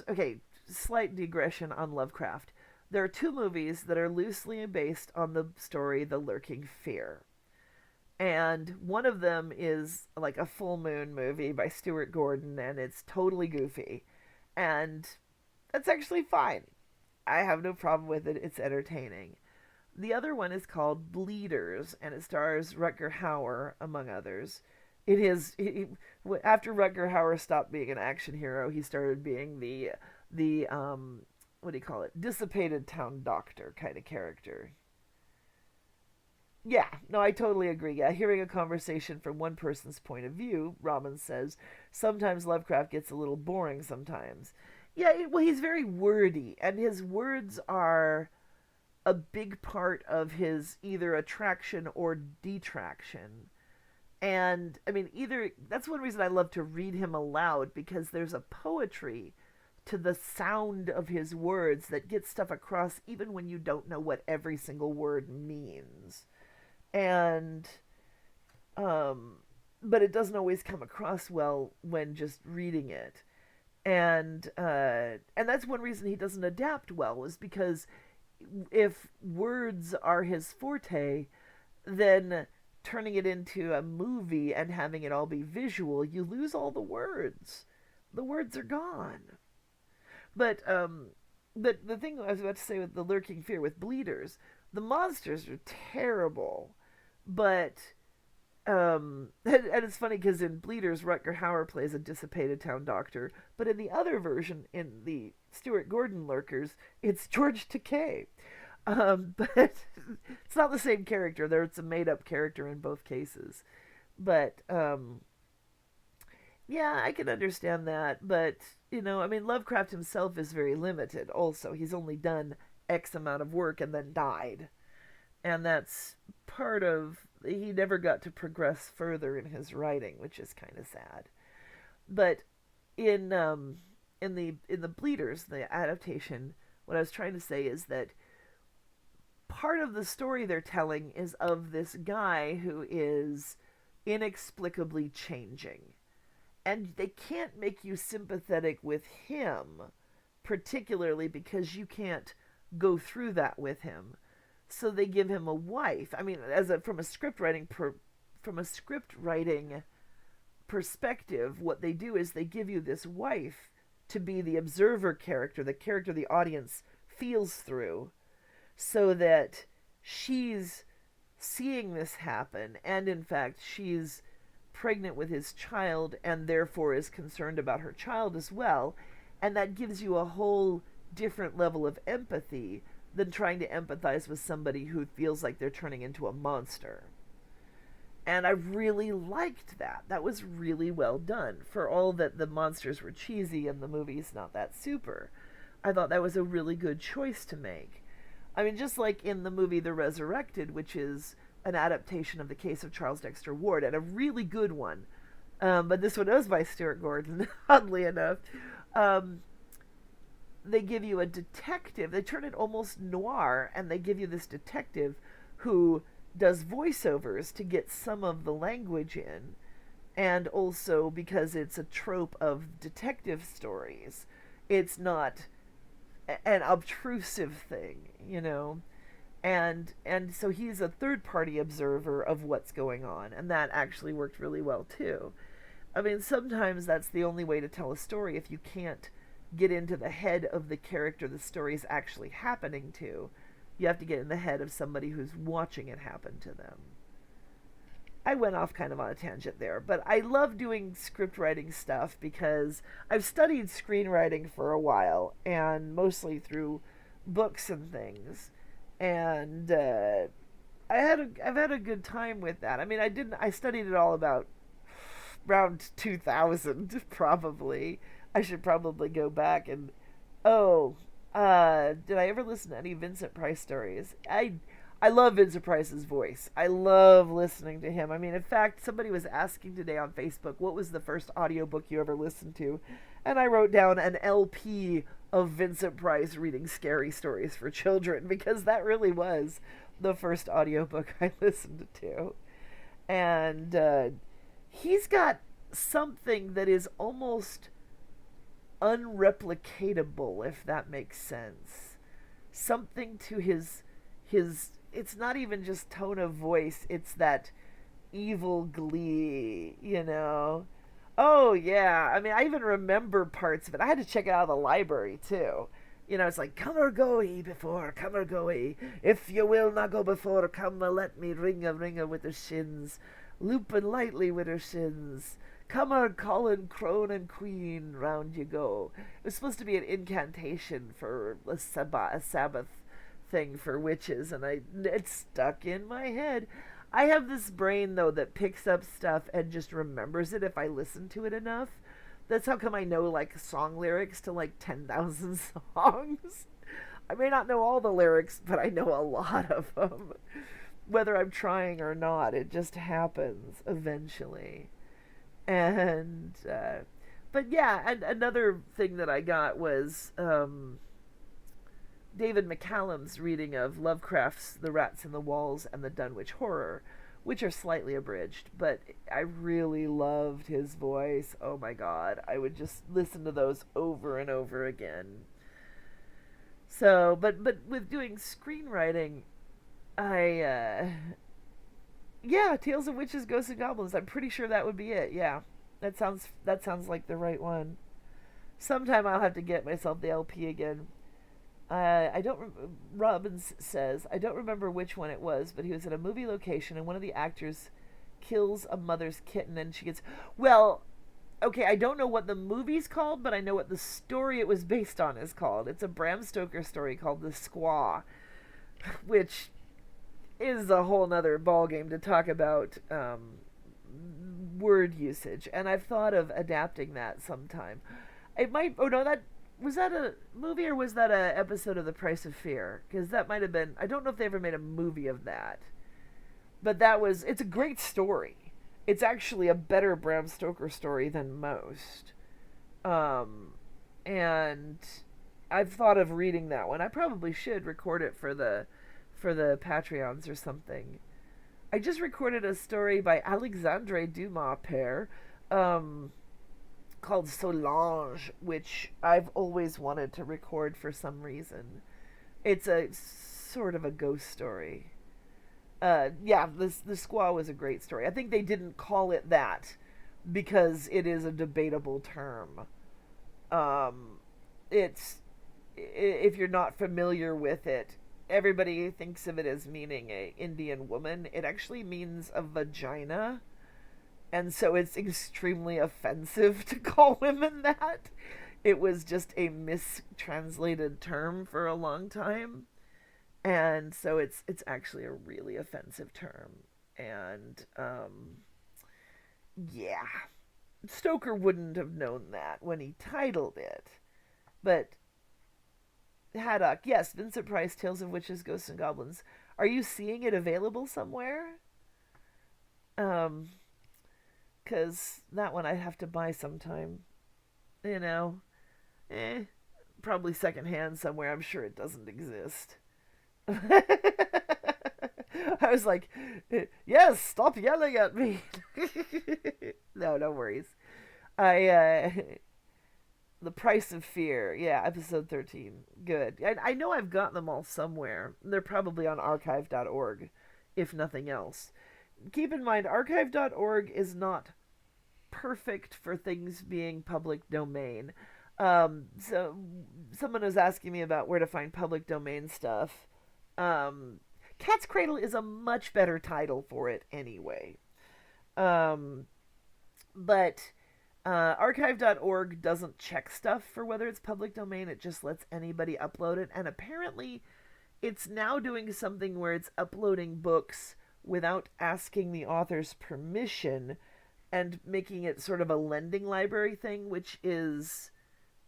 Speaker 1: okay, slight digression on Lovecraft. There are two movies that are loosely based on the story The Lurking Fear. And one of them is like a full moon movie by Stuart Gordon, and it's totally goofy. And that's actually fine. I have no problem with it. It's entertaining. The other one is called Bleeders, and it stars Rutger Hauer, among others. It is after Rutger Hauer stopped being an action hero, he started being the what do you call it? Dissipated town doctor kind of character. Yeah, no, I totally agree. Yeah, hearing a conversation from one person's point of view, Robin says, sometimes Lovecraft gets a little boring sometimes. Yeah, well, he's very wordy, and his words are a big part of his either attraction or detraction. And, I mean, either, that's one reason I love to read him aloud, because there's a poetry to the sound of his words that gets stuff across even when you don't know what every single word means. And but it doesn't always come across well when just reading it. And that's one reason he doesn't adapt well, is because if words are his forte, then turning it into a movie and having it all be visual, you lose all the words. The words are gone. But the thing I was about to say with The Lurking Fear with Bleeders, the monsters are terrible, but and it's funny because in Bleeders, Rutger Hauer plays a dissipated town doctor, but in the other version, in the Stuart Gordon Lurkers, it's George Takei. But it's not the same character. It's a made-up character in both cases. But yeah, I can understand that. But I mean, Lovecraft himself is very limited. Also, he's only done X amount of work and then died, and that's part of he never got to progress further in his writing, which is kind of sad. But in the Bleeders, the adaptation, what I was trying to say is that part of the story they're telling is of this guy who is inexplicably changing, and they can't make you sympathetic with him, particularly because you can't go through that with him. So they give him a wife. I mean, from a script writing perspective, what they do is they give you this wife to be the observer character, the character the audience feels through, so that she's seeing this happen, and in fact she's pregnant with his child and therefore is concerned about her child as well, and that gives you a whole different level of empathy than trying to empathize with somebody who feels like they're turning into a monster. And I really liked that. That was really well done. For all that the monsters were cheesy and the movie's not that super, I thought that was a really good choice to make. I mean, just like in the movie The Resurrected, which is an adaptation of the case of Charles Dexter Ward, and a really good one. But this one was by Stuart Gordon, oddly enough. They give you a detective. They turn it almost noir, and they give you this detective who does voiceovers to get some of the language in, and also because it's a trope of detective stories, it's not an obtrusive thing, and so he's a third party observer of what's going on, and that actually worked really well too. I mean, sometimes that's the only way to tell a story if you can't get into the head of the character the story is actually happening to. You have to get in the head of somebody who's watching it happen to them. I went off kind of on a tangent there, but I love doing script writing stuff because I've studied screenwriting for a while, and mostly through books and things, and I've had a good time with that. I mean, I studied it all about around 2000 probably. I should probably go back and oh, did I ever listen to any Vincent Price stories? I love Vincent Price's voice. I love listening to him. I mean, in fact, somebody was asking today on Facebook, what was the first audiobook you ever listened to? And I wrote down an LP of Vincent Price reading scary stories for children because that really was the first audiobook I listened to. And he's got something that is almost unreplicatable, if that makes sense. Something to his it's not even just tone of voice, it's that evil glee, you know. Oh yeah, I mean, I even remember parts of it. I had to check it out of the library too. You know, it's like, come or go ye before, come or go ye. If you will not go before, come let me ring a with her shins, looping lightly with her shins. Come or Colin, crone and queen, round you go. It was supposed to be an incantation for a Sabbath thing for witches, and it stuck in my head. I have this brain though that picks up stuff and just remembers it if I listen to it enough. That's how come I know like song lyrics to like 10,000 songs. I may not know all the lyrics, but I know a lot of them. Whether I'm trying or not, it just happens eventually. And but yeah, and another thing that I got was David McCallum's reading of Lovecraft's The Rats in the Walls and the Dunwich Horror, which are slightly abridged, but I really loved his voice. Oh my god, I would just listen to those over and over again. So, but with doing screenwriting, I yeah, Tales of Witches, Ghosts and Goblins. I'm pretty sure that would be it. Yeah. That sounds like the right one. Sometime I'll have to get myself the LP again. I don't. Robbins says I don't remember which one it was, but he was at a movie location and one of the actors kills a mother's kitten and she gets. Well, okay, I don't know what the movie's called, but I know what the story it was based on is called. It's a Bram Stoker story called The Squaw, which is a whole nother ballgame to talk about word usage. And I've thought of adapting that sometime. It might. Oh no, that was that a movie or was that a episode of The Price of Fear? Because that might have been. I don't know if they ever made a movie of that, but that was. It's a great story. It's actually a better Bram Stoker story than most. And I've thought of reading that one. I probably should record it for the Patreons or something. I just recorded a story by Alexandre Dumas Père, called Solange, which I've always wanted to record for some reason. It's a sort of a ghost story. Yeah, the Squaw was a great story. I think they didn't call it that because it is a debatable term. It's if you're not familiar with it, everybody thinks of it as meaning a Indian woman. It actually means a vagina. And so it's extremely offensive to call women that. It was just a mistranslated term for a long time. And so it's actually a really offensive term. And yeah. Stoker wouldn't have known that when he titled it. But Haddock, yes, Vincent Price, Tales of Witches, Ghosts and Goblins. Are you seeing it available somewhere? Because that one I'd have to buy sometime. You know, probably secondhand somewhere. I'm sure it doesn't exist. I was like, yes, stop yelling at me. No worries. The Price of Fear. Yeah, episode 13. Good. I know I've got them all somewhere. They're probably on archive.org, if nothing else. Keep in mind, archive.org is not perfect for things being public domain. So someone was asking me about where to find public domain stuff. Cat's Cradle is a much better title for it anyway. But archive.org doesn't check stuff for whether it's public domain. It just lets anybody upload it. And apparently it's now doing something where it's uploading books without asking the author's permission and making it sort of a lending library thing, which is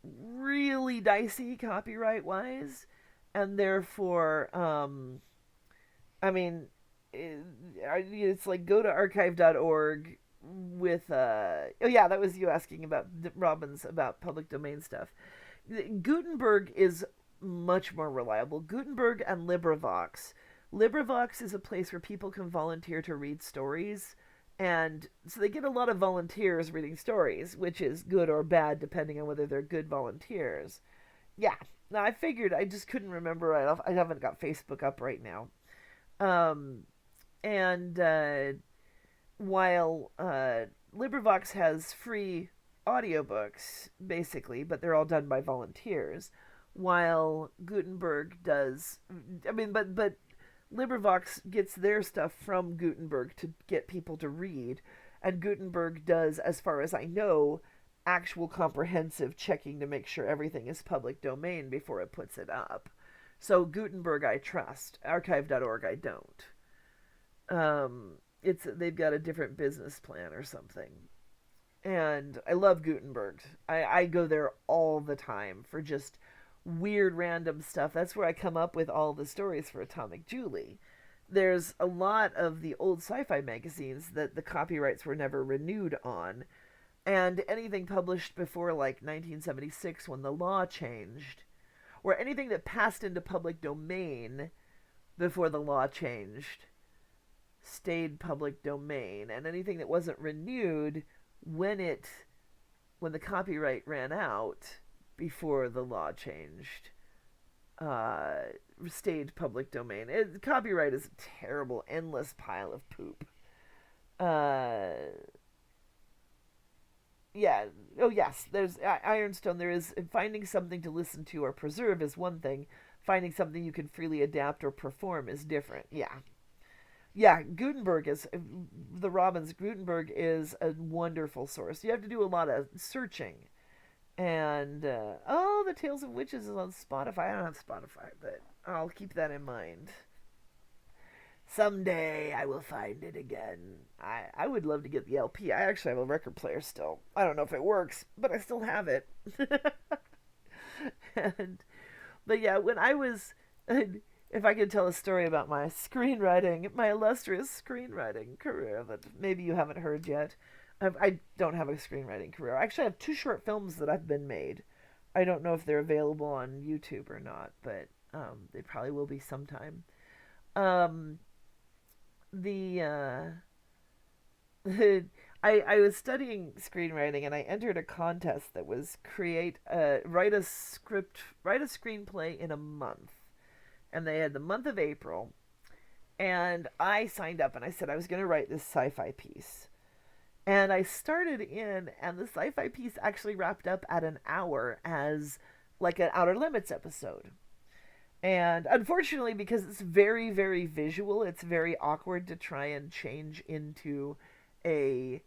Speaker 1: really dicey copyright wise, and therefore, I mean, it's like go to archive.org with oh yeah, that was you asking about Robbins about public domain stuff. Gutenberg is much more reliable. Gutenberg and LibriVox. LibriVox is a place where people can volunteer to read stories, and so they get a lot of volunteers reading stories, which is good or bad depending on whether they're good volunteers. Yeah. Now I figured I just couldn't remember right off. I haven't got Facebook up right now. Um, and while LibriVox has free audiobooks, basically, but they're all done by volunteers, while Gutenberg does, I mean, but LibriVox gets their stuff from Gutenberg to get people to read, and Gutenberg does, as far as I know, actual comprehensive checking to make sure everything is public domain before it puts it up. So Gutenberg I trust. Archive.org I don't. They've got a different business plan or something. And I love Gutenberg. I go there all the time for just weird random stuff. That's where I come up with all the stories for Atomic Julie. There's a lot of the old sci-fi magazines that the copyrights were never renewed on, and anything published before like 1976 when the law changed, or anything that passed into public domain before the law changed stayed public domain, and anything that wasn't renewed when the copyright ran out before the law changed stayed public domain. Copyright is a terrible, endless pile of poop. Yeah. Oh, yes. There's Ironstone. There is finding something to listen to or preserve is one thing. Finding something you can freely adapt or perform is different. Yeah. Yeah, Gutenberg is a wonderful source. You have to do a lot of searching. And, the Tales of Witches is on Spotify. I don't have Spotify, but I'll keep that in mind. Someday I will find it again. I would love to get the LP. I actually have a record player still. I don't know if it works, but I still have it. But yeah, when I was... If I could tell a story about my screenwriting, my illustrious screenwriting career that maybe you haven't heard yet. I don't have a screenwriting career. I actually have 2 short films that have been made. I don't know if they're available on YouTube or not, but they probably will be sometime. I was studying screenwriting, and I entered a contest that was write a screenplay in a month. And they had the month of April, and I signed up and I said I was going to write this sci-fi piece. And I started in, and the sci-fi piece actually wrapped up at an hour as like an Outer Limits episode. And unfortunately, because it's very, very visual, it's very awkward to try and change into an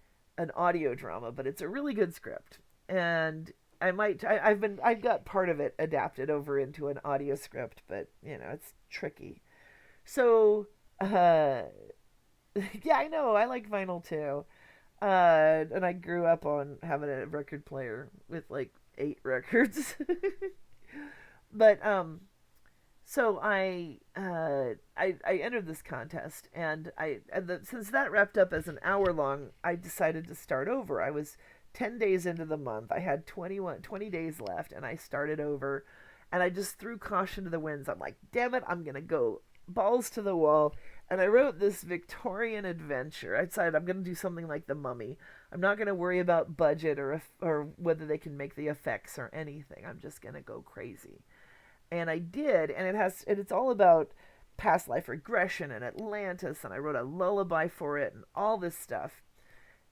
Speaker 1: audio drama, but it's a really good script. And I've got part of it adapted over into an audio script, but it's tricky. So, yeah, I know, I like vinyl too. And I grew up on having a record player with like 8 records. But, so I entered this contest, and since that wrapped up as an hour long, I decided to start over. I was 10 days into the month. I had 20 days left, and I started over, and I just threw caution to the winds. I'm like, damn it, I'm going to go balls to the wall. And I wrote this Victorian adventure. I decided I'm going to do something like The Mummy. I'm not going to worry about budget or whether they can make the effects or anything. I'm just going to go crazy. And I did, and it's all about past life regression and Atlantis, and I wrote a lullaby for it and all this stuff.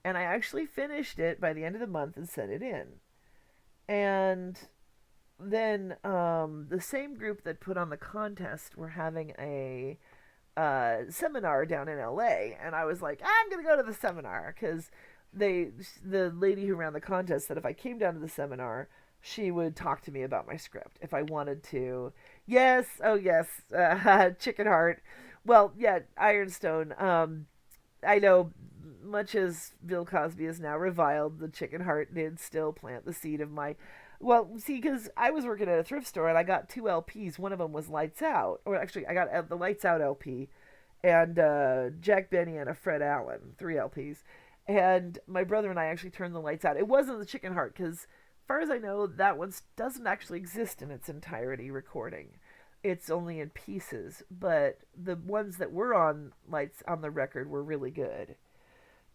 Speaker 1: And I actually finished it by the end of the month and sent it in. And then the same group that put on the contest were having a seminar down in LA, and I was like, I'm going to go to the seminar, because the lady who ran the contest said if I came down to the seminar, she would talk to me about my script if I wanted to. Yes, oh yes, Chicken Heart. Well, yeah, Ironstone. I know much as Bill Cosby is now reviled, the chicken heart did still plant the seed of my. Well, see, because I was working at a thrift store and I got 2 LPs. One of them was Lights Out, or actually, I got the Lights Out LP, and Jack Benny and a Fred Allen, 3 LPs. And my brother and I actually turned the lights out. It wasn't the chicken heart because, as far as I know, that one doesn't actually exist in its entirety recording. It's only in pieces, but the ones that were on lights on the record were really good.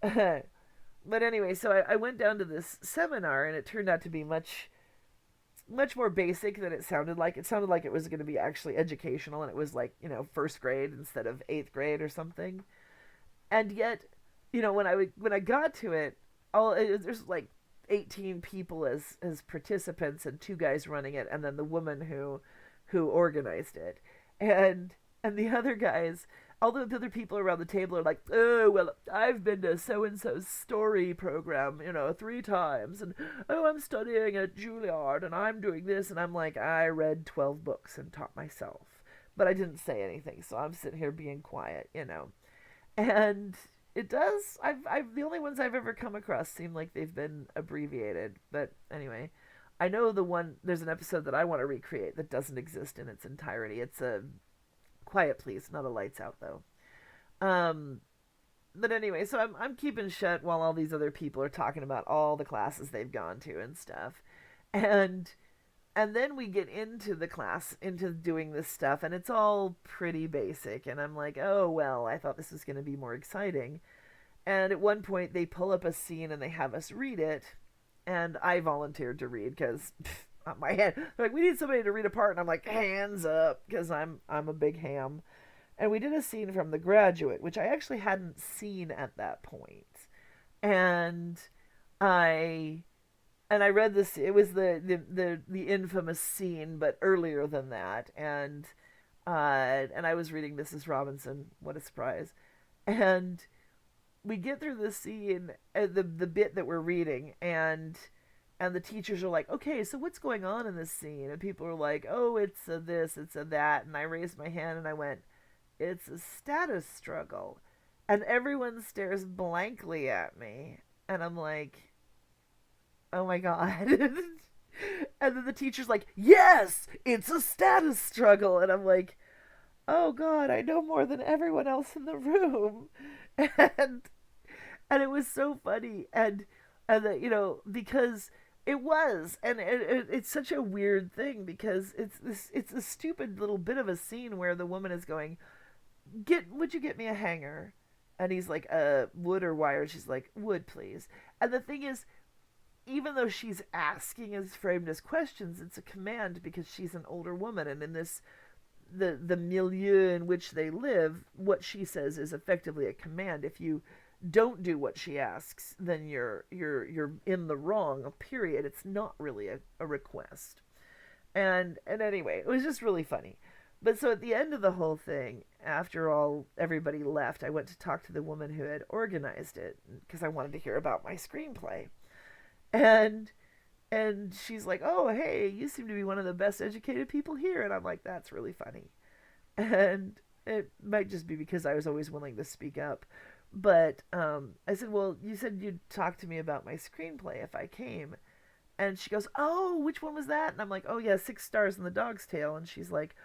Speaker 1: But anyway, so I went down to this seminar, and it turned out to be much more basic than it sounded like. It sounded like it was going to be actually educational, and it was like, first grade instead of 8th grade or something. And yet, when I got to it, there's like 18 people as participants and 2 guys running it, and then the woman who organized it, and the other guys. All the other people around the table are like, oh, well, I've been to so-and-so's story program, 3 times, and, oh, I'm studying at Juilliard, and I'm doing this, and I'm like, I read 12 books and taught myself, but I didn't say anything, so I'm sitting here being quiet, and it does, the only ones I've ever come across seem like they've been abbreviated, but anyway, I know there's an episode that I want to recreate that doesn't exist in its entirety. It's a Quiet Please, not a Lights Out though. But anyway, so I'm keeping shut while all these other people are talking about all the classes they've gone to and stuff, and then we get into the class, into doing this stuff, and it's all pretty basic, and I'm like, oh well, I thought this was going to be more exciting, and at one point they pull up a scene and they have us read it, and I volunteered to read because my head. They're like, we need somebody to read a part, and I'm like, hands up, because I'm a big ham. And we did a scene from The Graduate, which I actually hadn't seen at that point. And I read this. It was the infamous scene, but earlier than that. And I was reading Mrs. Robinson. What a surprise! And we get through the scene, the bit that we're reading, and the teachers are like, okay, so what's going on in this scene? And people are like, oh, it's a this, it's a that. And I raised my hand and I went, it's a status struggle. And everyone stares blankly at me. And I'm like, oh my God. And then the teacher's like, yes, it's a status struggle. And I'm like, oh God, I know more than everyone else in the room. And it was so funny. And because it was, and it's such a weird thing because it's a stupid little bit of a scene where the woman is going, would you get me a hanger? And he's like, wood or wire? She's like, wood, please. And the thing is, even though she's asking as framed as questions, it's a command because she's an older woman, and in this the milieu in which they live, what she says is effectively a command. If you don't do what she asks, then you're in the wrong, period. It's not really a request. And anyway, it was just really funny. But so at the end of the whole thing, after everybody left, I went to talk to the woman who had organized it because I wanted to hear about my screenplay. And she's like, oh, hey, you seem to be one of the best educated people here. And I'm like, that's really funny. And it might just be because I was always willing to speak up. But I said, well, you said you'd talk to me about my screenplay if I came. And she goes, oh, which one was that? And I'm like, oh, yeah, 6 Stars in the Dog's Tale. And she's like,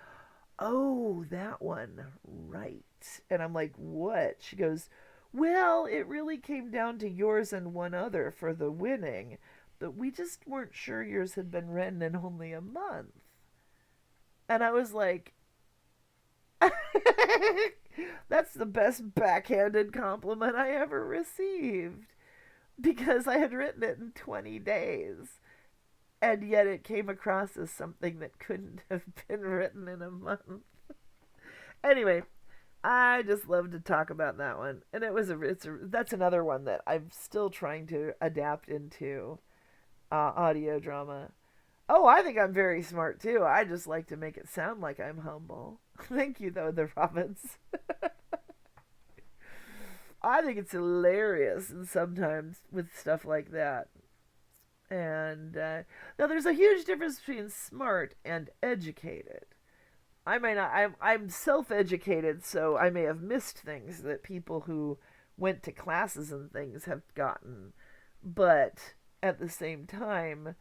Speaker 1: oh, that one, right. And I'm like, what? She goes, well, it really came down to yours and one other for the winning, but we just weren't sure yours had been written in only a month. And I was like, that's the best backhanded compliment I ever received, because I had written it in 20 days, and yet it came across as something that couldn't have been written in a month. Anyway, I just love to talk about that one, and that's another one that I'm still trying to adapt into audio drama. Oh, I think I'm very smart too. I just like to make it sound like I'm humble. Thank you, though, the Robins. I think it's hilarious, and sometimes with stuff like that. And now there's a huge difference between smart and educated. I may not. I'm self-educated, so I may have missed things that people who went to classes and things have gotten. But at the same time,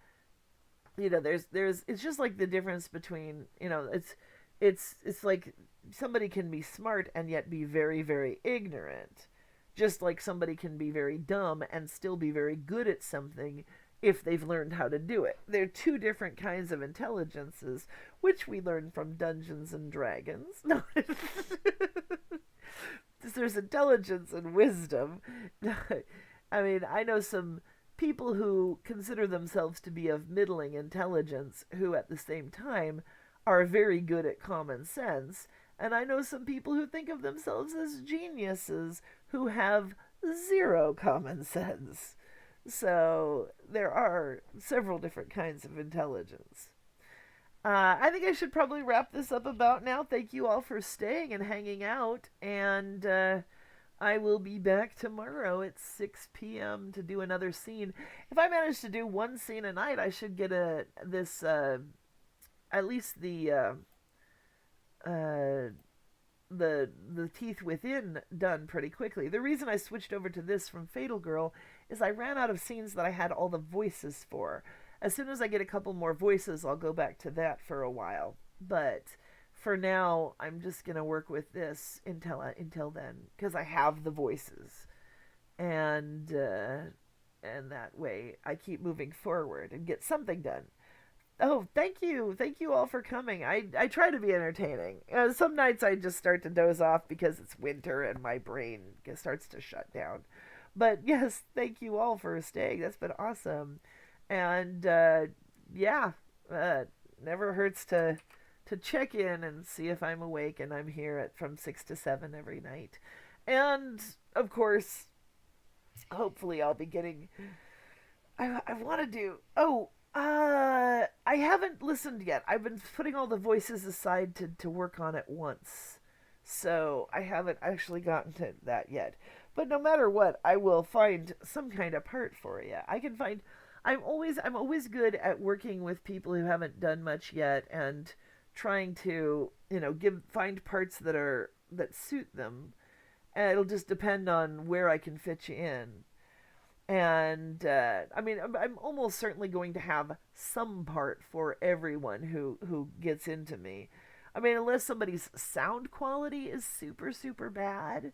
Speaker 1: there's it's just like the difference between, it's like somebody can be smart and yet be very, very ignorant, just like somebody can be very dumb and still be very good at something if they've learned how to do it. They're two different kinds of intelligences, which we learn from Dungeons and Dragons. No. There's intelligence and wisdom. I mean, I know some people who consider themselves to be of middling intelligence who at the same time are very good at common sense, and I know some people who think of themselves as geniuses who have zero common sense. So there are several different kinds of intelligence. I think I should probably wrap this up about now. Thank you all for staying and hanging out, and I will be back tomorrow at 6 p.m. to do another scene. If I manage to do one scene a night, I should get at least the Teeth Within done pretty quickly. The reason I switched over to this from Fatal Girl is I ran out of scenes that I had all the voices for. As soon as I get a couple more voices, I'll go back to that for a while. But for now, I'm just gonna work with this until then, because I have the voices, and that way I keep moving forward and get something done. Oh, thank you all for coming. I try to be entertaining. Some nights I just start to doze off because it's winter and my brain starts to shut down. But yes, thank you all for staying. That's been awesome. And yeah, never hurts to check in and see if I'm awake, and I'm here from 6 to 7 every night. And of course, hopefully I'll be getting I want to do I haven't listened yet. I've been putting all the voices aside to work on it once. So I haven't actually gotten to that yet. But no matter what, I will find some kind of part for you. I'm always good at working with people who haven't done much yet and trying to, find parts that suit them. And it'll just depend on where I can fit you in. And I'm almost certainly going to have some part for everyone who gets into me. I mean, unless somebody's sound quality is super, super bad,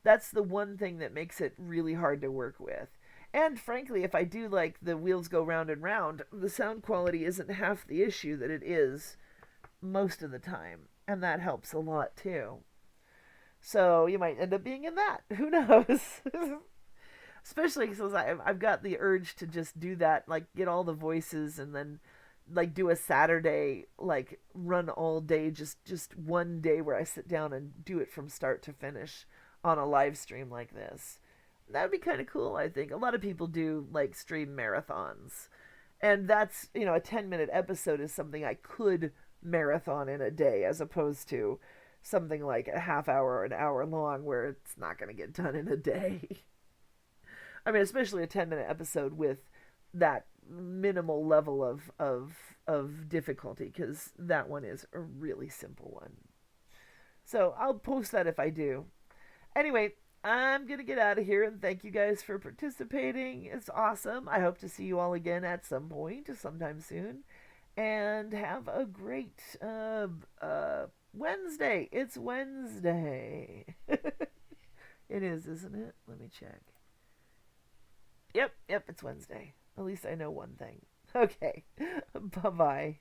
Speaker 1: that's the one thing that makes it really hard to work with. And frankly, if I do like the wheels go round and round, the sound quality isn't half the issue that it is most of the time. And that helps a lot too. So you might end up being in that. Who knows? Especially because I've got the urge to just do that, like get all the voices and then like do a Saturday, like run all day, just one day where I sit down and do it from start to finish on a live stream like this. That would be kind of cool, I think. A lot of people do like stream marathons. And that's, a 10-minute episode is something I could marathon in a day as opposed to something like a half hour or an hour long where it's not going to get done in a day. I mean, especially a 10-minute episode with that minimal level of difficulty, because that one is a really simple one. So I'll post that if I do. Anyway, I'm going to get out of here and thank you guys for participating. It's awesome. I hope to see you all again at some point, sometime soon. And have a great Wednesday. It's Wednesday. It is, isn't it? Let me check. Yep, it's Wednesday. At least I know one thing. Okay. Bye-bye.